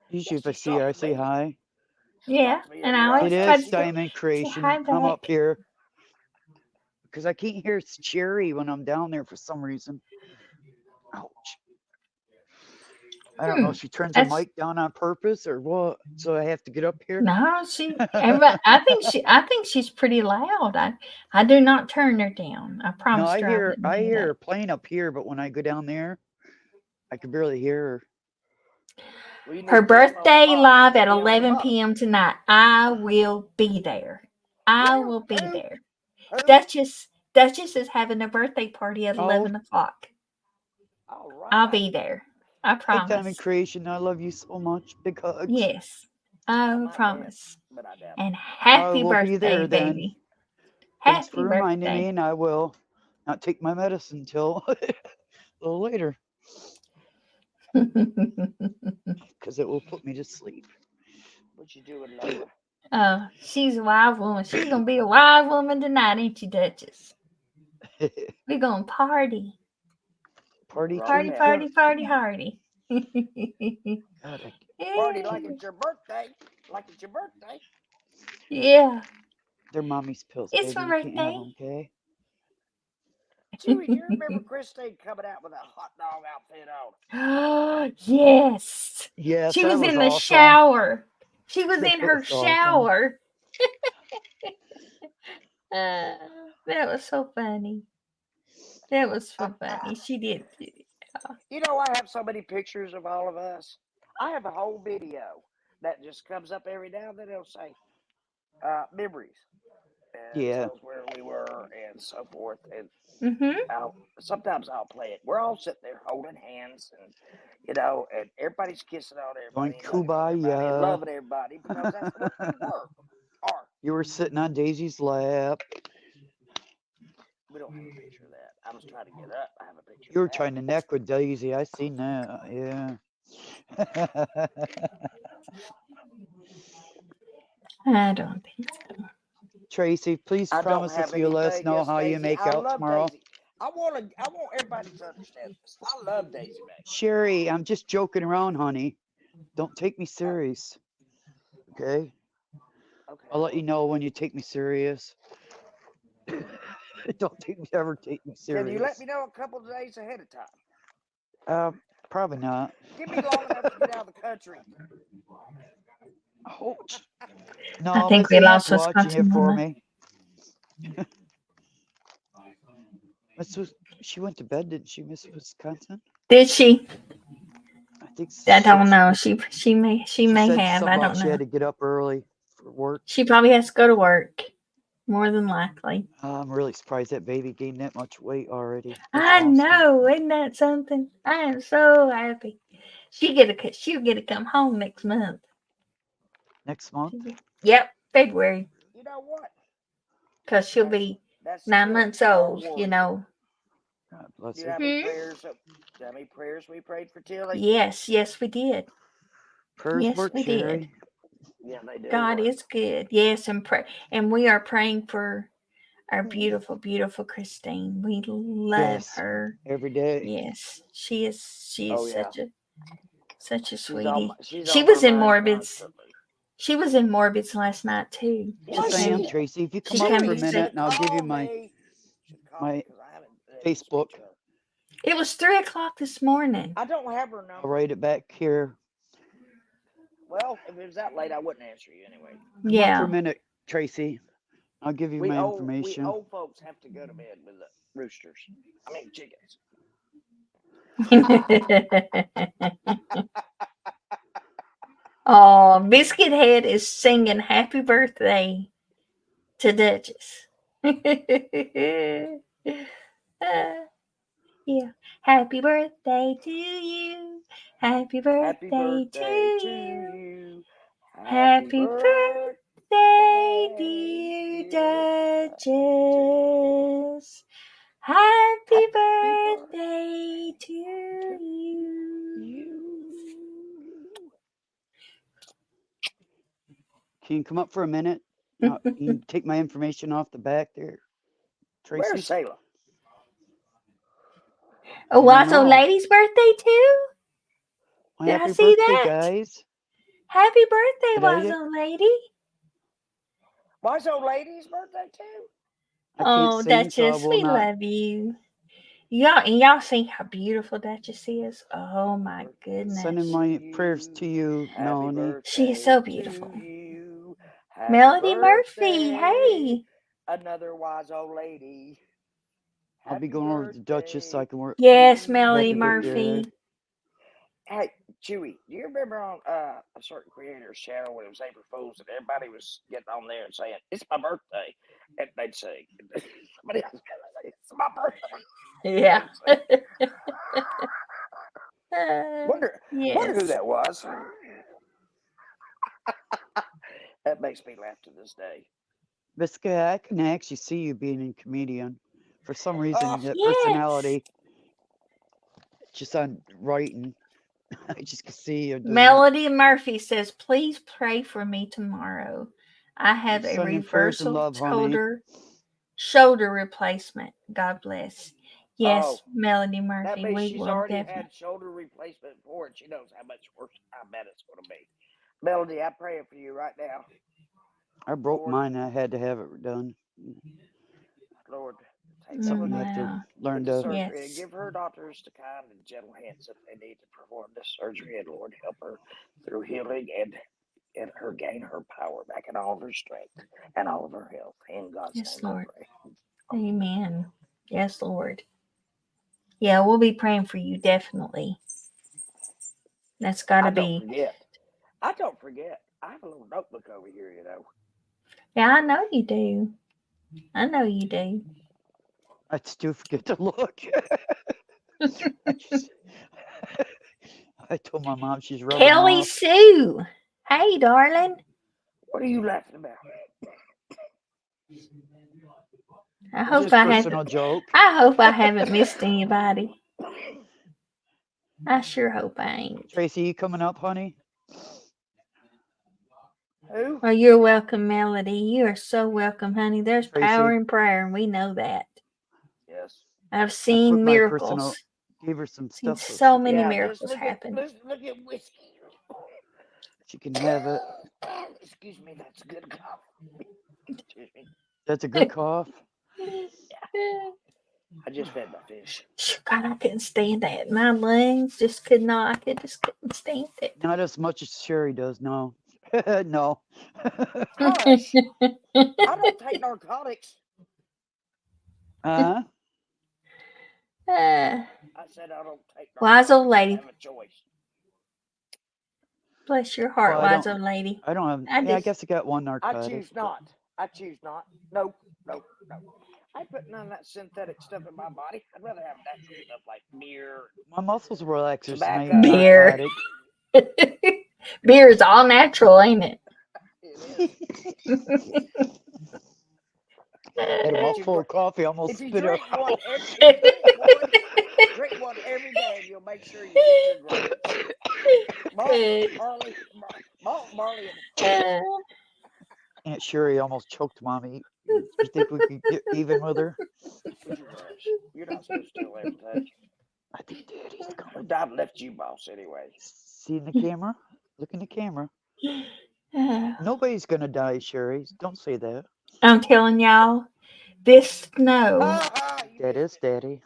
Usually, if I see her, I say hi. Yeah, and I always It try is to Diamond say Creation. hi Come up back. here. Because I can't hear Cherry when I'm down there for some reason. Ouch. I don't know if she turns her mic down on purpose or what. So I have to get up here. No, I think she's pretty loud. I do not turn her down. I promise. No, I her hear her playing up here, but when I go down there, I can barely hear her. Her birthday live at 11 p.m. tonight. I will be there. I will be there. Duchess, Duchess is having a birthday party at Oh, 11 o'clock. All I'll right. be there. I Playtime and promise. creation. I love you so much. Big hugs. Yes, I I might be it, promise. but I doubt it. And I happy will be birthday, there then. baby. Thanks for Happy reminding me, birthday. and I will not take my medicine till a little later because it will put me to sleep. What you doing, Lola? Oh, she's a wild woman. She's gonna be a wild woman tonight, ain't you, Duchess? We're gonna party. Party Roll Party, to down. party, death. party, hardy. God, Party like Yeah. it's your birthday. Like it's your birthday. Yeah. they're mommy's pills, It's baby. my You can't have birthday. them, okay? Chewy, do you remember Christine coming out with a hot dog outfit on? Oh, yes. Yes, She that was was in the awesome. shower. She was That in her was awesome. shower. Uh, that was so funny. That was so funny. She did. You know, I have so many pictures of all of us. I have a whole video that just comes up every now and then. It'll say memories and Yeah. tells where we were and so forth. And Mm-hmm. sometimes I'll play it. We're all sitting there holding hands and, and everybody's kissing on Going everybody and hugging on everybody and kumbaya. loving everybody because that's what we were. Are. You were sitting on Daisy's lap. We don't have a picture of that. I was trying to get up. I have a picture You of were that. trying to neck with Daisy. I seen that. Yeah. I don't think so. Tracy, please I don't promise us have you'll let us anything know against how you Daisy. make I out love tomorrow. Daisy. I want everybody to understand this. I love Daisy Mae. Sherry, I'm just joking around, honey. Don't take me serious. Okay? Okay, I'll let you well, know when you take me serious. Don't ever take me can you let serious. me know a couple of days ahead of time? Probably not. Give me long enough to get out of the country. Oh, I no, think Miss we Ann's lost watching it Wisconsin for Mama. me. She went to bed, didn't she, Miss Wisconsin? Did she? I think I she don't said know. She she may said have. something I about don't she had know. to get up early for work. She probably has to go to work. More than likely. I'm really surprised that baby gained that much weight already. That's I awesome. know. Isn't that something? I am so happy. She'll get to come home next month. Next month? Yep, February. You know what? Because she'll That's be that's 9 months still our old, you warrior. know. God bless Do you her. know how many prayers? Do you know how many prayers we prayed for Tilly? Yes, yes, we did. Prayers Yes, work, we did. Sherry. Yeah, they do God work. is good. Yes, and we are praying for our Hmm. beautiful, beautiful Christine. We love Yes, her. every day. Yes, she is Oh yeah, such a she's on sweetie. she's She on was my in mind Morbid's. constantly. She was in Morbid's last night too. She Was Yes, I am, came. she? Tracy. If you She come up came for Chewy, a to you minute sit. should and I'll give you call me. You should call me my because I haven't been able to speak Facebook, to her. It was 3 o'clock this morning. I don't have her I'll number. write it back here. Well, if it was that late, I wouldn't answer you anyway. Come up for a Yeah. minute, Tracy. I'll give you my We information. old folks have to go to bed with the roosters. I mean chickens. Oh, Biscuit Head is singing happy birthday to Duchess. Yeah. Happy birthday to you. Happy Happy birthday to birthday to you. you. Happy Happy birthday, birthday, dear dear Duchess. Happy Happy birthday birthday to to you. you. Can you come up for a minute? You can take my information off the back there, Where's Tracy. Sailor? A I don't wise old know. lady's birthday too? Well, Did I happy see birthday, that? guys. Happy birthday, Did wise I? old lady. Why's old lady's birthday too? I can't Oh, sing, so I Duchess, will we not. love you. Y'all see how beautiful Duchess is? Oh Happy my birthday Sending goodness. to my prayers to you. you, Happy Melanie. She is birthday so to beautiful. you. Happy Melody Murphy, birthday, hey. another wise old lady. I'll be Happy going over to the Duchess so I birthday can work Yes, to happy Melody birthday there. Murphy. you. Hey, Chewy, do you remember on a certain creator's channel when it was April Fools and everybody was getting on there and saying, "It's my birthday," and they'd say, somebody else got It's my birthday. Yeah. Wonder who Yes. that was. That makes me laugh to this day. Biscuit, I can actually see you being a comedian. For some reason, Oh, that Yes. personality, just on writing, I just can see you doing it. Melody Murphy says, please pray for me tomorrow. I I'm have a sending prayers and reversal love, honey. shoulder replacement. God bless. Yes, oh, Melody that Murphy, means we she's will already definitely. had shoulder replacement before, and she knows how much worse I bet it's going to be. Melody, I'm praying for you right now. I broke Lord, mine. I had to have it done. Lord, take So over you the, have to Wow. learn the to. surgery and Yes. give her doctors the kind and gentle hands that they need to perform this surgery. And Lord, help her through healing and her gain her power back and all of her strength and all of her health. In God's Yes, name I Lord. pray. Amen. Yes, Lord. Yeah, we'll be praying for you, definitely. That's got to I don't be. forget. I don't forget. I have a little notebook over here, you know. Yeah, I know you do. I know you do. I still forget to look. I just. I told my mom she's rubbing Kelly off. Sue. Hey, darling. What are you laughing about? I hope Just I personal haven't. joke. I hope I haven't missed anybody. I sure hope I ain't. Tracy, you coming up, honey? Who? Well, you're welcome, Melody. You are so welcome, honey. There's power Tracy, in prayer, and we know that. Yes. I've I seen put my personal. miracles. Gave her some Seen stuff so so many Yeah, just miracles happen. look at whiskey. she can have it. Excuse me, that's a good cough. Excuse me. That's a good cough. I just fed my fish. God, I couldn't stand that. My lungs just could not. I just couldn't stand it. Not as much as Sherry does. No, no. Hush! I don't take narcotics. Uh, I said I don't take Wise narcotics. old I lady. have a choice. Bless your heart, well, wise old lady. I don't have. I Yeah, I just guess I got one I narcotic. choose not. I choose not. Nope. Nope. Nope. I put none of that synthetic stuff in my body. I'd rather have natural stuff like beer, My muscles relaxers ain't tobacco. beer. narcotic. Beer is all natural, ain't it? It is. Had a But you, mouthful of coffee, almost if you spit it drink out. one, drink one every day, and you'll make sure you get your grains. Malt, barley, and hops. Aunt Sherry almost choked Mommy. You think we could get even with her? Would you hush? You're not supposed to tell everything. I think Daddy's coming. I've left you boss anyway. See in the camera? Look in the camera. Nobody's gonna die, Sherry. Don't say that. I'm telling y'all, this snow, You That just is Daddy.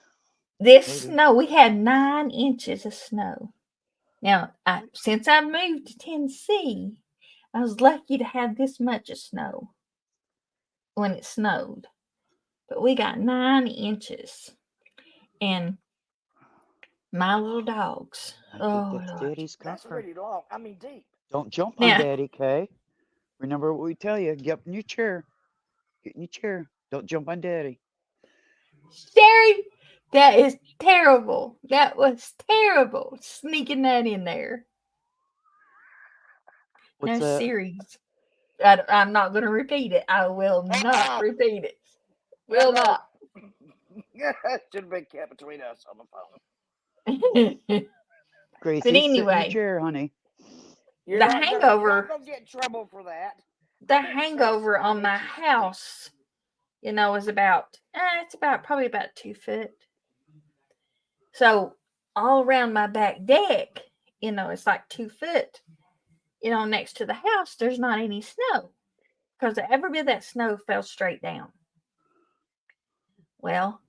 Maybe. we had 9 inches of snow. Now, since I moved to Tennessee, I was lucky to have this much of snow when it snowed. But we got 9 inches. And my little dogs. I think Oh, that's Lord. Daddy's that's comfort. pretty long. I mean deep. Don't jump on Now, Daddy, Kay. Remember what we tell you. Get up in your chair. Get in your chair. Don't jump on Daddy. Sherry, that is terrible. That was terrible. Sneaking that in there. What's No, that? serious. I'm not going to repeat it. I will not repeat it. Will No. not. Should have been kept between us on the phone. Gracie, But sit in your anyway, chair, honey. You're the not hangover, gonna get in trouble for that. the I didn't say hangover 9 on my inches deep. house, is about, it's about probably about 2 foot. So all around my back deck, it's like 2 foot. Next to the house, there's not any snow because every bit of that snow fell straight down. Well,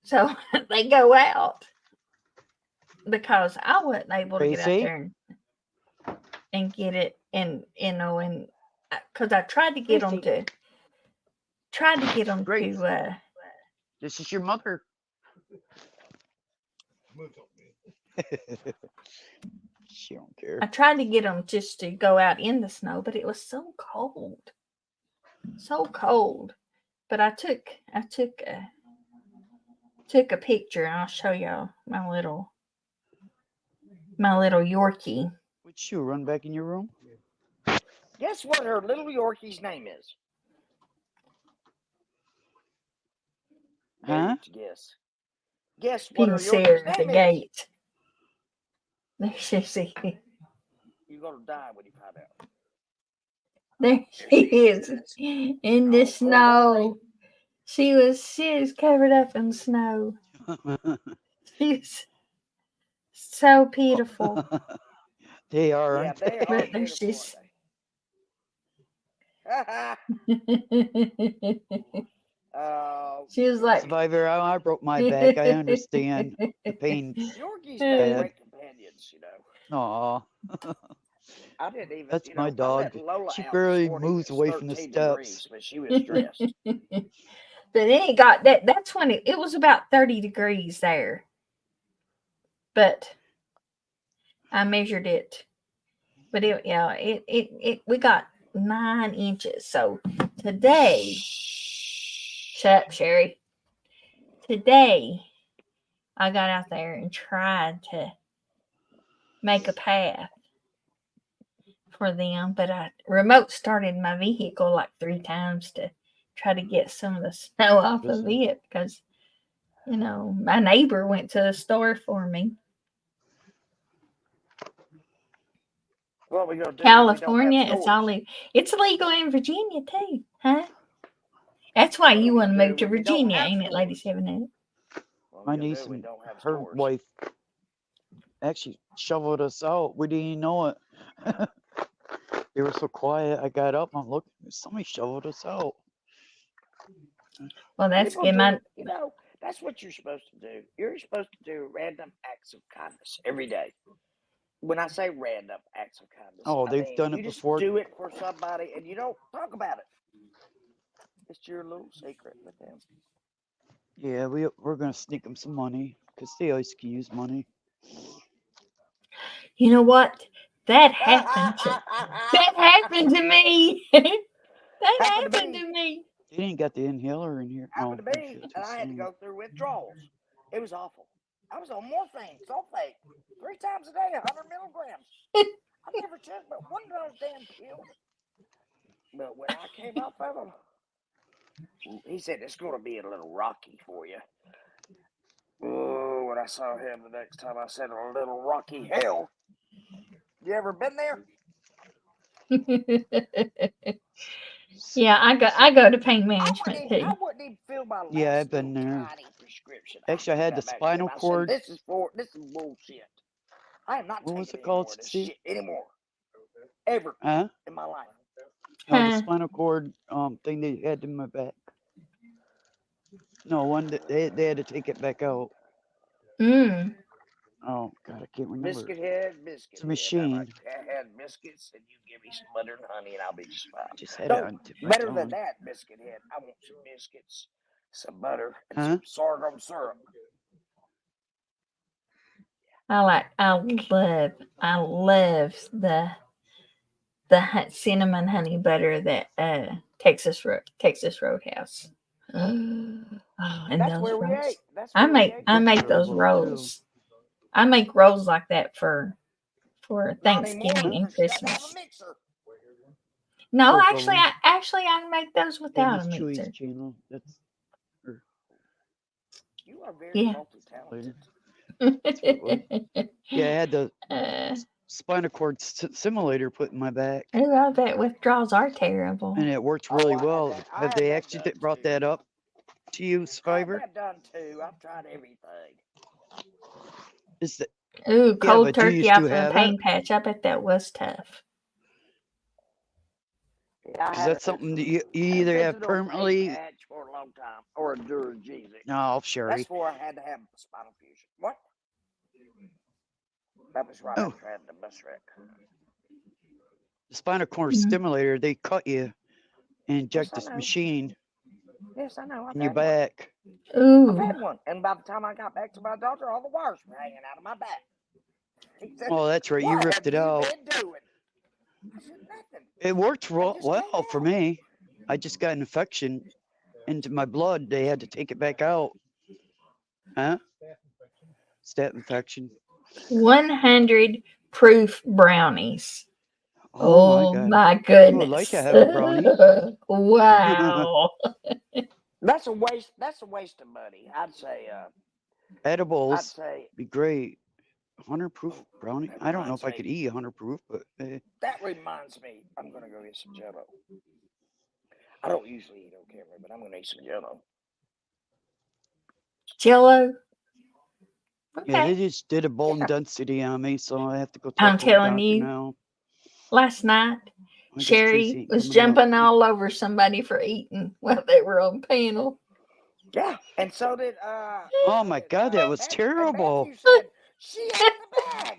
so they go out because I wasn't able to get out Gracie? there and get it, and because I tried to get them Gracie. Grace. to This is your mother. She don't care. I tried to get them just to go out in the snow, but it was so cold. But I took took a picture, and I'll show y'all my little Yorkie. Would she run back in your room? Guess what her little Yorkie's name is? Dare Huh? you to guess. Guess what her Can see her Yorkie's at the name is? gate. There she see. You're gonna die when you find out. There she is in the snow. She is covered up in snow. She's so pitiful. They are, Yeah, aren't they they? are But there pitiful, she's. aren't they? She was like, Survivor, I broke my back. I understand the pain. Yorkies make Bad. great companions, you know. Aw, I didn't even, that's you my know, I dog. let Lola She out barely this morning. moves It's away from the 13 steps. degrees, but she was dressed. but then it got that's when it was about 30 degrees there. But I measured it. But we got 9 inches. So today, shut up, Sherry. Today, I got out there and tried to make a path for them, but I remote started my vehicle like 3 times to try to get some of the snow off of it because, you know, my neighbor went to the store for me. What we gonna do? California, it's legal in Virginia too, huh? That's why you want to move to Virginia, ain't it, Lady 7 My niece and her wife actually shoveled us out. We didn't even know it. They were so quiet. I got up. I'm looking. Somebody shoveled us out. Well, that's People good. you know, that's what you're supposed to do. You're supposed to do random acts of kindness every day. When I say random acts of kindness, They've done it before. You just do it for somebody, and you don't talk about it. It's your little secret with them. Yeah, we're gonna sneak them some money because they always can use money. You know what? That happened to me. That happened to me. They didn't got the inhaler in here. Happened to me, and I had to go through withdrawals. It was awful. I was on morphine, sulfate, 3 times a day, 100 milligrams. I never took but one of those damn pills. But when I came off of them, he said it's going to be a little rocky for you. Oh, when I saw him the next time, I said a little rocky hell. You ever been there? Yeah, I go to pain management too. I wouldn't even fill my last I've been there. tiny prescription. Actually, I had the spinal cord. This is bullshit. I am not taking was it called, this Steve? shit anymore. Ever in my life. No, the spinal cord thing they had in my back. No, one that they had to take it back out. Oh God, I can't remember. Biscuit head. It's a machine. I had biscuits, and you give me some butter and honey, and I'll be just fine. Just had it on my better tongue. than that, biscuit head. I want some biscuits, some butter, and some sorghum syrup. I love the cinnamon honey butter that Texas Roadhouse. Oh, and That's those where we rolls. ate. I make those rolls. I make rolls like that for Thanksgiving and Christmas. No, actually, I make those without a mixer. Channel. You are very multi-talented. Yeah, I had the spinal cord simulator put in my back. I bet withdrawals are terrible. And it worked really well. Have they actually brought that up to you, Survivor? I have that done too. I've tried everything. Cold turkey off of a pain patch. I bet that was tough. Yeah, is that something that you either have permanently for a long time or a Duragesic? No, Sherry. That's before I had to have spinal fusion. What? That was right after I had the bus wreck. The spinal cord stimulator, they cut you and inject this machine. Yes, I know. In your back. I've had one, and by the time I got back to my doctor, all the wires were hanging out of my back. He said, oh, that's right. You ripped it out. I said, nothing. It worked well for me. I just got an infection into my blood. They had to take it back out. Huh? Staph infection. 100 proof brownies. Oh my Oh God. my I would like to goodness. have a brownie. Wow. That's a waste. That's a waste of money. I'd say. I'd Edibles say. be great. 100 proof Oh, brownie. that I don't know reminds if I could me. eat 100 proof, but That reminds me. I'm gonna go get some Jello. I don't usually eat on camera, but I'm gonna eat some Jello. Jello. yeah, Okay. they just did a bone Yeah. density on me, so I have to go I'm talk to the telling doctor you, now. last night, I guess Tracy Sherry ain't was coming out. jumping all over somebody for eating while they were on panel. Yeah. And so did Oh my God, that was Matthew. And terrible. Matthew said she ate the bag.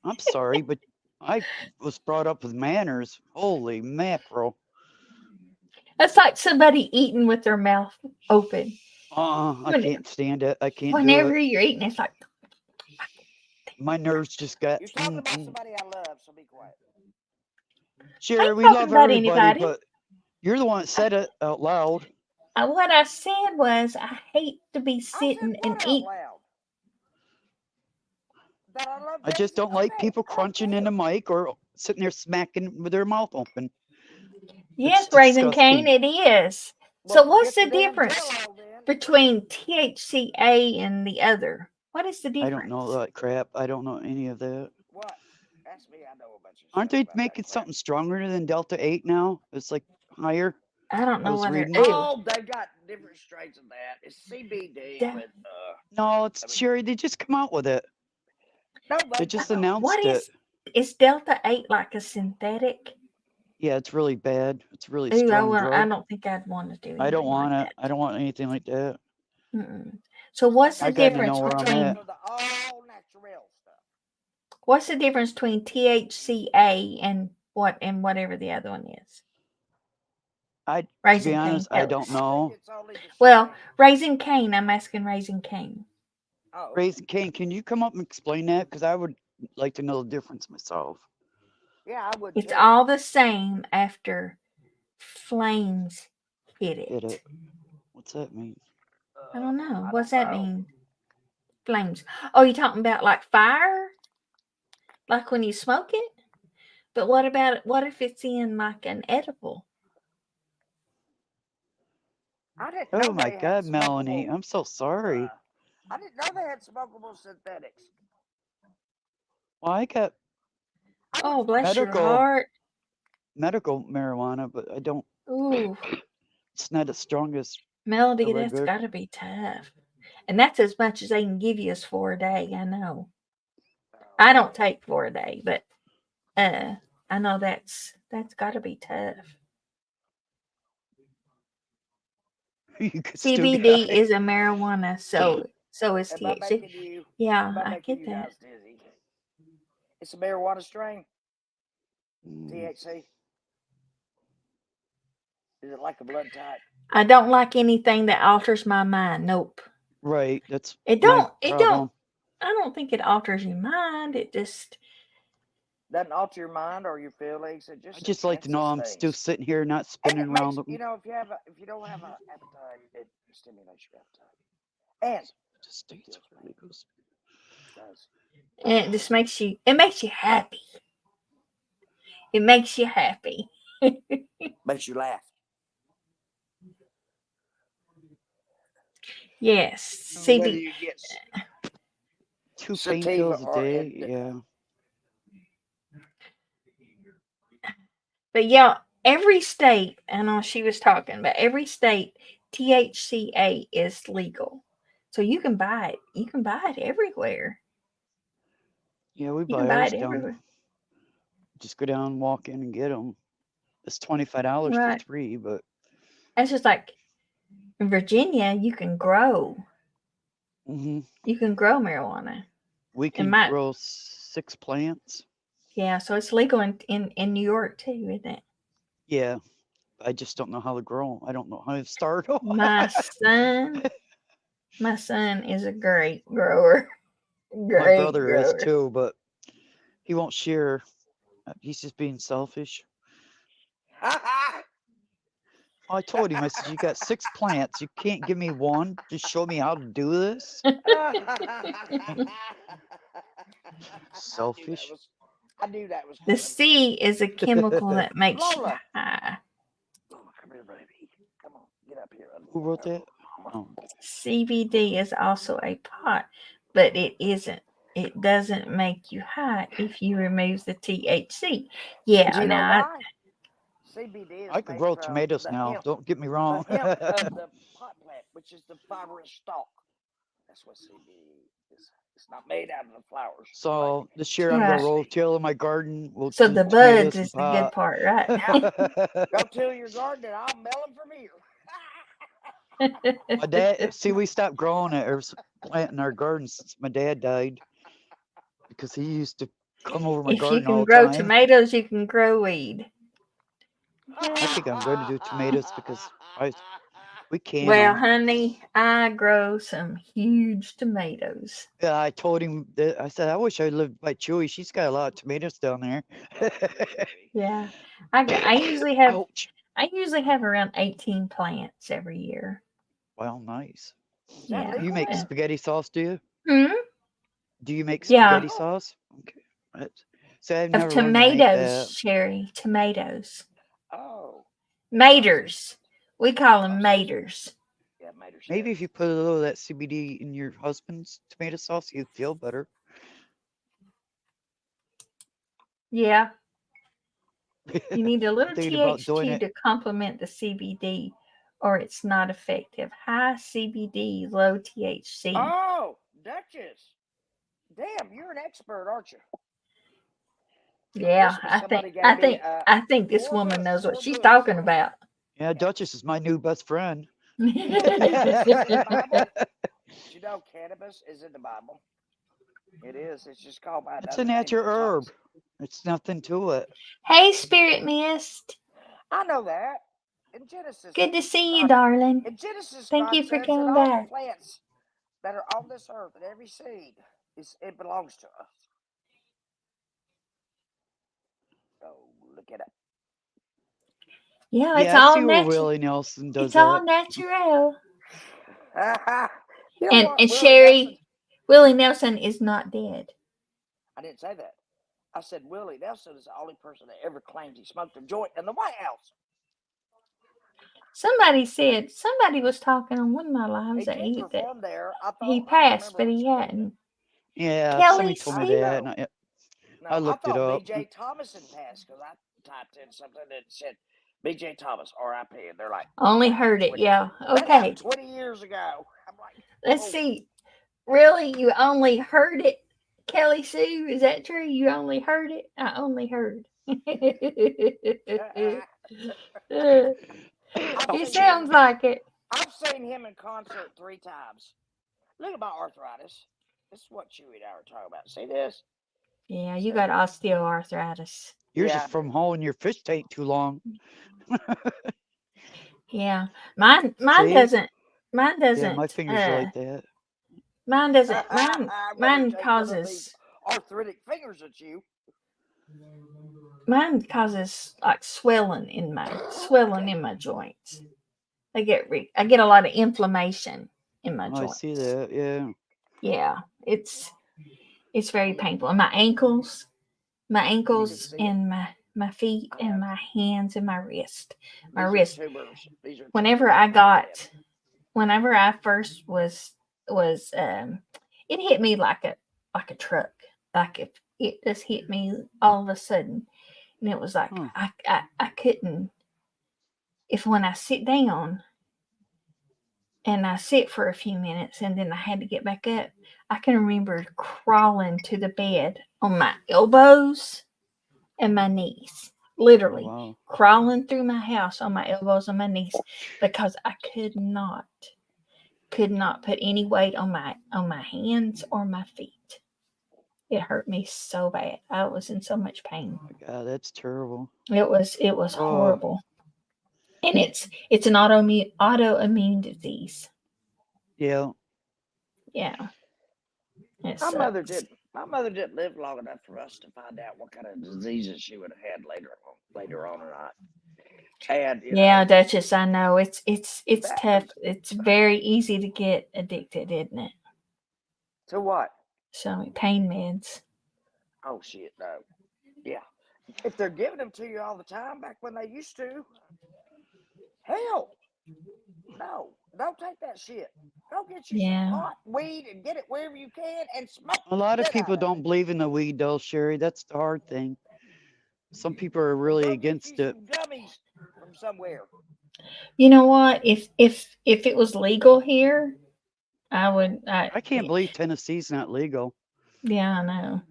I'm sorry, but I was brought up with manners. Holy mackerel. That's like somebody eating with their mouth open. I When- can't stand it. I can't do Whenever it. you're eating, it's like, My nerves just got. You're talking about somebody I love, so be quiet. I Sure, ain't we talking love about everybody, anybody. but you're the one that said it out loud. What I said was, I hate to be I said sitting and what out eat. loud? That I love I just Daisy? don't like Okay, people I don't crunching in the care. mic or sitting there smacking with their mouth open. Yes, It's Raising Cane, disgusting. it is. Well, So, what's get the the damn difference Jello then. between THCA and the other? What is the I don't know difference? that crap. I don't know any of that. What? Ask me. I know a bunch of Aren't stuff they about that making crap. something stronger than Delta 8 now? It's like higher. I don't I know was what they're. reading. Ew. Oh, they got different strains of that. It's CBD, Da- but No, it's I mean, Sherry. They just come out with it. no, They they just don't. What announced it. is Delta 8 like a synthetic? Yeah, it's really bad. It's a really Ooh, strong I drug. don't think I'd want to do I don't anything like want it. that. I don't want anything like that. Mm-mm. So what's I the gotta difference know where I'm between at. For the all natural stuff. what's the difference between THCA and whatever the other one is? To be Raising Cane, honest, I tell don't us. I think know. it's only the Well, strain. Raising Cane, I'm asking Raising Cane. Oh, Raising Cane, can you come up and explain that? Because I would like to know the difference myself. yeah, I would It's too. all the same after flames hit Hit it. it. What's that mean? I don't know. I What's don't that know. mean? Flames. Oh, you're talking about like fire? Like when you smoke it? But what about what if it's in like an edible? I didn't know Oh my they had God, Melanie. smokable. I'm so sorry. I didn't know they had smokable synthetics. Well, I got I Oh, wouldn't bless your medical heart. marijuana, but I don't. Ooh, It's not as strong as a Melody, that's regular. got to be tough. And that's as much as they can give you is 4 a day. I know. I don't take 4 a day, but I know that's got to be tough. You could still get CBD high. is a marijuana, so is Am I THC. making you? Yeah, Am I I making get you that. guys dizzy? It's a marijuana strain. Mm, THC. Is it like a blood type? I don't like anything that alters my mind. Nope. right, that's It my don't. It don't. problem. I don't think it alters your mind. It just. Doesn't alter your mind or your feelings. It I just just like to know enhances I'm still things. sitting here, not And spinning it around. makes if you don't have an appetite, it stimulates your appetite. And The it states feels where great. it goes. It does. And it just makes you. It makes you happy. It makes you happy. Makes you laugh. Yes. Whether CB. you get 2 pain sativa pills a or day. indica. Yeah. But yeah, every state. I know she was talking, but every state THCA is legal, so you can buy it. You can buy it everywhere. Yeah, we You can buy buy ours it down. everywhere. Just go down, walk in, and get them. It's $25 for Right. 3, but That's just like in Virginia. You can grow. hmm You can grow marijuana. we In can my grow 6 plants. yeah, so it's legal in New York too, isn't it? Yeah, I just don't know how to grow 'em. I don't know how to start 'em. My son, my son is a great grower. My Great brother is grower. too, but he won't share. He's just being selfish. I told him, I said, you got 6 plants. You can't give me one. Just show me how to do this. Selfish. I knew that was The coming. C is a chemical that makes you Lola. high. Lola, come here, baby. Come on, get up here. Who wrote that? Oh. CBD is also a pot, but it isn't. It doesn't make you high if you remove the THC. Yeah, Do you know now why? CBD is I could made grow from tomatoes the now. hemp, Don't get me the wrong. hemp of the pot plant, which is the fibrous stalk. That's what CBD is. It's not made out of the flowers. So this year I'm gonna right. roll till in my garden. We'll So do the buds tomatoes and is the good pot. part, right? Go till your garden and I'll mail them from here. My dad, see, we stopped growing it or planting our garden since my dad died because he used to come over my If you garden all can the grow time. tomatoes, you can grow weed. I think I'm going to do tomatoes because we can Well, them. honey, I grow some huge tomatoes. Yeah, I told him that I said I wish I lived by Chewy. She's got a lot of tomatoes down there. Yeah, I usually have Ouch. around 18 plants every year. Well, nice. Is that Yeah. You legal make there? spaghetti sauce, do you? Hmm? Do you make Yeah. spaghetti sauce? Okay. See, I've Of never learned to make tomatoes, that. Sherry. Tomatoes. Oh. Maters. We call them Process. maters. Yeah, mater Maybe steps. if you put a little of that CBD in your husband's tomato sauce, you'd feel better. Yeah. You need a I'm little thinking about doing THC it. to complement the CBD, or it's not effective. High CBD, low THC. Oh, Duchess. Damn, you're an expert, aren't you? For Yeah, Christmas, somebody gave me I think this 4 woman knows what four she's books. talking about. Yeah, Duchess is my new best friend. Cannabis is in the Bible. Did you know cannabis is in the Bible? It is. It's just called by It's a another name. natural That's all. herb. It's nothing to it. Hey, Spirit Mist. I know that. In Genesis, Good to see you, God, darling. in Genesis, Thank God you for says that coming all the back. plants that are on this earth and every seed it belongs to us. So look it up. Yeah, it's Yeah, I all see where natural. Willie Nelson does It's all that. natural. You know And what, and Willie Nelson? Sherry, Willie Nelson is not dead. I didn't say that. I said Willie Nelson is the only person that ever claimed he smoked a joint in the White House. Somebody was talking on one of my lives He that did perform there. I he don't passed, remember but who's he claimed it. hadn't. Yeah, somebody Kelly told me Sue. that. No, And no, I I looked it thought up. B.J. Thomason passed because I typed in something that said B.J. Thomas, R.I.P. And they're like, Only that heard happened it, 20, yeah. that Okay. happened 20 years ago. I'm like, Let's oh. see. Really? You only heard it? Kelly Sue, is that true? You only heard it? I only heard. It sounds like it. I've seen him in concert 3 times. Look at my arthritis. This is what Chewy and I were talking about. See this? Yeah, you got osteoarthritis. Yours Yeah, is from holding your fish tank too long. Yeah. Mine See? doesn't Yeah, my fingers are like that. mine doesn't I'm gonna mine take one of these causes arthritic fingers at you. mine causes like swelling in my joints. I get a lot of inflammation in my Oh, I see joints. that. Yeah. Yeah, it's very painful. And my ankles see it. and my feet and my hands and my wrist. My These wrist. are tumors. These are Whenever tumors I in my head. got whenever I first was it hit me like a truck. Like if it just hit me all of a sudden. And it was like Huh. I couldn't if when I sit down and I sit for a few minutes and then I had to get back up, I can remember crawling to the bed on my elbows and my knees. Oh, Literally wow. crawling through my house on my elbows and my knees because I could not put any weight on my hands or my feet. It hurt me so bad. I was in so much pain. Oh my God, that's terrible. It was Oh, horrible. And it's an autoimmune disease. yeah. Yeah. It My mother sucks. didn't live long enough for us to find out what kind of diseases she would have had later on or not. And Yeah, Duchess, I know it's that tough. was It's very easy to get addicted, isn't it? to what? So pain meds. Oh shit, no. Yeah. If they're giving them to you all the time back when they used to, hell, no, don't take that shit. Go get you some Yeah. pot, weed, and get it wherever you can and smoke A the lot of shit people out of don't it. believe in the weed, though, Sherry. That's the hard thing. Some people are really Go get you against it. some gummies from somewhere. You know what? If it was legal here, I would. I can't believe Tennessee's not legal. Yeah, I know.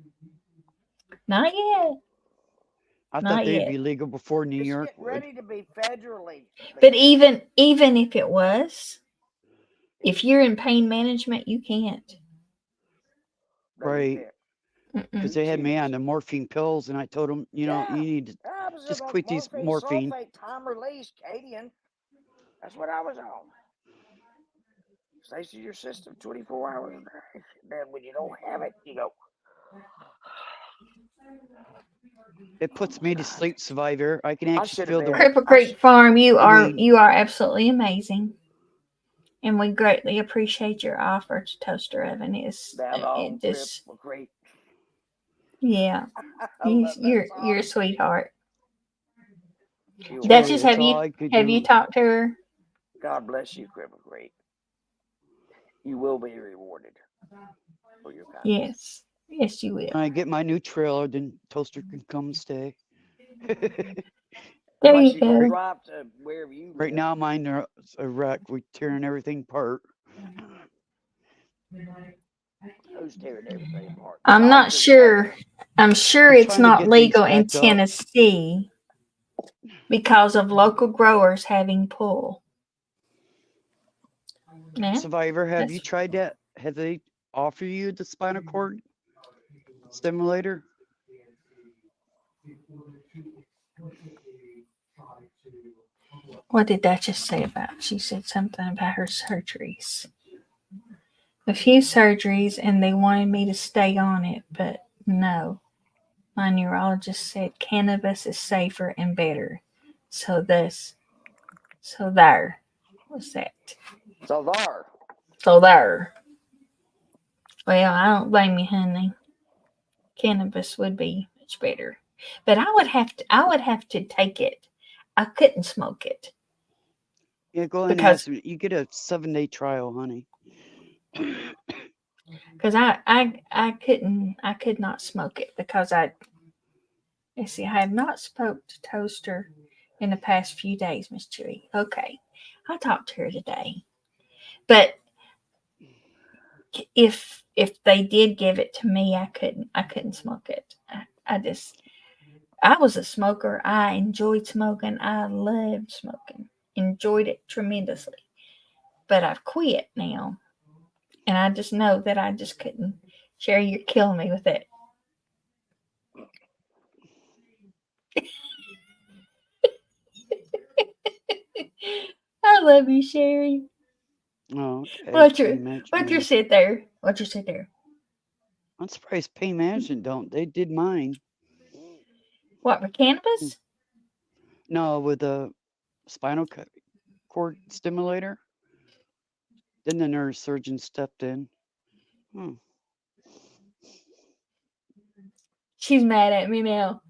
Not yet. I thought Not they'd yet. be legal before New It's York getting would. ready to be federally But legal. even if it was, if you're in pain management, you can't. No, you Right. can't. Because Mm-mm. they had me on Serious. the morphine pills, and I told them, you Yeah. need to I was just on quit these morphine morphine. sulfate time release, Cadian. That's what I was on. Stays in your system 24 hours a day. Then when you don't have it, you go, It puts me to God, sleep, Survivor. I can I actually should have feel been. Cripple Creek Farm, weed. you are absolutely amazing, and we greatly appreciate your offer to Toaster Oven. Down on It just Cripple Creek. yeah, I love that you're song. a sweetheart. You are. Sherry, Duchess, that's all I could have you do. talked to her? God bless you, Cripple Creek. You will be rewarded for your kindness. Yes, yes, you will. When I get my new trailer, then Toaster can come stay. There Once you you can go. drive to wherever you Right live. now, mine are a wreck. We're tearing everything apart. Who's tearing everything apart? The I'm not dogs or the sure. husband? I'm sure I'm it's trying to not get things legal in packed up. Tennessee because of local growers having pull. Yeah, Survivor, have you that's tried that? Have they offered you the spinal cord stimulator? what did Duchess say about? She said something about her surgeries. A few surgeries, and they wanted me to stay on it, but no. My neurologist said cannabis is safer and better. So there was that. So there. So there. Well, I don't blame you, honey. Cannabis would be much better, but I would have to take it. I couldn't smoke it Yeah, go ahead and because ask me. You get a 7-day trial, honey. I could not smoke it because let's see, I have not spoke to Toaster in the past few days, Miss Chewy. Okay, I talked to her today, but if they did give it to me, I couldn't smoke it. I was a smoker. I enjoyed smoking. I loved smoking. Enjoyed it tremendously. But I've quit now, and I just know that I just couldn't. Sherry, you're killing me with it. I love you, Sherry. Oh, okay. Watch your Pain watch your management. sit there. Watch your sit there. I'm surprised pain management don't. They did mine. What for Hmm. cannabis? No, with a spinal cord stimulator. Then the neurosurgeon stepped in. Hmm. She's mad at me now.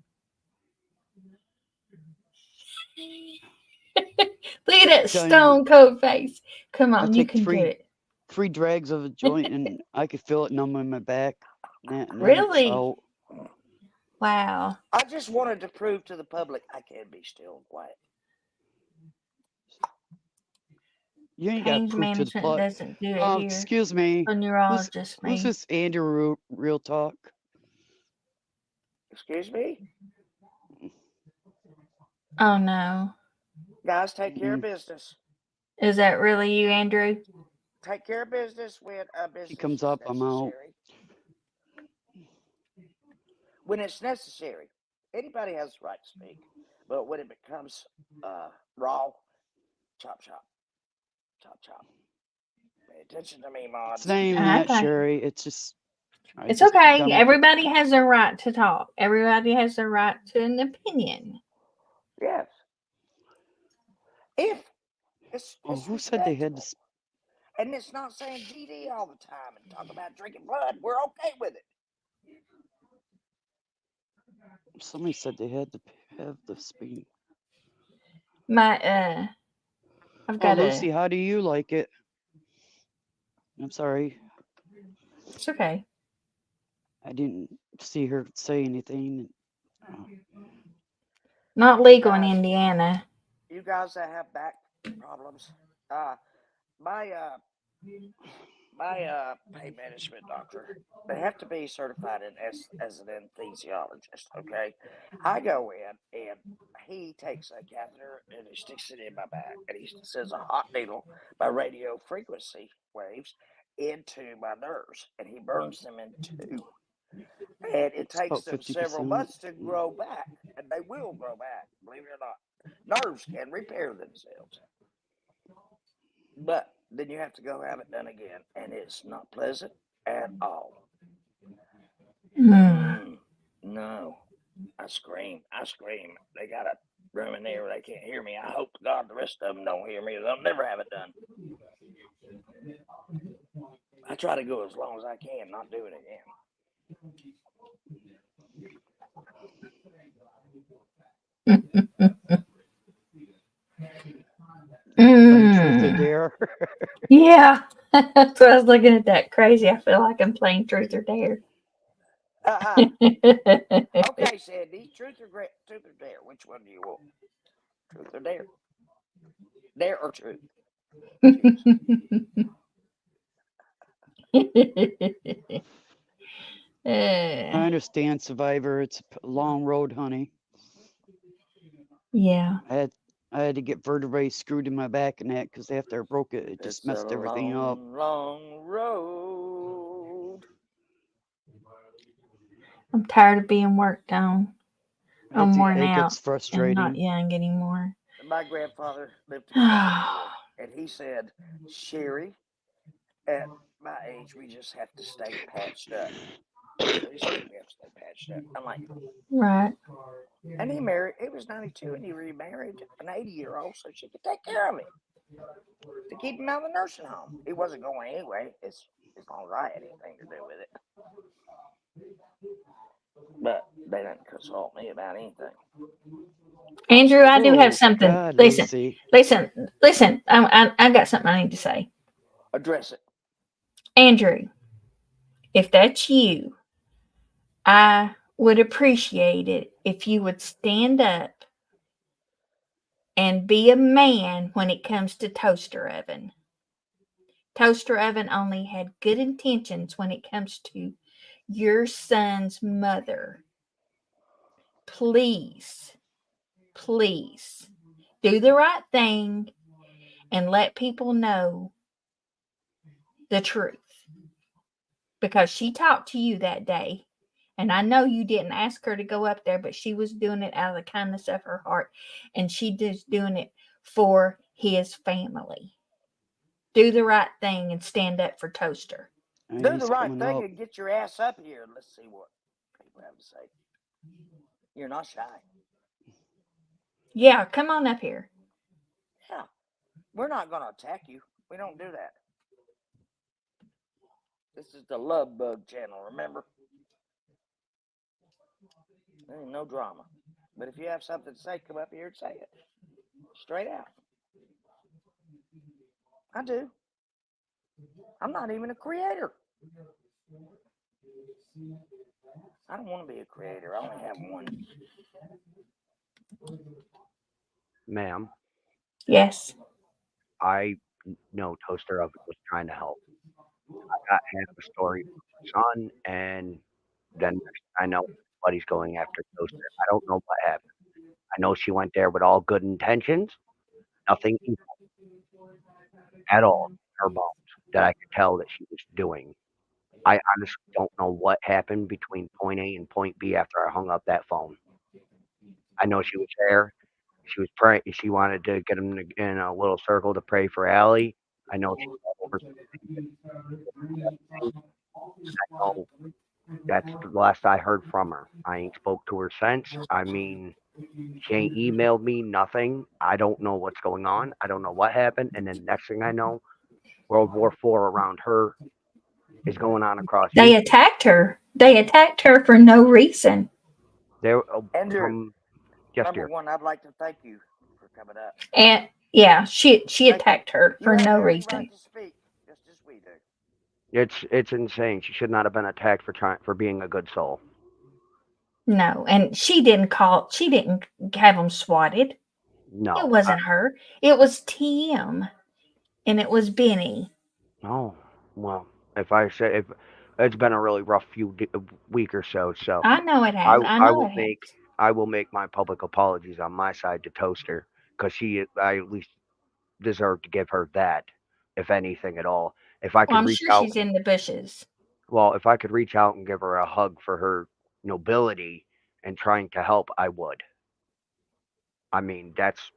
Look at that Telling you, stone cold face. Come I on, you take can do it. three drags of a joint, and I could feel it numb in my back. And then it's Really? out. Wow. I just wanted to prove to the public I can be still and quiet. You ain't got Pain proof to the management plug. doesn't do it here. Excuse me. A Who's neurologist who's may. this Andrew Real Talk? Excuse me? Oh no. Guys, take care of Mm-mm. business. Is that really you, Andrew? Take care of business when a He business comes is up, I'm out. necessary. When it's necessary, anybody has the right to speak. But when it becomes raw, chop, chop, chop, chop. Pay attention to me, It's mods. not even that, Okay. Sherry. It's just I It's just okay. done with it. Everybody has a right to talk. Everybody has a right to an opinion. Yes. If Oh, it's who said they had to? respectable, and it's not saying GD all the time and talk about drinking blood, we're okay with it. Somebody said they had to have the speed. My I've Oh, got a Lucy, how do you like it? I'm sorry, it's okay. I didn't see her say anything. Oh, Not You legal in guys, Indiana. you guys that have back problems, uh, my pain management doctor, they have to be certified as an anesthesiologist. Okay, I go in and he takes a catheter and he sticks it in my back and he sends a hot needle by radio frequency waves into my nerves and he burns them in two. And it it's takes about them several 50%. months to grow back, and they will grow back. Believe it or not, nerves can repair themselves. But then you have to go have it done again, and it's not pleasant at all. Mm. No, I scream. I scream. They got a room in there where they can't hear me. I hope to God the rest of them don't hear me. They'll never have it done. I try to go as long as I can, not do it again. Playing truth or Mm. dare. Yeah. That's what I was looking at that crazy. I feel like I'm playing truth or dare. Okay, Sandy. Truth or dare? Which one do you want? Truth or dare? Dare or truth? Choose. I Uh, understand, Survivor. It's a long road, honey. yeah. I had I had to get vertebrae screwed in my back and that because after I broke it, it just It's a messed everything up. long, long road. I'm tired of being worked on. I'm worn It out gets and not frustrating. young anymore. My grandfather lived to be 94, and he said, Sherry, at my age, we just have to stay patched up. That's what he said. We have to stay patched up. I'm like, Right. and he married, he was 92, and he remarried an 80-year-old so she could take care of him to keep him out of the nursing home. He wasn't going anyway, as long as I had anything to do with it. But they didn't consult me about anything. I was Andrew, I do thinking, have Oh something. God, Listen, Lucy. listen, listen. I got something I need to say. address it. Andrew, if that's you, I would appreciate it if you would stand up and be a man when it comes to toaster oven. Toaster oven only had good intentions when it comes to your son's mother. Please, please do the right thing and let people know the truth because she talked to you that day. And I know you didn't ask her to go up there, but she was doing it out of the kindness of her heart. And she just doing it for his family. Do the right thing and stand up for Toaster. Do the He's right coming thing up. and get your ass up here and let's see what people have to say. You're not shy. Yeah, come on up here. Yeah. We're not going to attack you. We don't do that. This is the Love Bug channel, remember? There ain't no drama. But if you have something to say, come up here and say it. Straight out. I do. I'm not even a creator. I don't want to be a creator. I only have one. Ma'am, Yes. I know Toaster Oven was trying to help. I got half a story from my son, and then next thing I know, everybody's going after Toaster. I don't know what happened. I know she went there with all good intentions, nothing evil at all in her bones that I could tell that she was doing. I honestly don't know what happened between point A and point B after I hung up that phone. I know she was there. She was praying. She wanted to get them in a little circle to pray for Allie. I know she brought over some things and everything. I know that's the last I heard from her. I ain't spoke to her since. I mean, She ain't emailed me nothing. I don't know what's going on. I don't know what happened. And then next thing I know, World War IV around her is going on across his. They attacked her. They attacked her for no reason. There Andrew, from yes, number dear. one, I'd like to thank you for coming up. And yeah, she Thank you. attacked her You for have no every right reason. to speak, just as we do. It's insane. She should not have been attacked for being a good soul. No, and she didn't have them swatted. It No, wasn't her. It was Tim and it was Benny. no. Well, if I say if it's been a really rough week or so, so I know it I has. I I know will it has. make I will make my public apologies on my side to Toaster because I at least deserve to give her that, if anything at all. If I Well, could I'm reach sure out, she's in the bushes. well, if I could reach out and give her a hug for her nobility and trying to help, I would. I mean, that's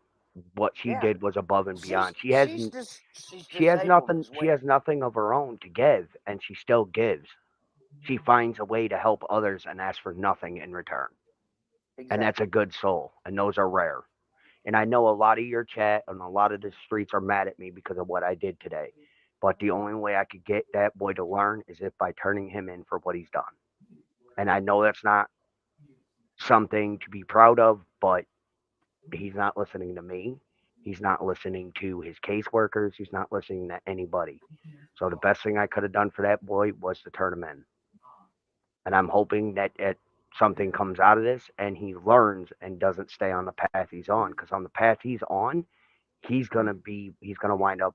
what she Yeah, did was above and she's beyond. she's dis- she's She has disabled nothing. as She well. has nothing of her own to give, and she still gives. She finds a way to help others and asks for nothing in return, and that's a Exactly. good soul. And those are rare. And I know a lot of your chat and a lot of the streets are mad at me because of what I did today. But the only way I could get that boy to learn is if by turning him in for what he's done. And I know that's not something to be proud of, but he's not listening to me. He's not listening to his caseworkers. He's not listening to anybody. So the best thing I could have done for that boy was to turn him in. And I'm hoping that something comes out of this and he learns and doesn't stay on the path he's on. Because on the path he's on, he's gonna wind up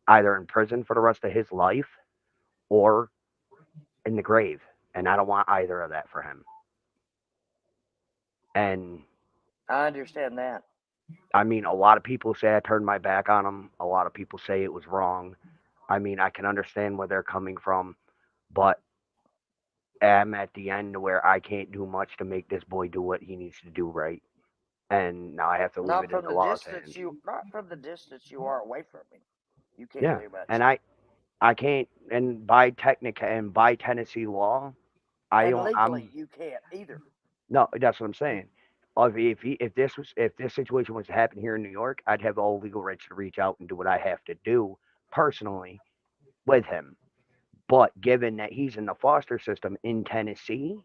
either in prison for the rest of his life or in the grave. And I don't want either of that for him. And I understand that. I mean, a lot of people say I turned my back on him. A lot of people say it was wrong. I mean, I can understand where they're coming from, but I'm at the end where I can't do much to make this boy do what he needs to do right. And now I have to leave it in the law's hands. Not from the distance you are away from me. You can't Yeah. do And much. I can't and by technica and by Tennessee law, I And don't legally I'm you can't either. no, that's what I'm saying. If this situation was to happen here in New York, I'd have all legal rights to reach out and do what I have to do personally with him. But given that he's in the foster system in Tennessee,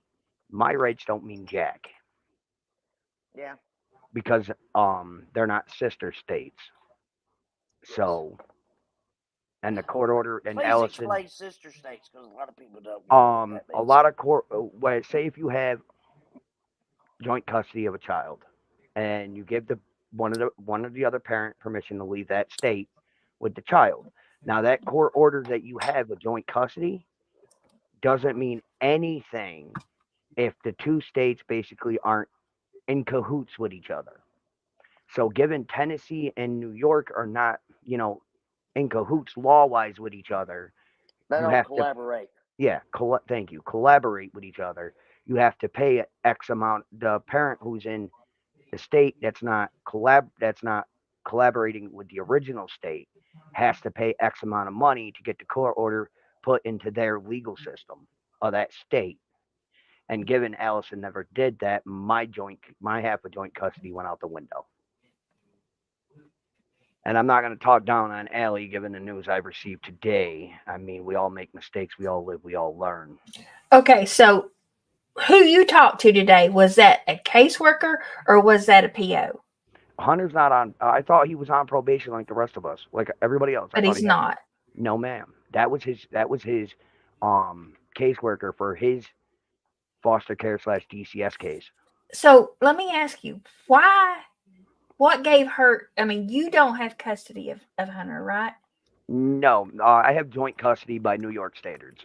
my rights don't mean jack Yeah. because they're not sister states. Yes. So and the court order in Please Ellison, explain sister states because a lot of people don't know what that a means. lot of court. Say if you have joint custody of a child, and you give the one of the other parent permission to leave that state with the child. Now that court order that you have with joint custody doesn't mean anything if the two states basically aren't in cahoots with each other. So given Tennessee and New York are not, in cahoots law wise with each other, They you don't have to collaborate. yeah, thank you, collaborate with each other. You have to pay X amount. The parent who's in the state that's not collaborating with the original state has to pay X amount of money to get the court order put into their legal system of that state. And given Allison never did that, my half of joint custody went out the window. And I'm not going to talk down on Allie given the news I've received today. I mean, we all make mistakes, we all live, we all learn. Okay, so who you talked to today, was that a caseworker or was that a PO? Hunter's not on. I thought he was on probation like the rest of us, like everybody else. I But thought he's he had. not. No, ma'am. That was his caseworker for his foster care / DCS case. So let me ask you, why what gave her, I mean, you don't have custody of Hunter, right? No, I have joint custody by New York standards.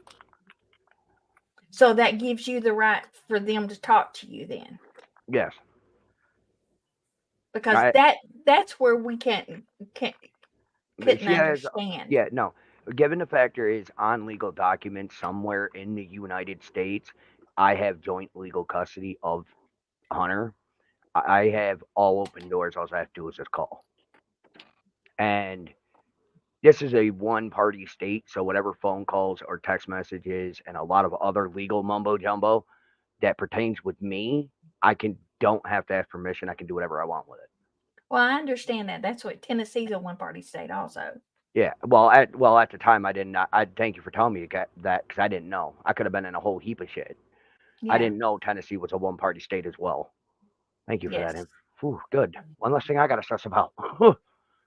So that gives you the right for them to talk to you then. Yes, Because I. that's where we can't couldn't She has. understand. Yeah, no. Given the fact there is on legal documents somewhere in the United States, I have joint legal custody of Hunter. I have all open doors. All I have to do is just call. And this is a one party state, so whatever phone calls or text messages and a lot of other legal mumbo jumbo that pertains with me, I can don't have to ask permission. I can do whatever I want with it. Well, I understand that. That's what Tennessee's a one-party state also. Yeah. Well, at the time, I didn't. I thank you for telling me that because I didn't know. I could have been in a whole heap of shit. I Yeah. didn't know Tennessee was a one-party state as well. Thank you for that. Yes. Whew, good. One less thing I got to stress about.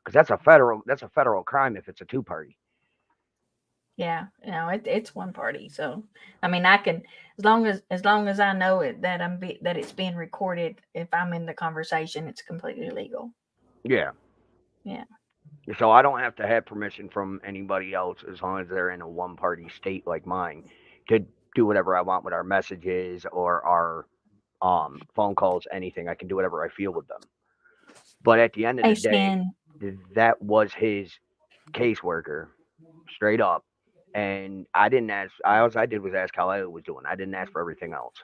Because that's a federal crime if it's a two-party. Yeah. No, it's one party. So, I mean, I can as long as I know it that that it's being recorded. If I'm in the conversation, it's completely legal. Yeah. Yeah. So I don't have to have permission from anybody else as long as they're in a one-party state like mine to do whatever I want with our messages or our phone calls, anything. I can do whatever I feel with them. But at the end of Hey, the day, Stan. that was his caseworker, straight up. And I didn't ask. All I did was ask how I was doing. I didn't ask for everything else.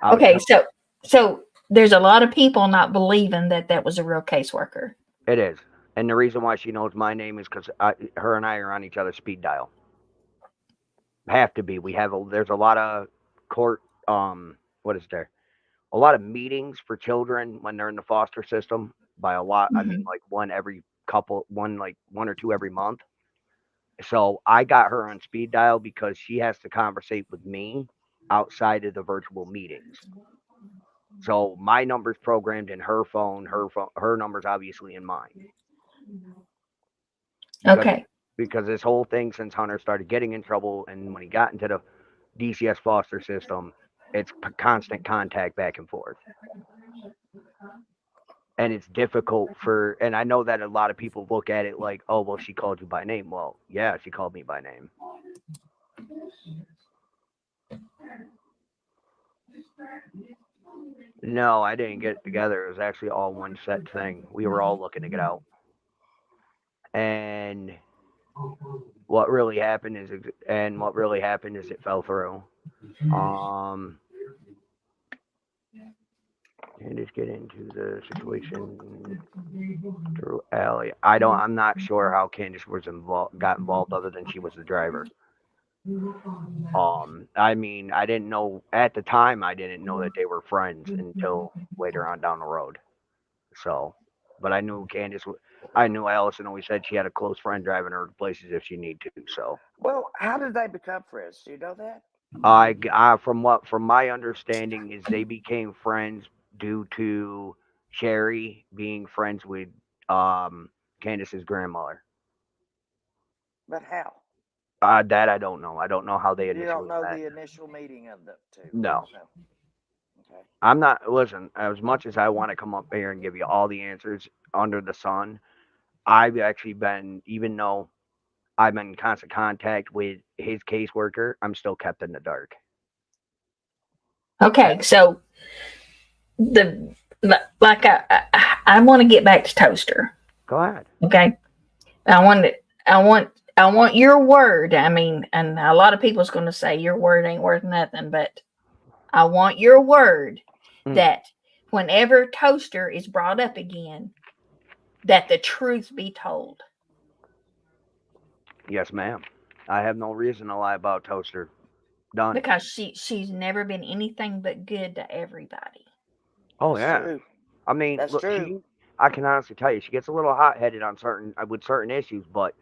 I was Okay. telling So there's a lot of people not believing that that was a real caseworker. it is, and the reason why she knows my name is because her and I are on each other's speed dial. Have to be. There's a lot of court. What is there? A lot of meetings for children when they're in the foster system. By a lot, I mean Hmm. like one or two every month. So I got her on speed dial because she has to conversate with me outside of the virtual meetings. So my number's programmed in her phone. Her number's obviously in mine because Okay. because this whole thing since Hunter started getting in trouble and when he got into the DCS foster system, it's constant contact back and forth. And it's difficult and I know that a lot of people look at it like, oh, well, she called you by name. Well, yeah, she called me by name. No, I didn't get it together. It was actually all one set thing. We were all looking to get out. And what really happened is it fell through. Um, and just get into the situation through Allie. I'm not sure how Candace got involved other than she was the driver. I mean, I didn't know at the time. I didn't know that they were friends until later on down the road. So, but I knew Allison always said she had a close friend driving her to places if she need to. So, Well, how did they become friends? Do you know that? from my understanding is they became friends due to Sherry being friends with um Candace's grandmother. But how? That I don't know. I don't know how they You don't initially know met. the initial meeting of the two. No. No. Okay. I'm not. Listen, as much as I want to come up here and give you all the answers under the sun, I've actually been, even though I'm in constant contact with his caseworker, I'm still kept in the dark. Okay. So the like I want to get back to Toaster. Go ahead. Okay. I want it. I want your word. I mean, and a lot of people's going to say your word ain't worth nothing, but I want your word Mm. that whenever Toaster is brought up again, that the truth be told. Yes, ma'am. I have no reason to lie about Toaster. Done. Because she's never been anything but good to everybody. Oh That's yeah. true. I mean, That's look, true. I can honestly tell you, she gets a little hot headed on certain issues, but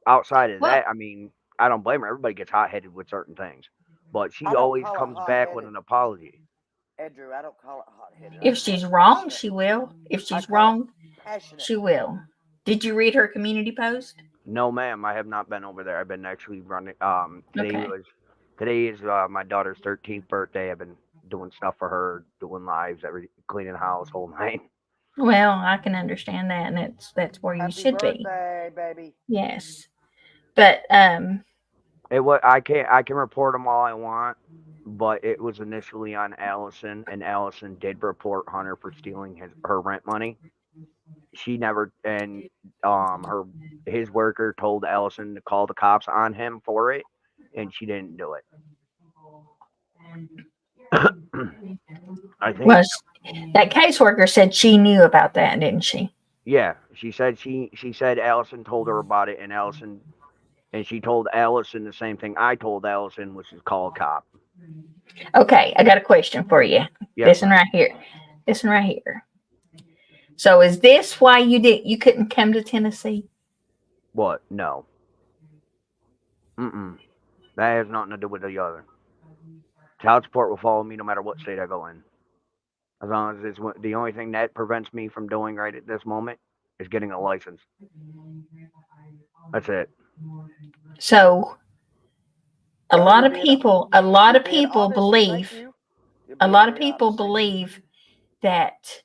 outside of Well, that, I mean, I don't blame her. Everybody gets hot headed with certain things, but she I don't always call it comes hot back with headed, an apology. Andrew. I don't call it hot headed. I if call she's it wrong, passionate. she will. If I she's call it wrong, passionate. she will. Did you read her community post? No, ma'am, I have not been over there. I've been actually running. Okay. Today is my daughter's 13th birthday. I've been doing stuff for her, doing lives, cleaning the house, whole night. Well, I can understand that, and that's where you Happy should be. birthday, baby. Yes, but I can report them all I want, but it was initially on Allison, and Allison did report Hunter for stealing her rent money. She never, and her his worker told Allison to call the cops on him for it, and she didn't do it. I think, well, that caseworker said she knew about that, didn't she? yeah, she said Allison told her about it, and she told Allison the same thing I told Allison, which is call a cop. Okay, I got a question for you. Yes, Listen ma'am. right here. This one right here. So is this why you couldn't come to Tennessee? What? No. Mm-mm. That has nothing to do with the other. Child support will follow me no matter what state I go in. As long as it's the only thing that prevents me from doing right at this moment is getting a license. That's it. So a Well, lot you're of being people you're being honest. Thank believe you. You're a being lot of very people honest. Thank you. believe that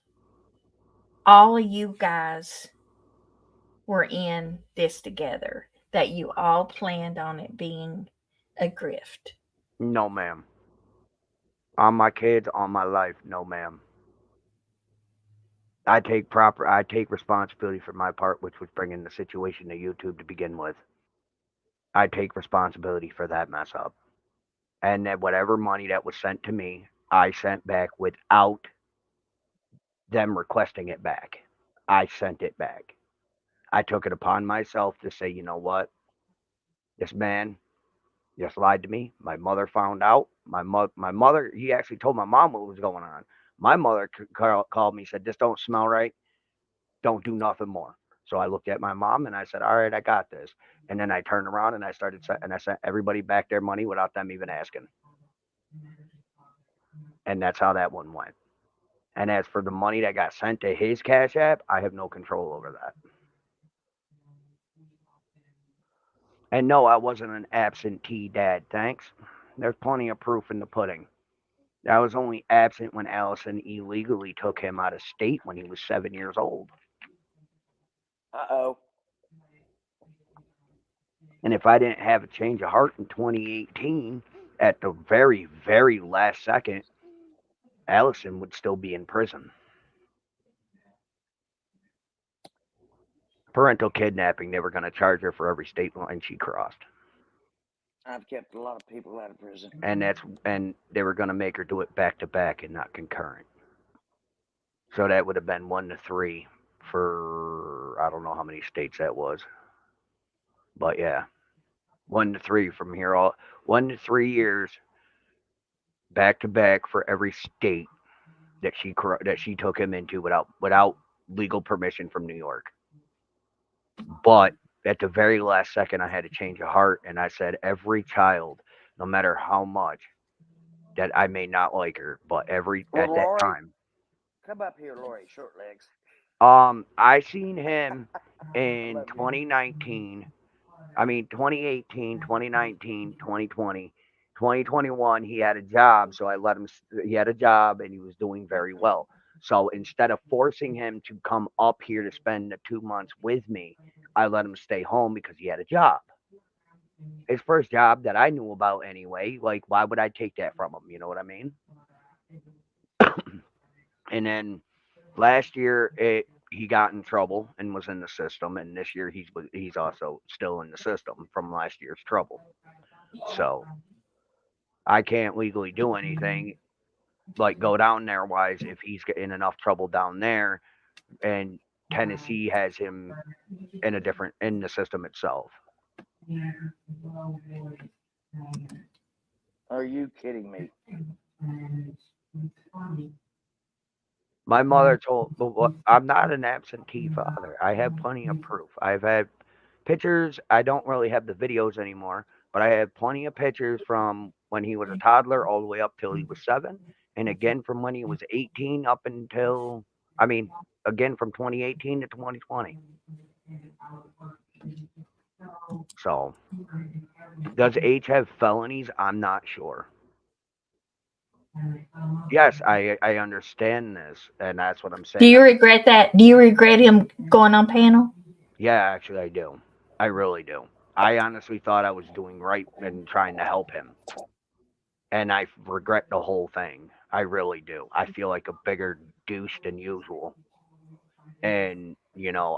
all of you guys were in this together, that you all planned on it being a grift. No, ma'am. On my kids, on my life, no, ma'am. I take responsibility for my part, which was bringing the situation to YouTube to begin with. I take responsibility for that mess up. And that whatever money that was sent to me, I sent back without them requesting it back. I sent it back. I took it upon myself to say, you know what? This man just lied to me. My mother found out. My mother, he actually told my mom what was going on. My mother called me, said, "This don't smell right. Don't do nothing more." So I looked at my mom and I said, "All right, I got this." And then I turned around and I sent everybody back their money without them even asking. And that's how that one went. And as for the money that got sent to his Cash App, I have no control over that. And no, I wasn't an absentee dad, thanks. There's plenty of proof in the pudding. I was only absent when Allison illegally took him out of state when he was 7 years old. Uh-oh. And if I didn't have a change of heart in 2018, at the very, very last second, Allison would still be in prison. Parental kidnapping, they were going to charge her for every state line she crossed. I've kept a lot of people out of prison. And they were going to make her do it back to back and not concurrent. So that would have been 1 to 3 for I don't know how many states that was. But yeah. 1 to 3 from here, all 1 to 3 years back to back for every state that she took him into without legal permission from New York. But at the very last second, I had a change of heart, and I said, every child, no matter how much that I may not like her, but at that Lori, time, come up here, Lori, short legs. I seen him I in love you. 2019. I mean, 2018, 2019, 2020, 2021, he had a job. So I let him, he had a job and he was doing very well. So instead of forcing him to come up here to spend the 2 months with me, I let him stay home because he had a job. His first job that I knew about anyway. Like, why would I take that from him? You know what I mean? And then last year, he got in trouble and was in the system, and this year he's also still in the system from last year's trouble. So I can't legally do anything like go down there wise if he's in enough trouble down there, and Tennessee has him in the system itself. Are you kidding me? My mother told, but I'm not an absentee father. I have plenty of proof. I've had pictures. I don't really have the videos anymore, but I have plenty of pictures from when he was a toddler all the way up till he was 7, and again from when he was 18 up until, I mean, again from 2018 to 2020. So, does H have felonies? I'm not sure. Yes, I understand this, and that's what I'm Do saying. you regret that? Do you regret him going on panel? Yeah, actually, I do. I really do. I honestly thought I was doing right and trying to help him. And I regret the whole thing. I really do. I feel like a bigger douche than usual. And,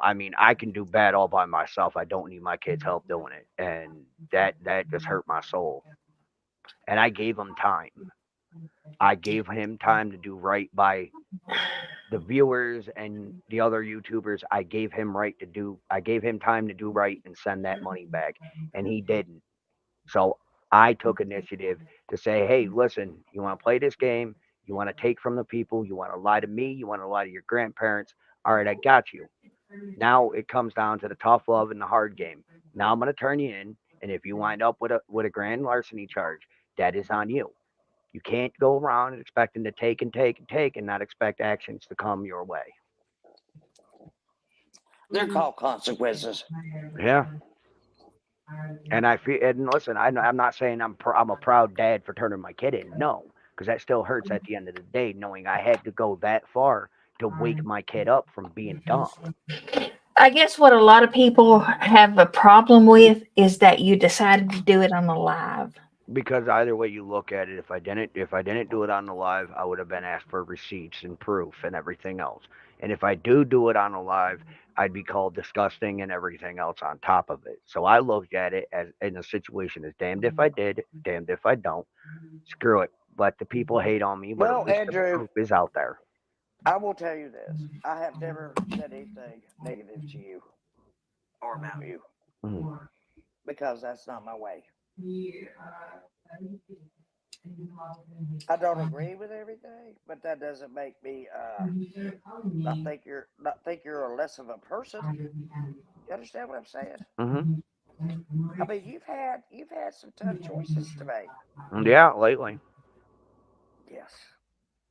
I mean, I can do bad all by myself. I don't need my kids' help doing it. And that just hurt my soul. And I gave him time. I gave him time to do right by the viewers and the other YouTubers. I gave him time to do right and send that money back, and he didn't. So I took initiative to say, hey, listen, you want to play this game? You want to take from the people. You want to lie to me. You want to lie to your grandparents. All right, I got you. Now it comes down to the tough love and the hard game. Now I'm going to turn you in, and if you wind up with a grand larceny charge, that is on you. You can't go around expecting to take and take and take and not expect actions to come your way. They're called consequences. Yeah. And I feel, and listen, I'm not saying I'm a proud dad for turning my kid in. No, because that still hurts at the end of the day, knowing I had to go that far to wake my kid up from being dumb. I guess what a lot of people have a problem with is that you decided to do it on the live. Because either way you look at it, if I didn't do it on the live, I would have been asked for receipts and proof and everything else. And if I do it on the live, I'd be called disgusting and everything else on top of it. So I looked at it as in a situation as damned if I did, damned if I don't. Screw it. Let the people hate on me, but at Well, least the Andrew, proof is out there. I will tell you this. I have never said anything negative to you or about you Mhm. because that's not my way. I don't agree with everything, but that doesn't make me not think you're a less of a person. You understand what I'm saying? Mhm. I mean, you've had some tough choices to make. Yeah, lately. Yes,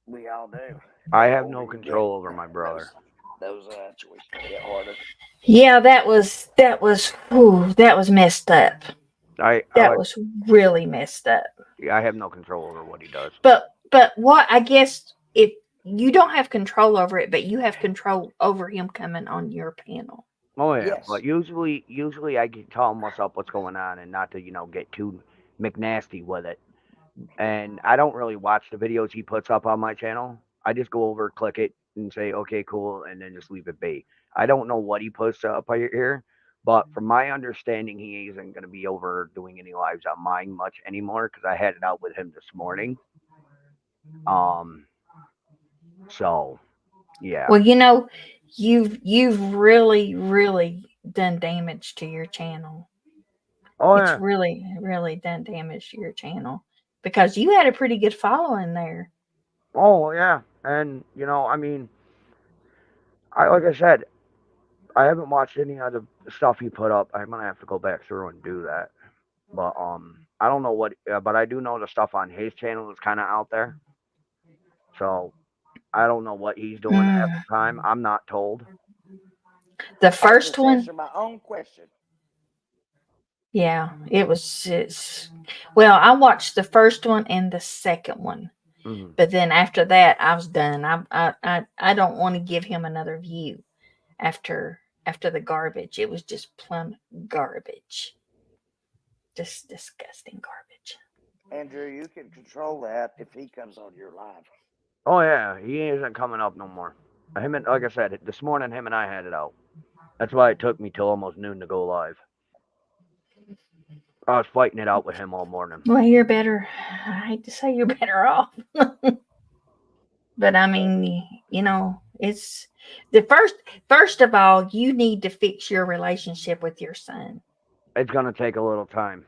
we all do. I And the have older no you get, control over my brother. those choices get harder. Yeah, that was messed up. I That like was really messed up. I have no control over what he does. But what I guess if you don't have control over it, but you have control over him coming on your panel. Oh yeah, but Yes. usually I can tell him what's going on and not to get too McNasty with it. And I don't really watch the videos he puts up on my channel. I just go over, click it, and say okay, cool, and then just leave it be. I don't know what he puts up here, but from my understanding, he isn't going to be over doing any lives on mine much anymore because I had it out with him this morning. Um, so yeah. Well, you've really done damage to your channel. Oh It's yeah. really done damage to your channel because you had a pretty good following there. Oh yeah. And I mean, I like I said, I haven't watched any of the stuff he put up. I'm gonna have to go back through and do that. But I don't know but I do know the stuff on his channel is kind of out there. So I don't know what he's doing at Mm. the time. I'm not told. The I'll first just one, answer my own question. yeah, it's well, I watched the first one and the second one, Hmm. but then after that, I was done. I don't want to give him another view after the garbage. It was just plumb garbage, just disgusting garbage. Andrew, you can control that if he comes on your live. Oh yeah, he isn't coming up no more. Him and like I said, this morning him and I had it out. That's why it took me till almost noon to go live. I was fighting it out with him all morning. Well, you're better. I hate to say you're better off, but I Uh, mean, it's the first of all, you need to fix your relationship with your son. It's gonna take a little time.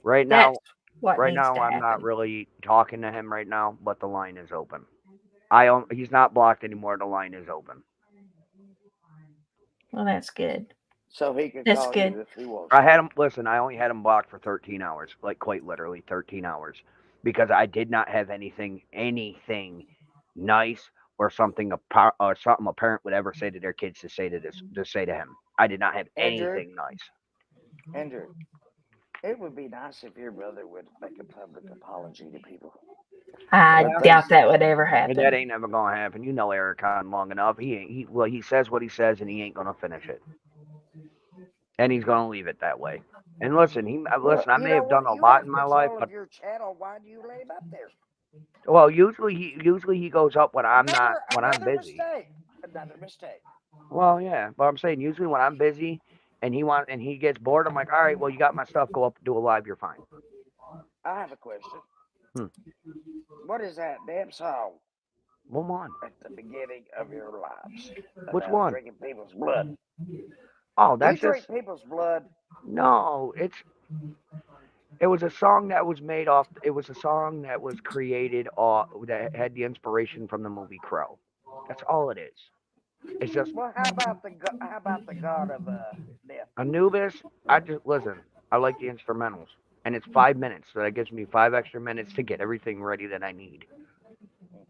Right That's now, what right needs to now I'm not happen. really talking to him right now, but the line is open. He's not blocked anymore. The line is open. Well, that's good. so he can That's call good. you if he wants I to. had him listen. I only had him blocked for 13 hours, like quite literally 13 hours, because I did not have anything nice or something a parent would ever say to their kids to say to him. I did not have Andrew, anything nice. Andrew, it would be nice if your brother would make a public apology to people I about Well, things. doubt that would ever that happen. ain't never gonna happen. You know Eric Hahn long enough. He ain't. He says what he says, and he ain't gonna finish it, and he's gonna leave it that way. And listen, Well, I you may know have done what? a You lot have in my life, control but of your channel. Why do you let him up there? well, usually he goes up when I'm Another busy. mistake. Another mistake. Well, yeah, but I'm saying usually when I'm busy and he gets bored, I'm like, all right, well, you got my stuff. Go up and do a live. You're fine. I have a question. Hmm. What is that damn song Well, on. at the beginning of your lives Which about one? drinking people's blood? Oh, You that's drink just people's blood. no. It was a song that was made off. It was a song that was created off that had the inspiration from the movie Crow. That's all it is. It's just Well, how about the god of death? Anubis. I just listen. I like the instrumentals, and it's 5 minutes, so that gives me 5 extra minutes to get everything ready that I need.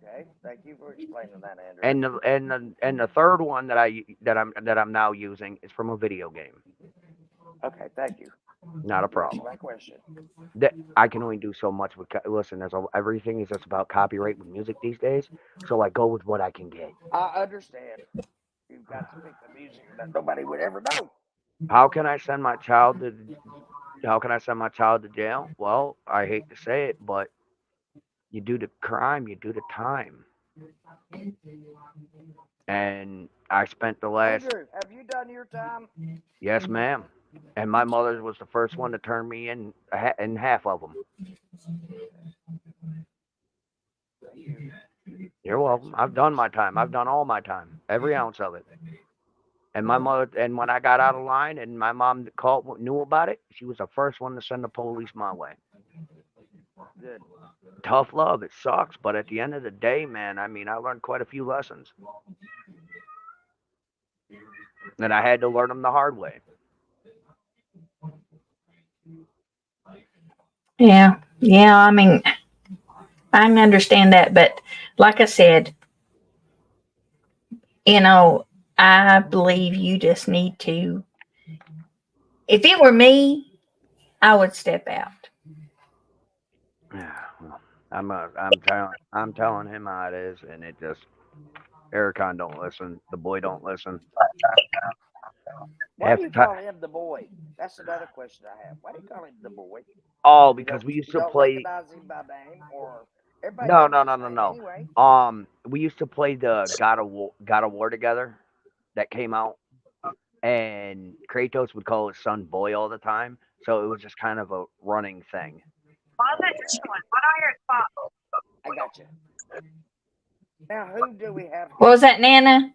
Okay, thank you for explaining that, Andrew. And the third one that I'm now using is from a video game. Okay, thank you Not a for answering problem. my question. That I can only do so much with. Listen, everything is just about copyright with music these days. So I go with what I can get. I understand. You've got to pick the music that nobody would ever know. How can I send my child to? How can I send my child to jail? Well, I hate to say it, but you do the crime, you do the time. And I spent the last. Andrew, have you done your time? Yes, ma'am. And my mother was the first one to turn me in half of them. Thank you. You're welcome. I've done my time. I've done all my time, every ounce of it. And my mother, and when I got out of line, and my mom knew about it, she was the first one to send the police my way. Good. Tough love. It sucks, but at the end of the day, man, I mean, I learned quite a few lessons, and I had to learn them the hard way. Yeah. Yeah. I mean, I can understand that, but like I said, I believe you just need to. If it were me, I would step out. Yeah, well, I'm telling him how it is, and it just Ericon don't listen. The boy don't listen. Why Half do the you time. call him the boy? That's another question I have. Why do you call him the boy? Oh, You because don't we used you to don't play. recognize him by name, or everybody No, knows no, no, his no, name no. anyway? We used to play the God of War together. That came out, and Kratos would call his son boy all the time. So it was just kind of a running thing. Okay, I got you. Now, who do we have What here? was that, Nana?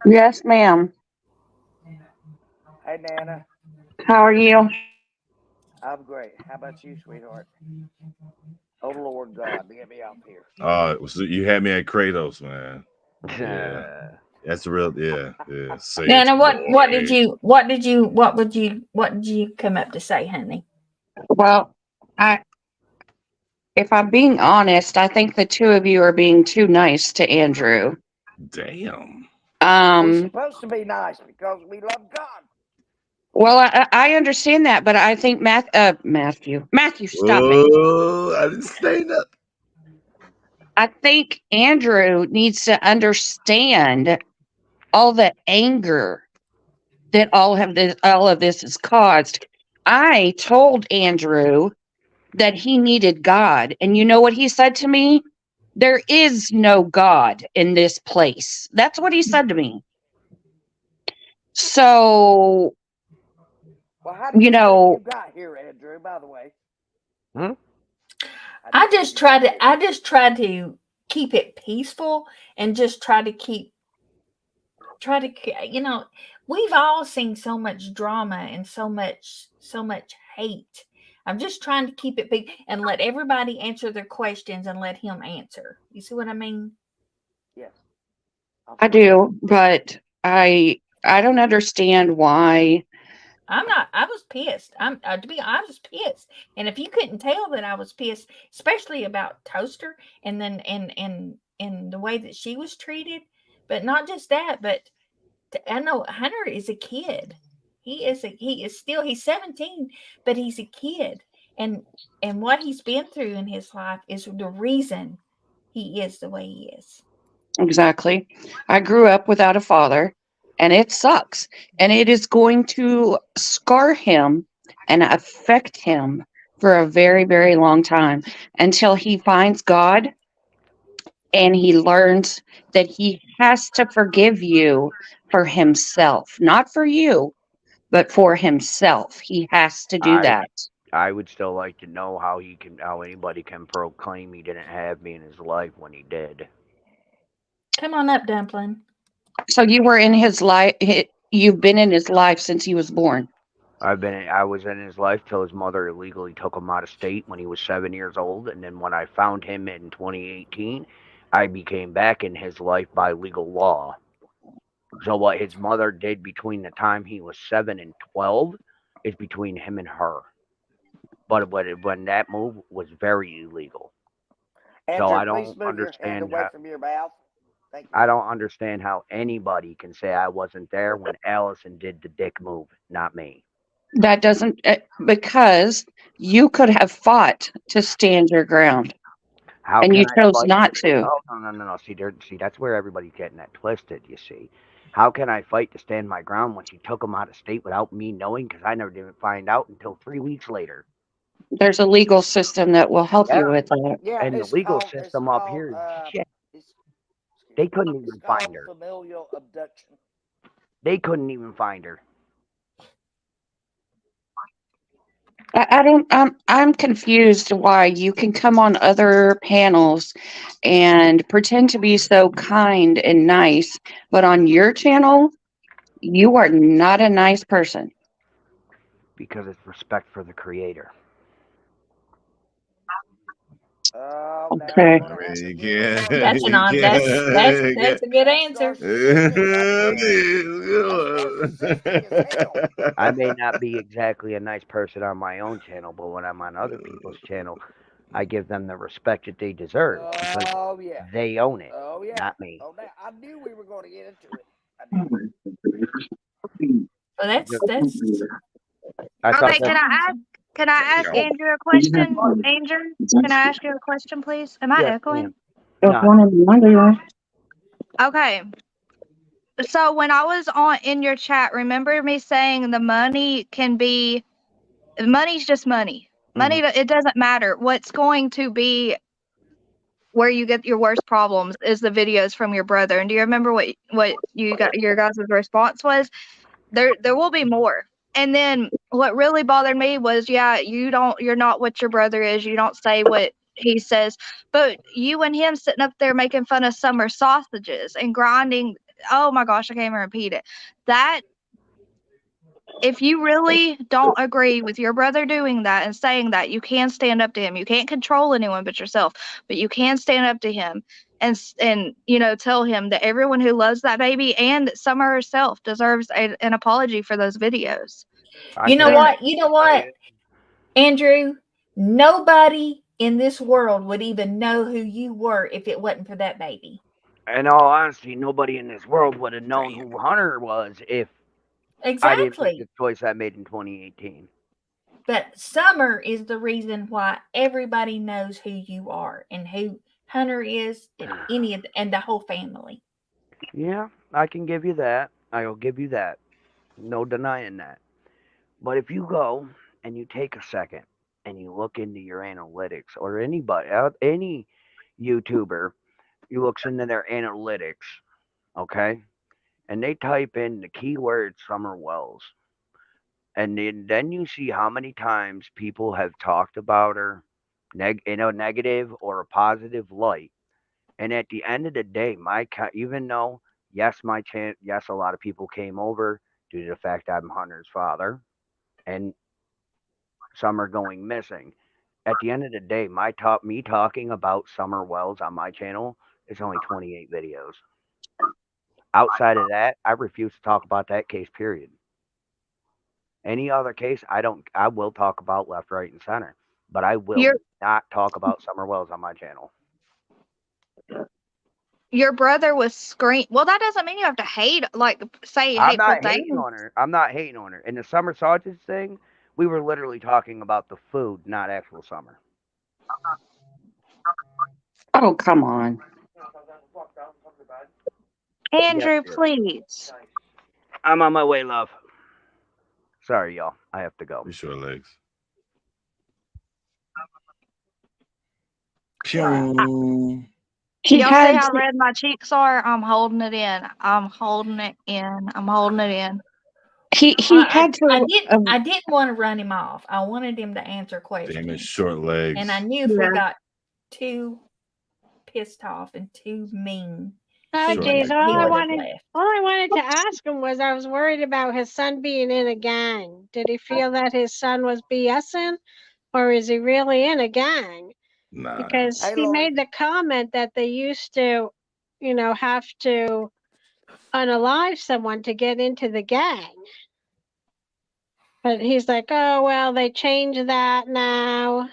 Yes, ma'am. Hey, Nana. How are you? I'm great. How about you, sweetheart? Oh, Lord God, get me off here. So you had me at Kratos, man. Yeah, that's the real. Yeah. Say it's Nana, what did boy. you come up to say, honey? Well, I if I'm being honest, I think the two of you are being too nice to Andrew. Damn. We're Um, supposed to be nice because we love God. well, I understand that, but I think Matthew, stop it. Oh, I didn't say that. I think Andrew needs to understand all the anger that all of this has caused. I told Andrew that he needed God, and you know what he said to me? There is no God in this place. That's what he said to me. So, Well, how do you you think you know, got here, Andrew, by the way? Hmm? How do you think you got here? I just try to keep it peaceful and just try to we've all seen so much drama and so much hate. I'm just trying to keep it big and let everybody answer their questions and let him answer. You see what I mean? Yes, I'm I for that. do, but I don't understand why. I'm not. I was pissed. To be. I was pissed. And if you couldn't tell that I was pissed, especially about Toaster, and then and the way that she was treated, but not just that, but I know Hunter is a kid. He is still he's 17, but he's a kid, and what he's been through in his life is the reason he is the way he is. Exactly. I grew up without a father, and it sucks. And it is going to scar him and affect him for a very, very long time until he finds God and he learns that he has to forgive you for himself, not for you, but for himself. He has to do I that. I would still like to know how anybody can proclaim he didn't have me in his life when he did. Come on up, Dumpling. So you were in his life, you've been in his life since he was born. I was in his life till his mother illegally took him out of state when he was 7 years old, and then when I found him in 2018, I became back in his life by legal law. So what his mother did between the time he was 7 and 12 is between him and her. But when that move was very illegal, so Andrew, I please don't move your hand understand away how from your mouth. Thank you. I don't understand how anybody can say I wasn't there when Allison did the dick move, not me. That doesn't, because you could have fought to stand your ground, How and can you I chose fight? not to. Oh no. See, that's where everybody's getting that twisted. You see, how can I fight to stand my ground when she took him out of state without me knowing? Because I never didn't find out until 3 weeks later. There's a legal system that will help Yeah, you with that. Yeah, and the legal system up here is shit. it's, They couldn't it's even called find her. familial abduction. They couldn't even find her. I don't. I'm confused why you can come on other panels and pretend to be so kind and nice, but on your channel, you are not a nice person. Because it's respect for the creator. Oh, now we're Okay. gonna have to You do a can't. dark That's an You on. can't. That's a good that's answer. narcissistic right there. That's narcissistic as hell. I may not be exactly a nice person on my own channel, but when I'm on other people's channel, I give them the respect that they deserve because Oh yeah. they own it, Oh yeah. not me. Oh, now I knew we were going to get into it. I did. So that's I thought Okay, that can I There you ask go. Andrew a question? Andrew, can I ask you a question, please? Am I yes, echoing? ma'am. No, Okay. So when I was on in your chat, remember me saying money's just money. Money, mhm. it doesn't matter. What's going to be where you get your worst problems is the videos from your brother. And do you remember what you got your guys' response was? There will be more. And then what really bothered me was, yeah, you're not what your brother is. You don't say what he says, but you and him sitting up there making fun of summer sausages and grinding. Oh my gosh, I can't even repeat it. That if you really don't agree with your brother doing that and saying that, you can stand up to him. You can't control anyone but yourself, but you can stand up to him and tell him that everyone who loves that baby and Summer herself deserves an apology for those videos. I you know can And what? You know what, Andrew? Nobody in this world would even know who you were if it wasn't for that baby. in all honesty, nobody in this world would have known who Hunter was if I didn't make the Exactly. choice I made in 2018. But Summer is the reason why everybody knows who you are and who Hunter is and and the whole family. Yeah, I can give you that. I'll give you that. No denying that. But if you go and you take a second and you look into your analytics, or any YouTuber, you looks into their analytics, okay, and they type in the keyword Summer Wells, and then you see how many times people have talked about her, in a negative or a positive light. And at the end of the day, even though yes, a lot of people came over due to the fact I'm Hunter's father, and some are going missing. At the end of the day, me talking about Summer Wells on my channel is only 28 videos. Outside of that, I refuse to talk about that case. Period. Any other case, I don't. I will talk about left, right, and center, but I will your not talk about Summer Wells on my channel. your brother was well, that doesn't mean you have to say I'm hateful not hating things. on her. I'm not hating on her. In the summer sausage thing, we were literally talking about the food, not actual summer. Oh, come on. Yes, Andrew, dear. please. I'm on my way, love. Sorry, y'all. I have to go. Be short legs. Wow. Pew. He Y'all see had how red my cheeks are? I'm holding it in. I'm holding it in. I'm holding it in. he had to I didn't want to run him off. I wanted him to answer Damn it, questions. short legs. And I knew if we Yeah. got too pissed off and too mean, Short He leg would geez, all he I would have wanted left. all I wanted to ask him was I was worried about his son being in a gang. Did he feel that his son was BSing, or is he really in a gang? Nah. Because Hey, he Lori. made the comment that they used to, have to unalive someone to get into the gang. But he's like, oh, well, they changed that now.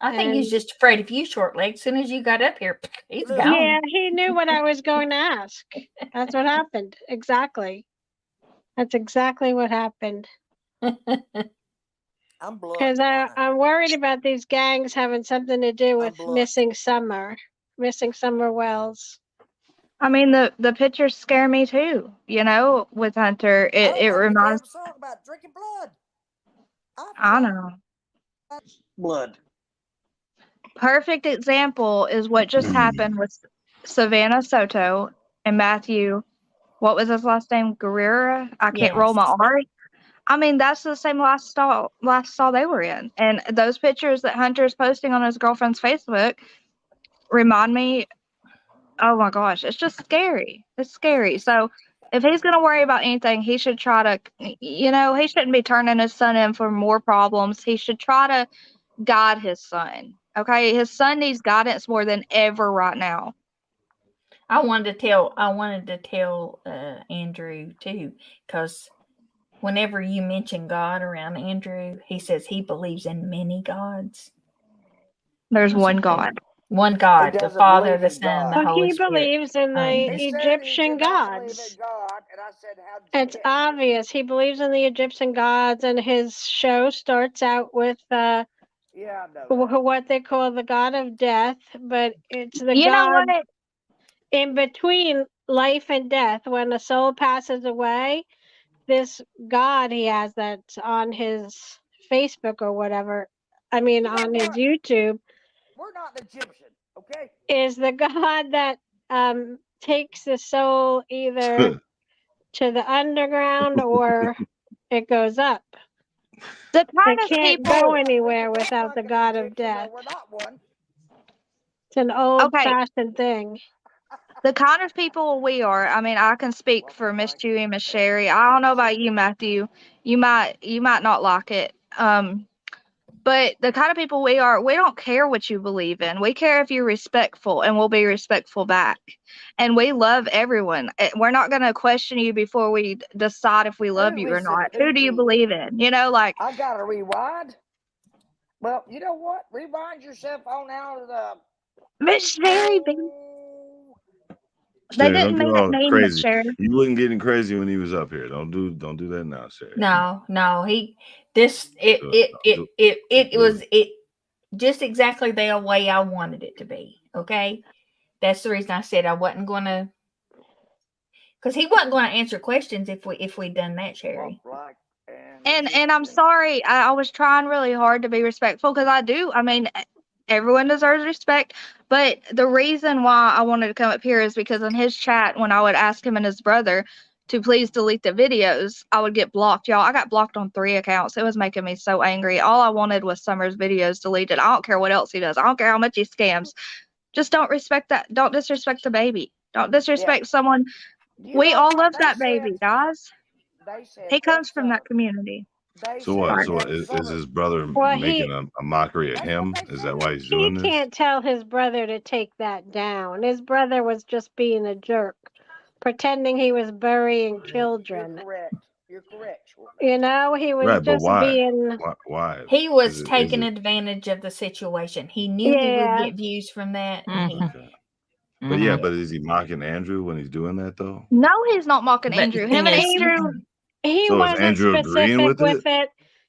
I think he's And just afraid of you, short leg. As soon as you got up here, he's Look. gone. yeah, he knew what I was going to ask. That's what happened. Exactly. That's exactly what happened. I'm blood. Because I'm worried about these gangs having something to do with blood. missing Summer Wells. I mean, the pictures scare me too. With Hunter, I don't it like reminds. the damn song about drinking blood. I know. Blood. Perfect example is what just happened with Savannah Soto and Matthew. What was his last name? Guerrera. I can't roll my Yes. R. I mean, that's the same lifestyle they were in, and those pictures that Hunter's posting on his girlfriend's Facebook remind me. Oh my gosh, it's just scary. It's scary. So if he's going to worry about anything, he should try to, he shouldn't be turning his son in for more problems. He should try to guide his son. Okay, his son needs guidance more than ever right now. I wanted to tell Andrew too, because whenever you mention God around Andrew, he says he believes in many gods. There's one God. One God, the doesn't Father, believe the in Son, and the God. But Holy he Spirit. believes in the He said he Egyptian did not believe in gods. God, and I said, how'd you It's get obvious. He believes in the Egyptian gods, and his show starts out with Yeah, I know that. what they call the god of death, but it's the You know god what? in between life and death. When a soul passes away, this god he has that's on his Facebook or whatever, on his YouTube, We're not Egyptian, okay? is the god that takes the soul either to the underground or it goes up. The kind It of can't people. go anywhere without the god of death. We're not one. It's an old Okay, fashioned thing. the kind of people we are. I mean, I can speak for Miss Chewy and Miss Sherry. I don't know about you, Matthew. You might not like it. But the kind of people we are, we don't care what you believe in. We care if you're respectful, and we'll be respectful back. And we love everyone. We're not going to question you before we decide if we love you or Listen, not. Who do you believe in? Like. I got to rewind. Well, you know what? Rewind yourself on out of the. Miss Sherry, they Sherry, didn't don't get mean it all mean, Miss crazy. Sherry. You wasn't getting crazy when he was up here. Don't do that now, Sherry. No, it was just exactly the way I wanted it to be. Okay, that's the reason I said I wasn't going to, because he wasn't going to answer questions if we'd done that, Sherry. And I'm sorry. I was trying really hard to be respectful, because I do. I mean, everyone deserves respect. But the reason why I wanted to come up here is because in his chat, when I would ask him and his brother to please delete the videos, I would get blocked. Y'all, I got blocked on 3 accounts. It was making me so angry. All I wanted was Summer's videos deleted. I don't care what else he does. I don't care how much he scams. Just don't respect that. Don't disrespect the baby. Don't disrespect someone. We all love that baby, guys. He comes from that community. So what? So is his brother making a mockery of him? Is that why he's doing this? He can't tell his brother to take that down. His brother was just being a jerk, pretending he was burying children. You're correct. He was right, just but why? being. Why? He was taking advantage of the situation. He knew he would get views from that. Okay. But yeah, but is he mocking Andrew when he's doing that though? No, he's not mocking Andrew. Him and Andrew. He So is wasn't Andrew agreeing specific with it.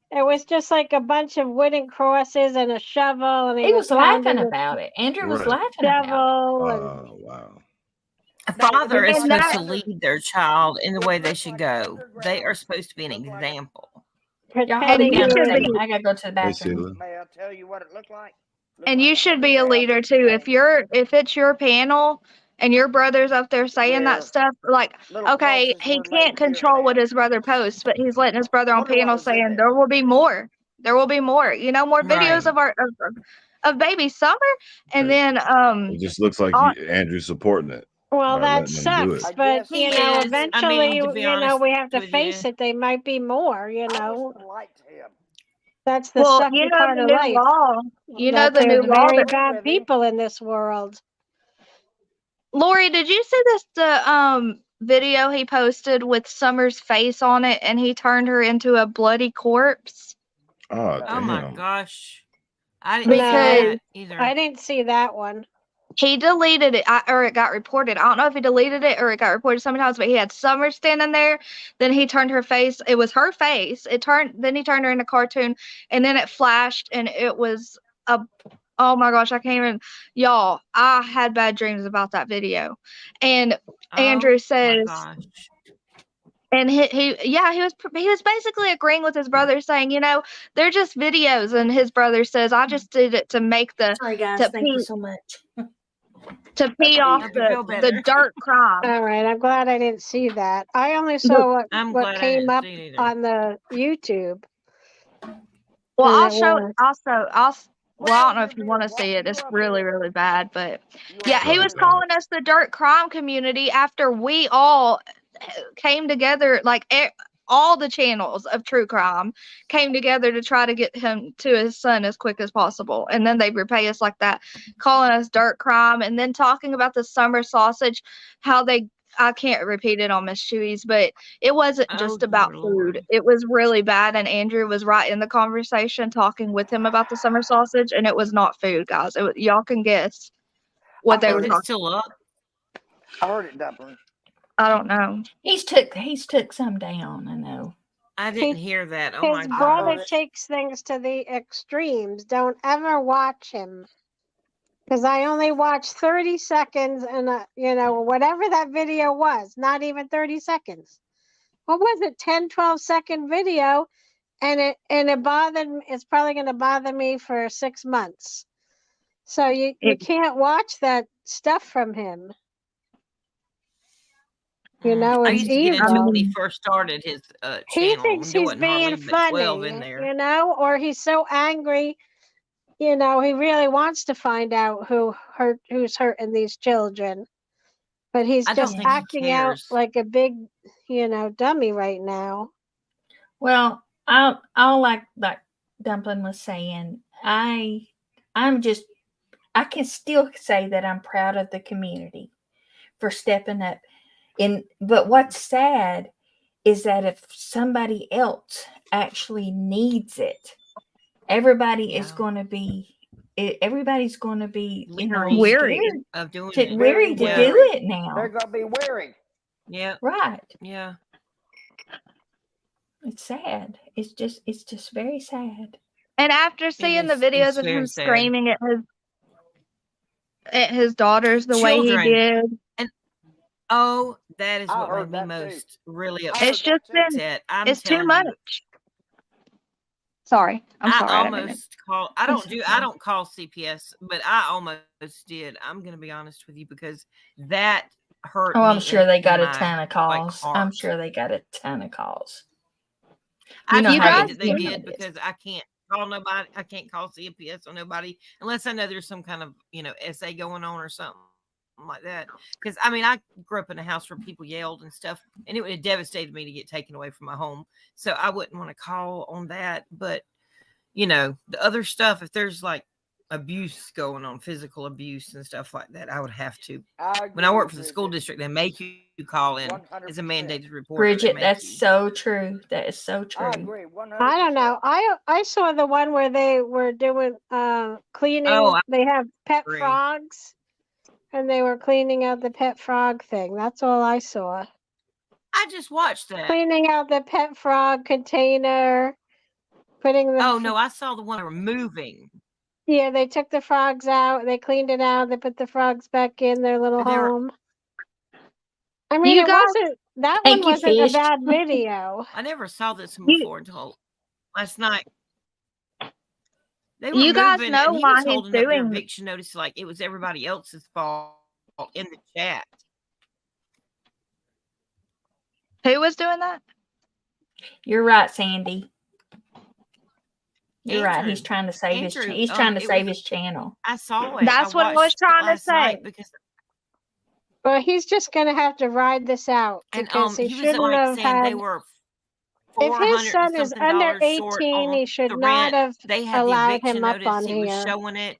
It was just like a bunch of wooden crosses and a shovel, and he was laughing about it. Andrew was laughing about it. Oh, wow. A father is supposed to lead their child in the way they should go. They are supposed to be an example. Y'all hold it down a second. I gotta go to the bathroom. May I tell you what it looked like? And you should be a leader too. If it's your panel and your brother's up there saying that stuff, like, okay, he can't control what his brother posts, but he's letting his brother on panel saying there will be more. There will be more. More videos of our of baby Summer, and then it just looks like Andrew's supporting it. Well, by that letting them do it. sucks, I but guess He you know, is. I eventually, mean, to be you know, honest we have to with face you, it. They might be more. You I was know, polite to him. that's the Well, you sucky know part the of new life. law. You know That the there's new law very that bad with him. people in this world. Lori, did you see this the video he posted with Summer's face on it and he turned her into a bloody corpse? Oh oh my damn. gosh, I didn't see Because that either. I didn't see that one. he deleted it, or it got reported. I don't know if he deleted it or it got reported sometimes, but he had Summer standing there. Then he turned her face. It was her face. Then he turned her into cartoon, and then it flashed, and it was a. Oh my gosh, I can't even. Y'all, I had bad dreams about that video, and Andrew Oh my says, gosh. and he was basically agreeing with his brother, saying, you know, they're just videos, and his brother says, I just did it to make Sorry, guys. to Thank you pee so much. to pee off Hope you feel the better. dirt crime. All right, I'm glad I didn't see that. I only The- saw I'm what glad I came didn't up see it either. on the YouTube. Well, And I'll it show. was. Well, I don't know if you want to see it. It's really, really bad. But yeah, he Right, was right. calling us the dirt crime community after we all came together, like all the channels of true crime came together to try to get him to his son as quick as possible. And then they repay us like that, calling us dirt crime, and then talking about the summer sausage, how they. I can't repeat it on Miss Chewy's, but it wasn't Oh just dear about food. Lord. It was really bad, and Andrew was right in the conversation talking with him about the summer sausage, and it was not food, guys. Y'all can guess what they I were Is heard it talking. still up? I heard it, Dublin. I don't know. He's took some down. I know. I He, didn't hear that. Oh my his I brother heard gosh. it. takes things to the extremes. Don't ever watch him. Because I only watched 30 seconds and, you know, whatever that video was, not even 30 seconds. What was it? 10, 12-second video. And it bothered me. It's probably going to bother me for 6 months. So you can't watch that stuff from him. You know, I it's used to get into it when he evil. first started his He channel. thinks There he's wasn't hardly being but 12 in funny, there. you know, or he's so angry, you know, he really wants to find out who's hurting these children. But he's I don't just think he acting out cares. like a big, you know, dummy right now. Well, I'll like Dumpling was saying. I'm just. I can still say that I'm proud of the community for stepping up. But what's sad is that if somebody else actually needs it, everybody is Yeah. going to be. Everybody's going to be, you know, Leery Weary. scared, of doing to it. weary to Yeah. do it They're now. gonna be weary. Yeah. Right? Yeah. It's sad. It's just very sad. And after It seeing the is. videos It's of very him sad. screaming at his daughters the way he Children. did, And oh, that is I what made heard me that too. most really I heard it's upset. just that too. been I'm it's too telling much. you, Sorry, I'm I sorry. I didn't mean to. almost call. I don't call CPS, but I almost did. I'm gonna be honest with you because that hurt Oh, me I'm sure they got a my ton of calls. I'm heart. sure they got a ton of calls. I You know You how pray guys, that they you know did it is. because I can't call nobody. I can't call CPS on nobody unless I know there's some kind of essay going on or something like that. Because I mean, I grew up in a house where people yelled and stuff, and it would have devastated me to get taken away from my home. So I wouldn't want to call on that. But the other stuff, if there's like abuse going on, physical abuse and stuff like that, I would have to. When I work for the school district, they make you call in as a 100%. mandated reporter. Bridget, that's so true. That is so I true. agree. 100%. I don't know. I saw the one where they were doing cleaning. Oh, I They have pet agree. frogs, and they were cleaning out the pet frog thing. That's all I saw. I just watched that. Cleaning out the pet frog container, putting the. Oh no, I saw the one they were moving. Yeah, they took the frogs out. They cleaned it out. They put the frogs back in their little They were- home. I mean, You it guys- wasn't. That Thank one you, wasn't a Fish. bad video. I never saw this one You- before until last night. They were You guys moving, know and he why was he's holding up their doing. eviction notice like it was everybody else's fault in the chat. Who was doing that? You're right, Sandy. You're right. Andrew. He's trying to save Andrew, his. He's trying to it save was- his channel. I saw it. That's what I was watched it trying to last night say. because Well, he's just gonna have to ride this out And because he he was shouldn't like have saying they had. were If his 400 and son is something under dollars short 18, on he should the not rent. have They had the allowed eviction him up notice. on He was here. showing it.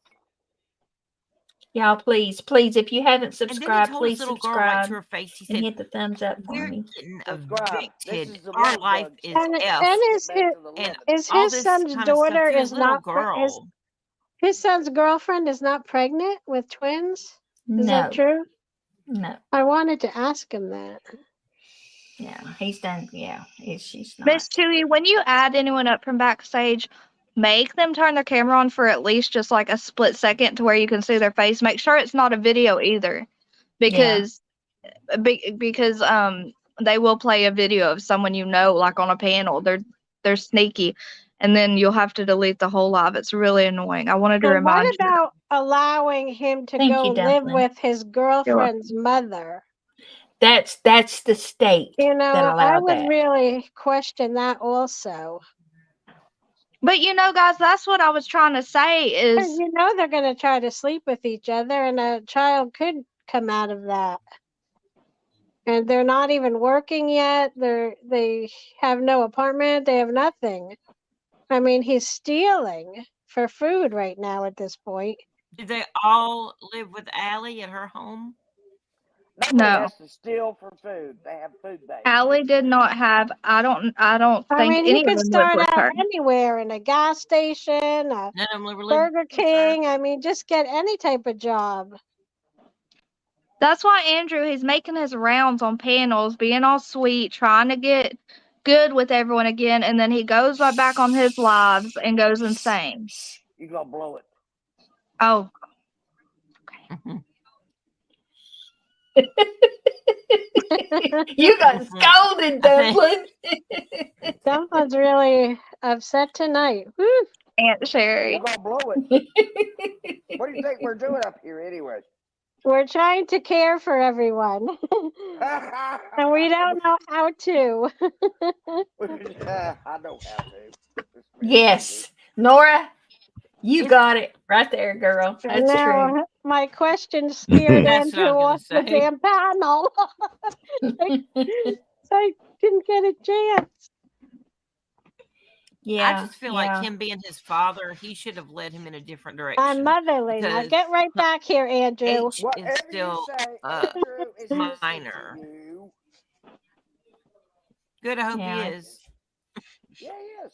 Y'all, please, if you haven't And then he subscribed, told this please little girl right to subscribe her face, he and said, hit the thumbs up for "We're me. getting Subscribe. This evicted. is the Our love life bug is channel. F." And Get back to the And loving. is all his this son's kind of stuff daughter to his is little not girl. his son's girlfriend is not pregnant with twins? Is that No, true? no. I wanted to ask him that. Yeah, he's done. Yeah, she's not. Miss Chewy, when you add anyone up from backstage, make them turn their camera on for at least just like a split second to where you can see their face. Make sure it's not a video either, because they will play a video of someone you know, like on a panel. They're sneaky, and then you'll have to delete the whole live. It's really annoying. I wanted to And what remind you. about allowing him to Thank go you, live Dumpling. with his girlfriend's mother? That's the state You know, that I allowed would that. really question that also. But guys, that's what I was trying to say Because is you know they're going to try to sleep with each other, and a child could come out of that. And they're not even working yet. They have no apartment. They have nothing. I mean, he's stealing for food right now at this point. Did they all live with Allie at her home? Nobody no. has to steal for food. They have food banks. Allie did not have. I don't I think mean, he any of could them lived start with out her. anywhere, in a gas station, a None of them ever lived Burger with her. King. I mean, just get any type of job. That's why Andrew, he's making his rounds on panels, being all sweet, trying to get good with everyone again, and then he goes right back on his lives and goes insane. You're gonna blow it. Oh, You got scolded, Dumpling. Dumpling's really upset tonight. Woo. Aunt Sherry. You're gonna blow it. What do you think we're doing up here anyway? We're trying to care for everyone, and we don't know how to. I know how to. Yes, Nora, you got it right there, girl. That's true. No, my question scared That's what I Andrew was off the gonna say. damn panel. I didn't get a chance. Yeah, I just feel like him being his father, he should have led him in a different direction. I'm motherly. Now because get right back here, Andrew. H is Whatever still you say, Andrew is minor. listening to you. Good, I hope Yeah. he is. Yeah, he is.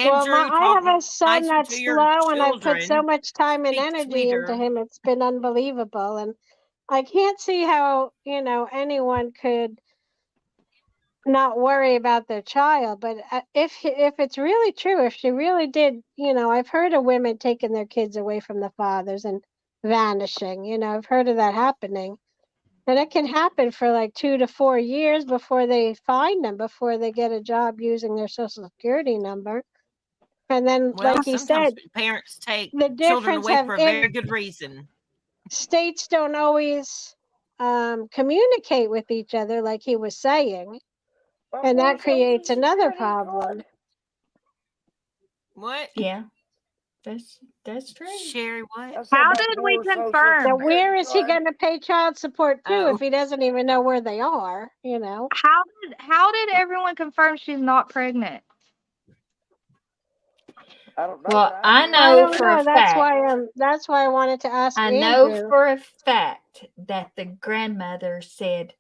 Well, Andrew, I have a son nice that's to your slow, and I've put so children. much time and Speak energy into sweeter. him. It's been unbelievable, and I can't see how anyone could not worry about their child. But if it's really true, if she really did, I've heard of women taking their kids away from the fathers and vanishing. I've heard of that happening, and it can happen for like 2 to 4 years before they find them, before they get a job using their social security number. And then, Well, like you sometimes said, parents take the children difference away for a very good reason. states don't always communicate with each other, like he was saying, and that creates another problem. What? Yeah, that's true. Sherry, what? How did we confirm? So where is he going to pay child support to Oh. if he doesn't even know where they are? How did everyone confirm she's not pregnant? I don't know. Well, I I know don't for a know. fact. That's why I wanted to ask I Andrew. know for a fact that the grandmother said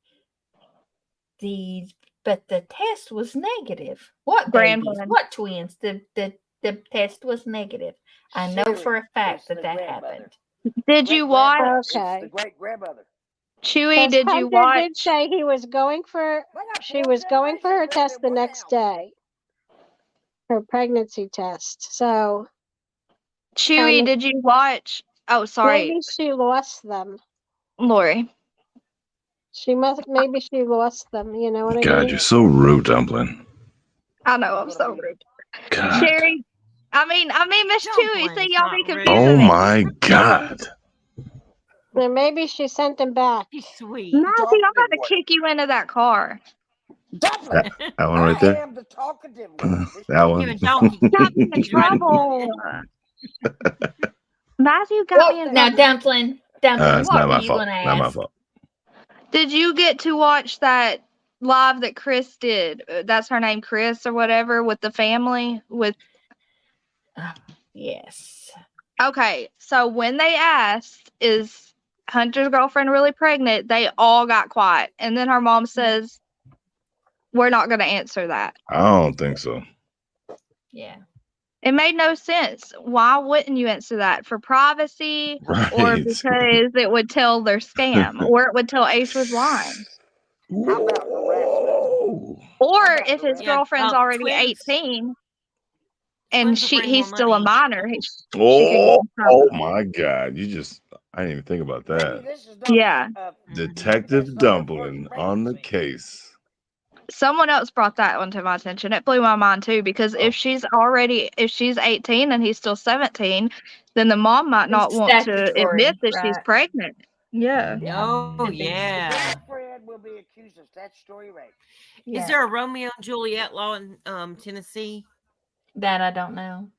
but the test was negative. What babies? Grandmother. What twins? The test was negative. I know for a fact that happened. Did you watch? Okay. The great grandmother. Chewy, did you Hunter watch? did say she was going for her test the next day. Her pregnancy test. So Chewy, did you watch? Oh, sorry, maybe she lost them. Lori. Maybe she lost them. You know what I mean? God, you're so rude, Dumpling. I know, I'm so rude. God. Sherry, I mean, Miss Chewy, see y'all be confusing Oh me. my God. Then maybe she sent them back. She's sweet. Matthew, I'm about to kick you into that car. Dumpling. That one right there. I am the talkative one. That one. Give a donkey. Got me in trouble. Matthew got me in Now, trouble. Dumpling, what It's not were my you fault. going to Not my ask? fault. Did you get to watch that live that Chris did? That's her name, Chris or whatever, with the family? Yes. Okay, so when they asked, is Hunter's girlfriend really pregnant, they all got quiet. And then her mom says, we're not going to answer that. I don't think so. Yeah. It made no sense. Why wouldn't you answer that? For privacy or Right. because it would tell their scam or it would tell Ace was lying? How about harassment? Whoa. Or How about if his harassment? girlfriend's already twins. 18 and Twins will bring more he's still a money. minor, she could Oh, get in oh trouble. my God! I didn't even think about Maybe that. this is not Yeah. Detective it's not her first Dumpling on the pregnancy. case. Someone else brought that one to my attention. It blew my mind too, because if she's 18 and he's still 17, then the mom might not It's want to admit statutory, that she's right? pregnant. Yeah. Oh, It'd be- The yeah. girlfriend will be accused of statutory rape. Yeah. Is there a Romeo and Juliet law in Tennessee? That I don't know.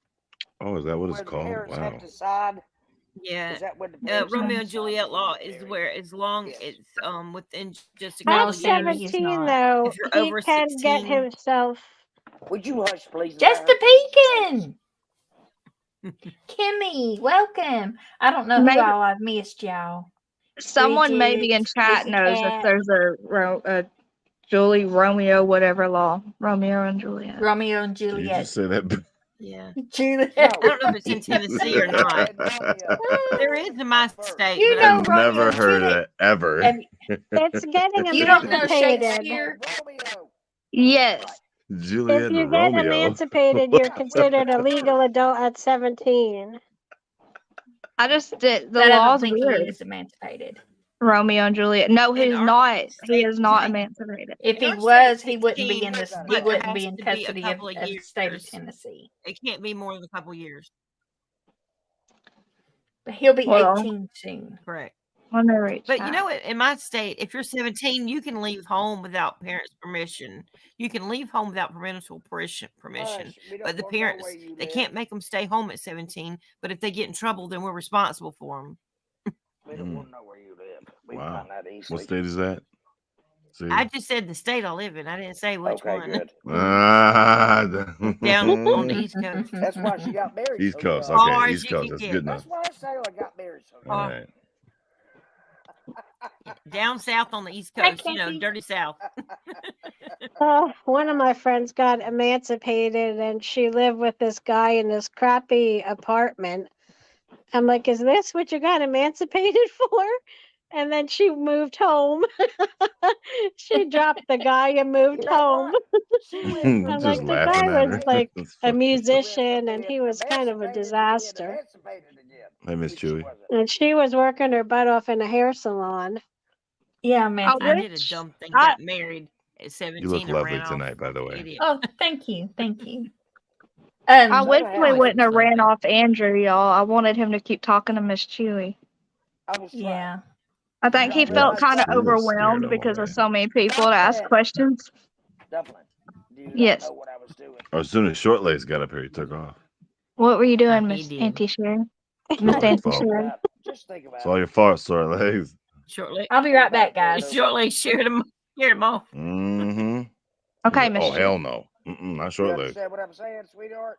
Oh, is that what it's Where the called? parents Wow. have to decide? Yeah. Is that when the parents have Romeo to and decide Juliet whether law you're is married? where as long Yes. it's within just a No, couple At of see, years. he's 17, not. though, If you're he over can get 16, himself. Would you hush, please? and Just let her a finish her peeking. Kimmy, welcome. I don't know who Maybe all I've missed, y'all. someone maybe in Bridget, chat knows if Pussycat, there's a Romeo, whatever law. Romeo and Juliet. Romeo and Did you Juliet. just say that? yeah. Juliet. No. I don't know if it's in Tennessee or Juliet not. and Romeo. There is in my state, You but I know don't I've know. Romeo never and heard Juliet. that ever. And It's getting you don't know emancipated. Shakespeare? Romeo. Yes. Juliet If you and get Romeo. emancipated, you're considered a legal adult at 17. I just did the But I don't law's think he weird. is emancipated. Romeo and Juliet. No, In he's our not. He state, is not state- emancipated. If in he our state, was, he wouldn't be 16, in this. but He there wouldn't has be in to be a custody of couple of the state of years. Tennessee. It can't be more than a couple of years. But he'll be Well, 18 soon. Correct. let me reach But you out. know what? In my state, if you're 17, you can leave home without parents' permission. You can leave home without parental permission. Hush, we don't But the wanna know parents, where you they live. can't make them stay home at 17. But if they get in trouble, then we're responsible for them. We don't want to know where you live. We can Wow. find that easily. What state is that? See? I just said the state I live in. I didn't say which Okay, one. good. Down on the East Coast. That's why she got married. East so Coast. young. Far Okay, as East you Coast. can That's get. good enough. That's why Sailor got married so young. All right. Down south on the East Hi, Coast, you know, Kathy. dirty South. Oh, one of my friends got emancipated and she lived with this guy in this crappy apartment. I'm like, is this what you got emancipated for? And then she moved home. She dropped the guy and moved You know home. what? She lived with I'm Just like, me the and laughing guy at was her. like That's a funny. musician and he was kind of a disaster. Emancipated again. Hey, Miss Which she Chewy. wasn't. And she was working her butt off in a hair salon. Yeah, Oh, man. I did a which dumb thing. I Got married at 17 You look and lovely ran off tonight, by the like an way. idiot. Oh, thank you. Thank you. I So wish to we hell with wouldn't have ran something. off Andrew, y'all. I wanted him to keep talking to Miss Chewy. I was trying. Yeah. I think he Y'all felt realize kind of She was scared overwhelmed him because away. of so many people Stop to ask that. questions. Dublin, do you Yes. not know what I was doing? As soon as Short Legs got up here, he took off. What were you doing, He Miss did. Auntie Sharon? It's Miss all your Auntie fault. Sharon. Just think about It's it. all your fault, Short Legs. Shortly. I'll be right back, guys. Shortly scared him off. Mm-hmm. Okay, Miss Oh, Chewy. hell no. Not You Short Legs. understand what I'm saying, sweetheart?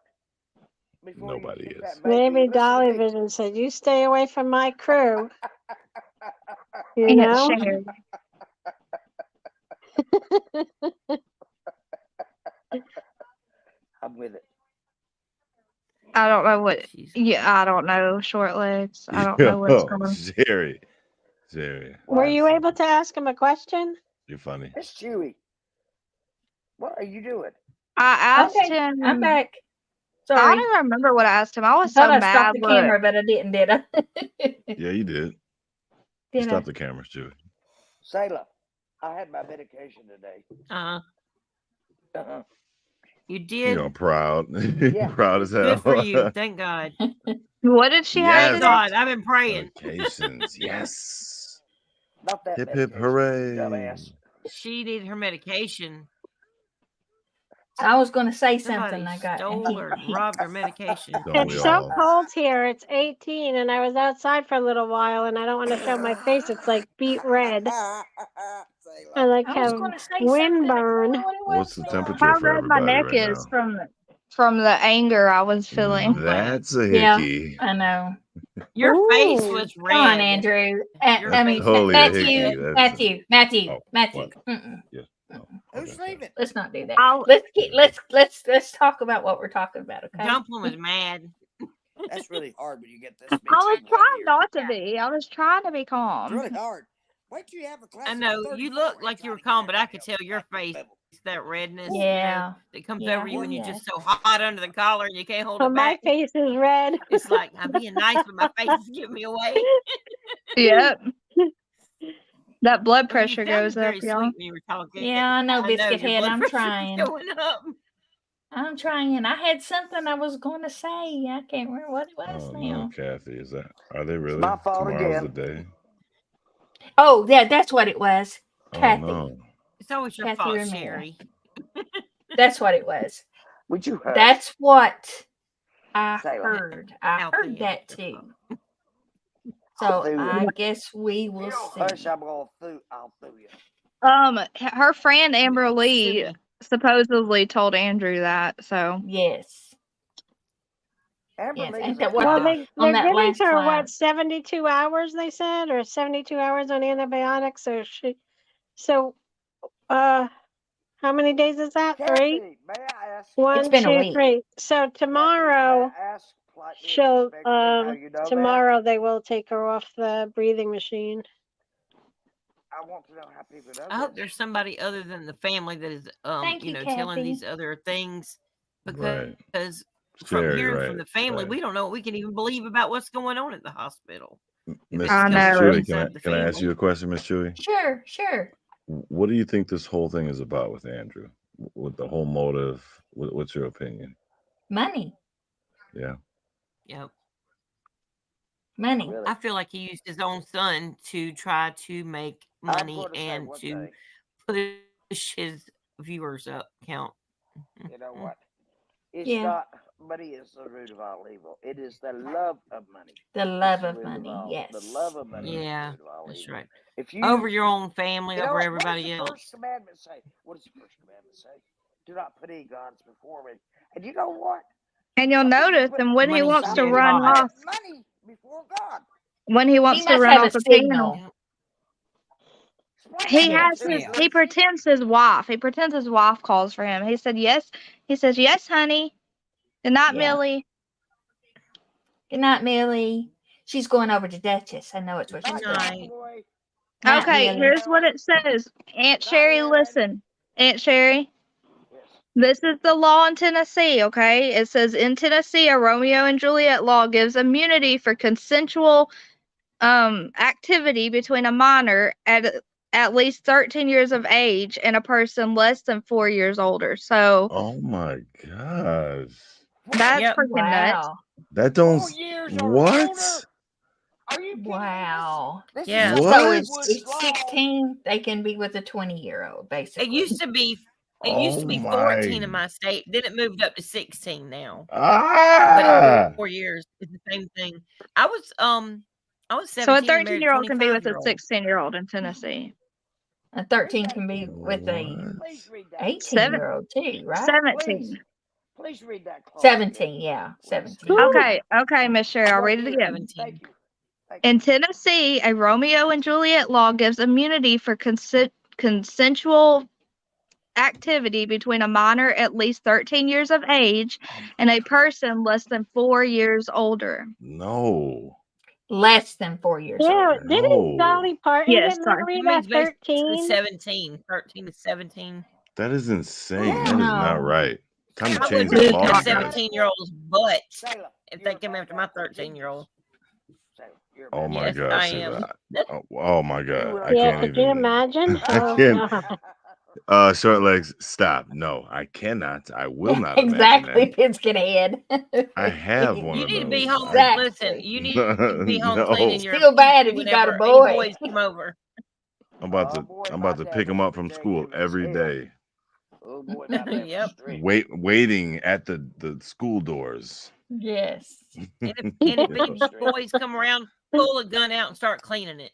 Before Nobody you hit is. that baby, Maybe listen to Dolly me. Vision said, you stay away from my crew. You Aunt know? Sharon. I'm with it. I don't know what. She's Yeah, I don't know. Short legs. I don't know what's going on. Jerry. Were you Listen, able to ask him a question? You're funny. It's Chewy. What are you doing? I asked Okay, him. I'm back. I Sorry. don't remember what I asked him. I I was thought so I mad. stopped the But camera, but I didn't, did I? Yeah, you did. You Did I? stopped the cameras, Chewy. Sailor, I had my medication today. You You did. know, proud. Yeah. Proud as hell. Good for you. Thank God. what did she have Yes. today? God, I've been praying. Medications. Yes. Not that Hip hip medication, hooray. dumbass. She needed her medication. I was going to say Somebody something. I got stole or robbed their medication. Don't we It's so all? cold here. It's 18, and I was outside for a little while, and I don't want to show my face. It's like beat red. I like I was have going to say wind something. I don't burn. know what it What's was the now. temperature How for red my everybody neck right is now? from the anger I was feeling. That's a Yeah, hickey. I know. Your face Ooh. was Come on, red. Andrew. Your I That's mean, face totally a Matthew, hickey. red. That's Matthew. oh, Matthew. what? Mm-mm. Yeah. Oh, Who's okay, sorry. leaving? Let's not do that. I'll Let's talk about what we're talking about, okay? Dumplin was mad. That's really hard when you get this I many was people in trying here. not to be. I was trying to be It's calm. really hard. Wait till you have a class I of know 30 you look people like and you try were to get calm, but I everybody could up tell to your that face, level. that redness, Yeah. that comes Yeah. over you when you're Yeah. just so hot under the collar and you can't hold Oh, it my back. face is red. It's like I'm being nice, but my face is giving me away. Yep. That blood I mean, you pressure sounded goes up, very y'all. sweet when you were talking. Yeah, I know, I know Biscuit your Head. blood I'm pressure's trying. going up. I'm trying. I had something I was going to say. I can't remember what it was Oh now. no, Kathy, is that? Are they It's really? my fault Tomorrow's the again. day. Oh, yeah, that's what it was. Oh Kathy. no. It's always your Kathy fault, Ramirez. Sherry. That's what it was. Would you hush? That's what I Say that. heard. I Out heard there. that too. I'll So do I it. guess we will You don't see. hush, I'll do you. Her friend Amber Sue Lee me. supposedly told Andrew that. So Yes. Amber Yes. Lee Ain't is that a what Well, the, cop. on they're that giving last her line? what 72 hours they said, or 72 hours on antibiotics. So how many days is that? 3? Kathy, may I ask? It's 1, been a 2, week. 3. So Kathy, may tomorrow I ask politely and she'll respectfully how you know that? tomorrow they will take her off the breathing machine. I want to know how people know I hope this. there's somebody other than the family that is, Thank you, telling Kathy. these other things, Right. because from Sherry, hearing right. from the family, Right. we don't know what we can even believe about what's going on at the hospital. If Miss it's I coming know. from Chewy, inside the can I ask family. you a question, Miss Chewy? Sure. What do you think this whole thing is about with Andrew? With the whole motive? What's your opinion? Money. Yeah. Yep. Money. Really? I feel like he used his own son to try to make I'm money going to say and one to thing. push his viewers up count. You know what? It's Yeah. not money is the root of all evil. It is the love of money. The It's love the of root money. all. Yes. The love of money is the Yeah, root of all that's evil. right. If you Over your own family, you know over what does everybody the else. first commandment say? What does the first commandment say? Do not put any gods before me. And you know what? And you'll Some people notice, put and when he Money wants some to can't people run buy. put off, money before God. when he He wants to must run have a off the signal. panel, Explain he that has to me, his. Yeah. He please. pretends his wife. He pretends his wife calls for him. He said yes. He says yes, honey. Good night, Yeah. Millie. Good night, Millie. She's going over to Duchess. I know it's what she's Good doing. night. Boy. Night, Okay, Millie. here's what it says. Aunt Sherry, Aaron. listen. Aunt Sherry, Yes. this is the law in Tennessee, okay? It says in Tennessee, a Romeo and Juliet law gives immunity for consensual activity between a minor at least 13 years of age and a person less than 4 years older. So Oh my gosh. that's Yep. freaking nuts. Wow. That don't 4 years or what? older? Are you kidding Wow. me? This Yeah. is What? So Hollywood it's law. 16. They can be with a 20-year-old, It basically. used to be. It Oh used to be my 14 in my state. Then it moved up to 16 now. But ah 4 years is the same thing. I was 17 So a and married a 13-year-old can be with a 25-year-old. 16-year-old in Tennessee. A 13 can be with a what? Please read that. 18-year-old too, right? 17. Please read that close. 17, yeah, 17. Okay, Miss Sherry, I'll read it again. 17. Thank you. In Tennessee, a Romeo and Juliet law gives immunity for consensual activity between a minor at least 13 years of age and a person less than 4 years older. No. Less than 4 years Yeah, old. didn't No. Dolly Parton Yes, get sorry. married It at means basically 13? 17. 13 to 17. That is insane. Yeah. That is not No. right. Time to I change wouldn't the kick law, a guys. 17-year-old's butt Sailor, if you're they came after my 13-year-old. Sailor, you're a Oh bad my Yes, God, I Sheila. am. Oh my God. will I Yeah, can't could you even. imagine? I Oh, can't. God. Short legs, stop. No, I cannot. I will not imagine Exactly, that. Biscuit Head. I have one You of need to be those. home. I, Listen, you need to be home no. cleaning your Feel bad if pee you got a whenever any boy. boys come over. I'm Oh about boy, to my pick dad him was up from pretty school dang in his every head. day. Oh boy, down there Yep. street. waiting at the school doors. Yes. And if Yeah. any boys come around, pull a gun out and start cleaning it.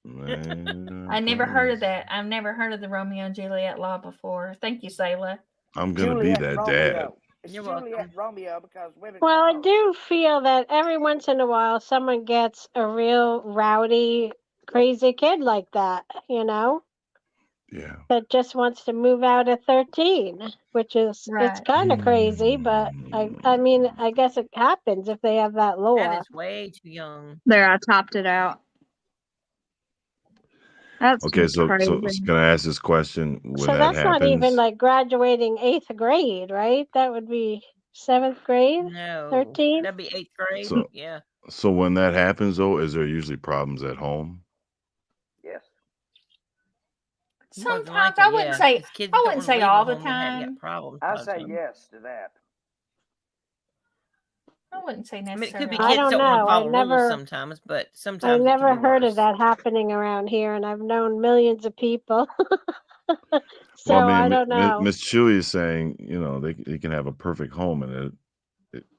Man, I never heard of please. that. I've never heard of the Romeo and Juliet law before. Thank you, Sayla. I'm gonna be Juliet that Romeo. dad. It's You're Juliet welcome. Romeo because women. Well, I can do feel that every once in a while someone gets a real rowdy, crazy kid like that, you know, Yeah. that just wants to move out at 13, which is, it's Right. kind of crazy, but I mean, I guess it happens if they have that That law. is way too young. There, I topped it out. That's Okay, just so crazy. can I ask this question? When So that that's not even happens, like graduating 8th grade, right? That would be 7th grade, No, 13. that'd be 8th grade. so Yeah. so when that happens though, is there usually problems at home? Yes. More than Sometimes likely, I wouldn't yeah. say Because kids I don't wouldn't want to say leave all a the home that hadn't got time. problems. I by the say time. yes to that. I wouldn't say I mean, it could be necessarily. I kids don't don't want to know. follow rules sometimes, but I sometimes it can never be heard of worse. that happening around here, and I've known millions of people. So Well, I I mean, don't know. Miss Chewy is saying, they can have a perfect home, and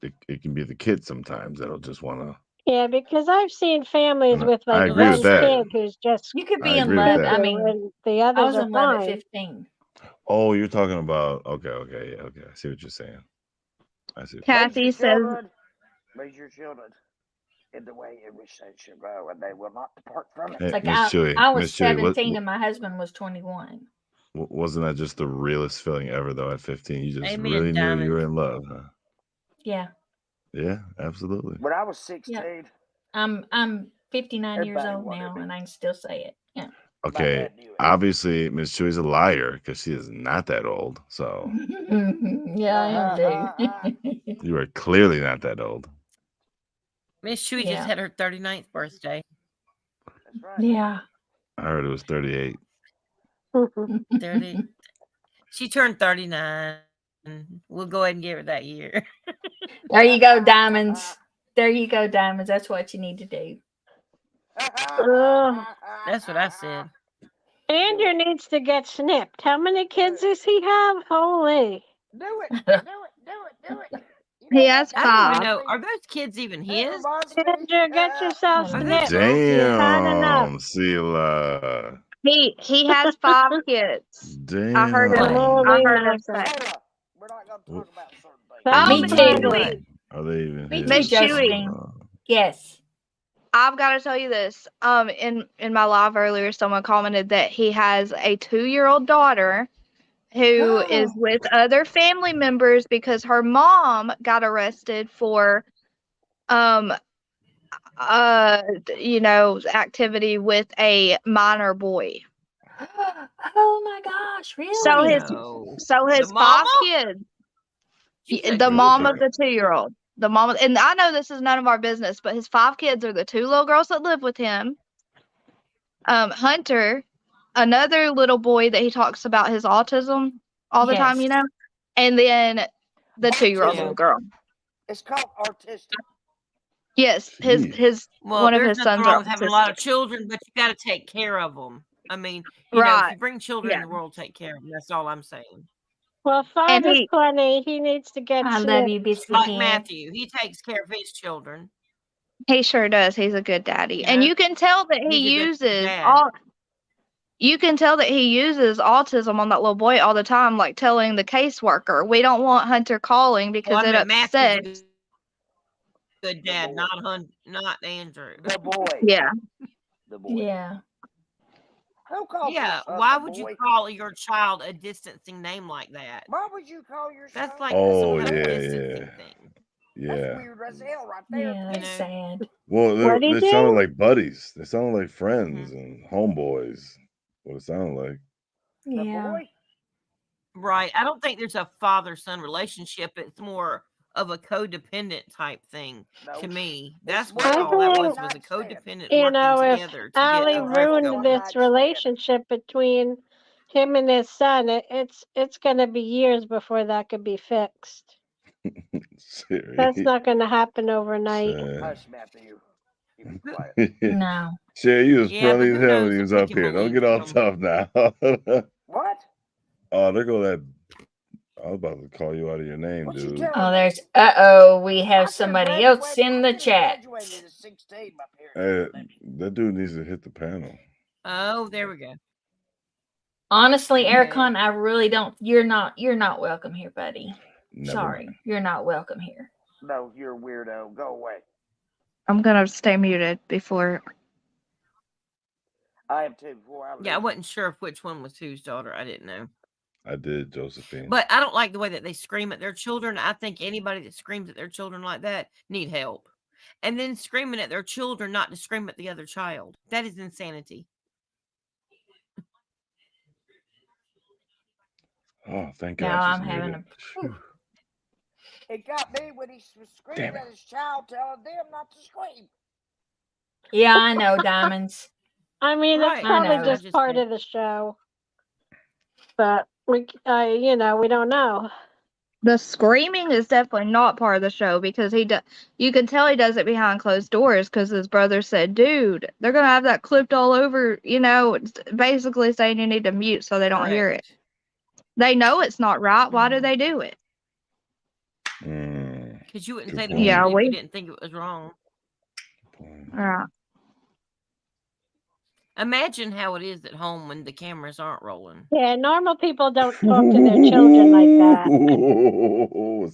it can be the kid sometimes that'll just want to. Yeah, because I've seen families And with like I Well, agree with one that's that. kid true. who's just You could I be in agree with love. that. I cuckoo, mean, and the I others was are in love at fine. 15. Oh, you're talking about okay, yeah, okay. I see what you're saying. I see. Raise Kathy your says, children. Raise your children in the way in which they should go, and they will not depart from it. Hey, It's like Miss Chewy, I was Miss Chewy, 17 and my husband was 21. wasn't that just the realest feeling ever though? At 15, you just Amen, really knew you were Diamond. in love, huh? Yeah. Yeah, absolutely. When I was 16, I'm 59 years everybody old wanted now, me. and I can still say it. Yeah. My Okay, dad knew it. obviously Miss Chewy's a liar because she is not that old. So Yeah, I am too. you are clearly not that old. Miss Chewy Yeah. just had her 39th birthday. That's right. Yeah. I heard it was 38. 30. She turned 39. We'll go ahead and give her that year. There you go, diamonds. There you go, diamonds. That's what you need to do. That's what I said. Andrew needs to get snipped. How many kids does he have? Holy. Do it. Do it. Do it. Do it. he has I don't even 5. know. Are those kids even It his? reminds me. Andrew, get yourself Are Are those those snipped. girl kids? You've had enough. Damn, Sela. He has 5 kids. I heard him. Damn. I Holy heard him mackerel. say. Hold up. We're not going to talk about certain things. That's Me Miss too. Chewy, Are they even Me his? too, Miss Chewy, Josephine. Yes. I've got to tell you this. In my live earlier, someone commented that he has a 2-year-old daughter who is with other family members because her mom got arrested for activity with a minor boy. Oh my gosh, So really? No. his The 5 mama? kids, She's a the mom trooper. of the 2-year-old, the mom, and I know this is none of our business, but his 5 kids are the 2 little girls that live with him. Hunter, another little boy that he talks about his autism all the time, Yes. and then the 2-year-old Yeah. little girl. It's called artistic. Yes, Jeez. Well, one of there's his nothing sons wrong are with having a lot of autistic. children, but you got to take care of them. I mean, if Right. you bring children in Yeah. the world, take care of them. That's all I'm saying. Well, And 5 is plenty. He needs to get I love snipped. you, Biscuit Like Head. Matthew, he takes care of his children. he sure does. He's a good daddy. You And know, you can tell that he he's a good uses dad. you can tell that he uses autism on that little boy all the time, like telling the caseworker, we don't want Hunter calling because Well, I it meant Matthew's upsets. a good dad, not Andrew. The boy. Yeah. The boy. Yeah. Who calls Yeah, their son why the would you boy? call your child a distancing name like that? Why would you call your son? That's like Oh, some kind of yeah, distancing yeah. thing. That's Yeah. weird as hell right there. Yeah, You that's know? sad. Well, What'd he they sounded do? like buddies. They sounded like friends and homeboys. What it sounded like. The Yeah. boy. Right. I don't think there's a father-son relationship. It's more of a codependent type thing No. to me. It's That's more what I all that think, was a codependent you working know, if together to Allie get a ruined going. this relationship between him and his son, it's going to be years before that could be fixed. Siri. That's not going to happen overnight. Hush, Matthew. Keep it quiet. No. Sherry, you was Yeah, but friendly as who hell when knows he if was we up can here. Don't believe get all him. tough now. What? Oh, there go that I was about to call you out of your name, What you dude. telling Oh, me? there's we I have could have somebody else graduated. in I the could have chat. graduated at 16. My parents Hey, wouldn't let me. that dude needs to hit the panel. Oh, there we go. Honestly, Okay. Ericon, I really don't. You're not welcome here, buddy. Never Sorry, mind. you're not welcome here. No, you're a weirdo. Go away. I'm gonna stay muted before. I am too. Before I leave. Yeah, I wasn't sure which one was whose daughter. I didn't know. I did, Josephine. But I don't like the way that they scream at their children. I think anybody that screams at their children like that need help. And then screaming at their children not to scream at the other child. That is insanity. Oh, thank God. Now Just I'm made having it. a. Phew. It got me when he was screaming Damn it. at his child, telling them not to scream. Yeah, I know, Diamonds. I mean, that's Right. probably know. just part of the show. But we don't know. The screaming is definitely not part of the show because you can tell he does it behind closed doors because his brother said, dude, they're going to have that clipped all over, it's basically saying you need to mute so they don't hear it. Correct. They know it's not right. Why do they do it? Because you wouldn't Good say to point. Yeah, mute if you didn't think it was wrong. Good point. Right. Imagine how it is at home when the cameras aren't rolling. Yeah, normal people don't talk to their children like that.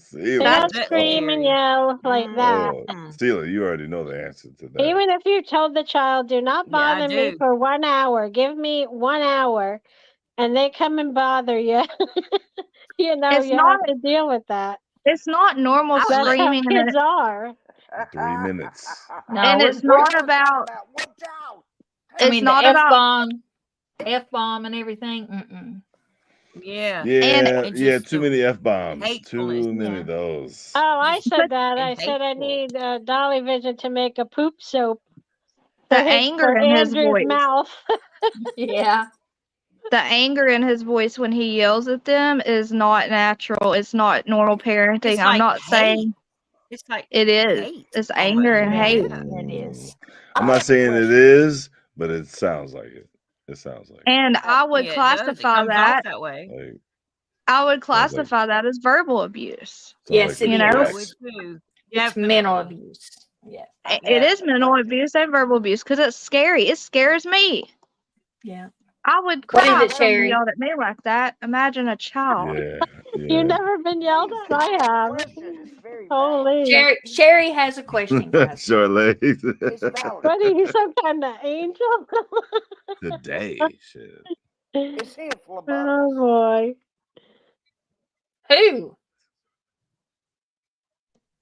Celia. They don't That's scream and scary. yell like that. Oh, Celia, you already know the answer to that. Even if you told the child, do not Yeah, I bother me do. for 1 hour, give me 1 hour, and they come and bother you, It's you not have to deal with that. it's not normal I would let- That's how screaming and kids are. 3 minutes. No, and we're, it's we're not Talking about one child. I it's mean, not the about F-bomb and everything. Mm-mm. Yeah. Yeah, And yeah, just too the many F-bombs. hatefulness. Too many Yeah. of those. Oh, I Just said that. and I said I hateful. need Dolly Vision to make a poop soap the for anger in his Andrew's voice. mouth. Yeah. The anger in his voice when he yells at them is not natural. It's not normal parenting. It's I'm like not hate. saying It's like it is. hate. It's Almost. anger and Yeah. hate. It is. I'm I not have a saying it question. is, but it sounds like it. It sounds like it. And I would Yeah, it does. It classify comes that off that way. Like, I would sounds like classify that as verbal abuse. Yes, like it a You know? I threat. would too. It's mental Definitely. abuse. Yeah. It is mental abuse and verbal abuse because it's scary. It scares me. Yeah. I would What is cry it, if someone Sherry? yelled at me like that. Imagine a child. Yeah, You've yeah. never been yelled at? I have. Question is very valid. Holy. Sherry has a question, guys. Short legs. It's valid. What are you, some kind of angel? Today, shit. Is he a phlebotomist? Oh boy. Who?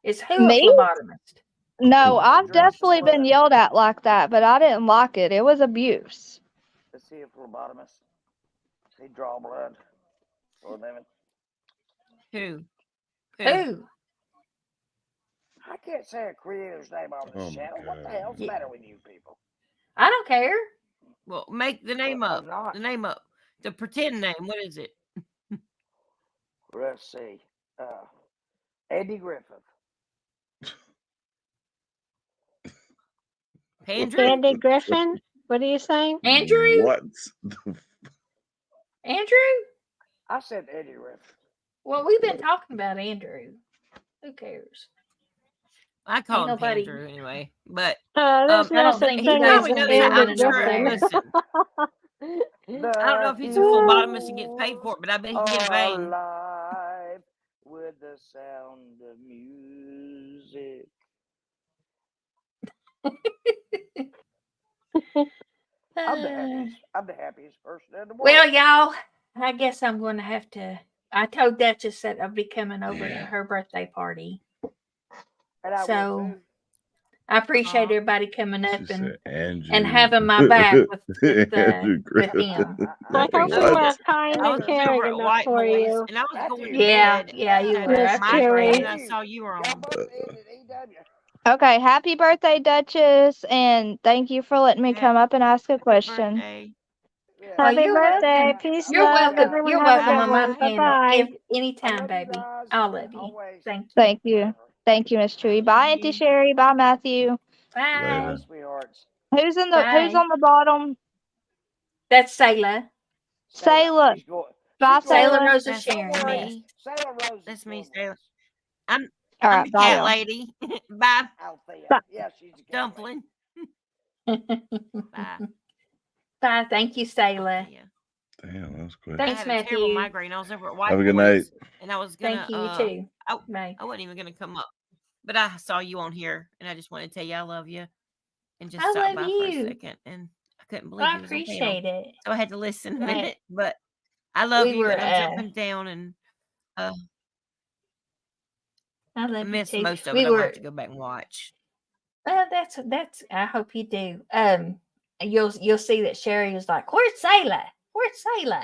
Is who a Me? phlebotomist? No, I've Drinks definitely been blood. yelled at like that, but I didn't like it. It was abuse. Is he a phlebotomist? He draw blood for a living. Who? Who? I can't say a creator's name on this Oh my channel. What the God. hell's the matter with you people? I don't care. Well, make the name I'm up. not. The name up. The pretend name. What is it? Let's see. Andy Griffith. Andrew? Andy Griffin? What are you saying? Andrew? What? Andrew? I said Andy Griffith. Well, we've been talking about Andrew. Who cares? I call Ain't him nobody- Andrew anyway. But There's I no don't such think he thing knows as probably knows better how Andy than I'm sure. another. Griffin. Listen, I don't know if he's a phlebotomist and gets paid for it, but I bet he can get a vein. Alive with the sound of music. I'm the happiest person in the world. Well, y'all, I guess I'm going to have to. I told Duchess that I'll be coming over to her birthday party. And I So will too. I appreciate Aw. everybody coming up She said Andrew. and having my back with Andrew with Griffith. him. I hope we appreciate were it. kind I and was over caring at enough White for Boys you. and I was going to Yeah, bed. yeah, you at were. Miss I my Cheery. screen and I saw you were Y'all on. both ended EW. Okay, happy birthday, Duchess, and thank you for letting me come up and ask a question. Birthday. Yeah. Well, Happy you're birthday. welcome. Peace, You're love. welcome. Everyone You're have a welcome good on my one. Bye. panel Bye-bye. anytime, I love you baby. guys. I'll love you. Always. Thank you. Thank you. Thank you, Miss Chewy. Bye, Auntie you. Sherry. Bye, Matthew. Bye. Later. Sweethearts. Who's on Bye. the bottom? That's Sayla. Sayla. She's going. Bye, She's going Sailor Sailor. Rose is That's sharing. Yes. me. Sailor Rose is That's me, going Sailor. with us. I'm All I'm right, the bye, cat y'all. lady. Bye, Althea. Bye. Yeah, she's the cat lady. dumpling. Bye, Bye. Thank you, Sailor. Althea. Damn, that was quick. I Thanks, had a terrible Matthew. migraine. I was over at White Have a good night. Boys, and I was Thank gonna. you, you too. I Bye. wasn't even gonna come up, but I saw you on here, and I just wanted to tell you I love you, and just I stop love by for a you. second. And I couldn't believe I you was on panel, appreciate it. so I had to listen a Hey, minute. But I love we you, were, and I'm jumping down, and I I love you missed too. most of We it. I'm gonna were, have to go back and watch. that's, I hope you do. You'll see that Sherry was like, "Where's Sailor? Where's Sailor?"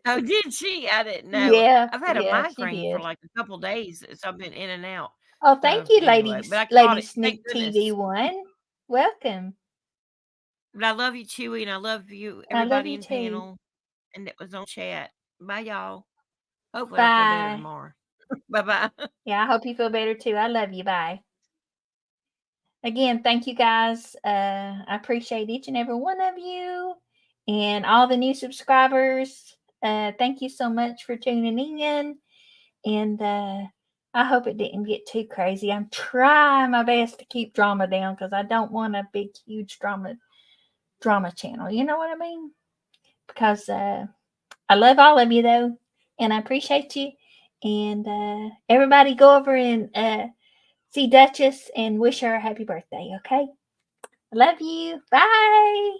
Oh, did she? I didn't know. Yeah, I've had a yeah, she migraine for did. like a couple days, so I've been in and out. Oh, thank So you, anyway, but I caught Lady it. Thank Sneak goodness. TV1. Welcome. But I love you, Chewy, and I love you, I love everybody you in too. panel, and that was on chat. Bye, y'all. Hopefully, I'll feel better Bye. tomorrow. Bye bye. Yeah, I hope you feel better too. I love you. Bye. Again, thank you guys. I appreciate each and every one of you and all the new subscribers. Thank you so much for tuning in. And I hope it didn't get too crazy. I'm trying my best to keep drama down because I don't want a big, huge drama channel. You know what I mean? Because I love all of you though, and I appreciate you. And everybody go over and see Duchess and wish her a happy birthday, okay? I love you. Bye.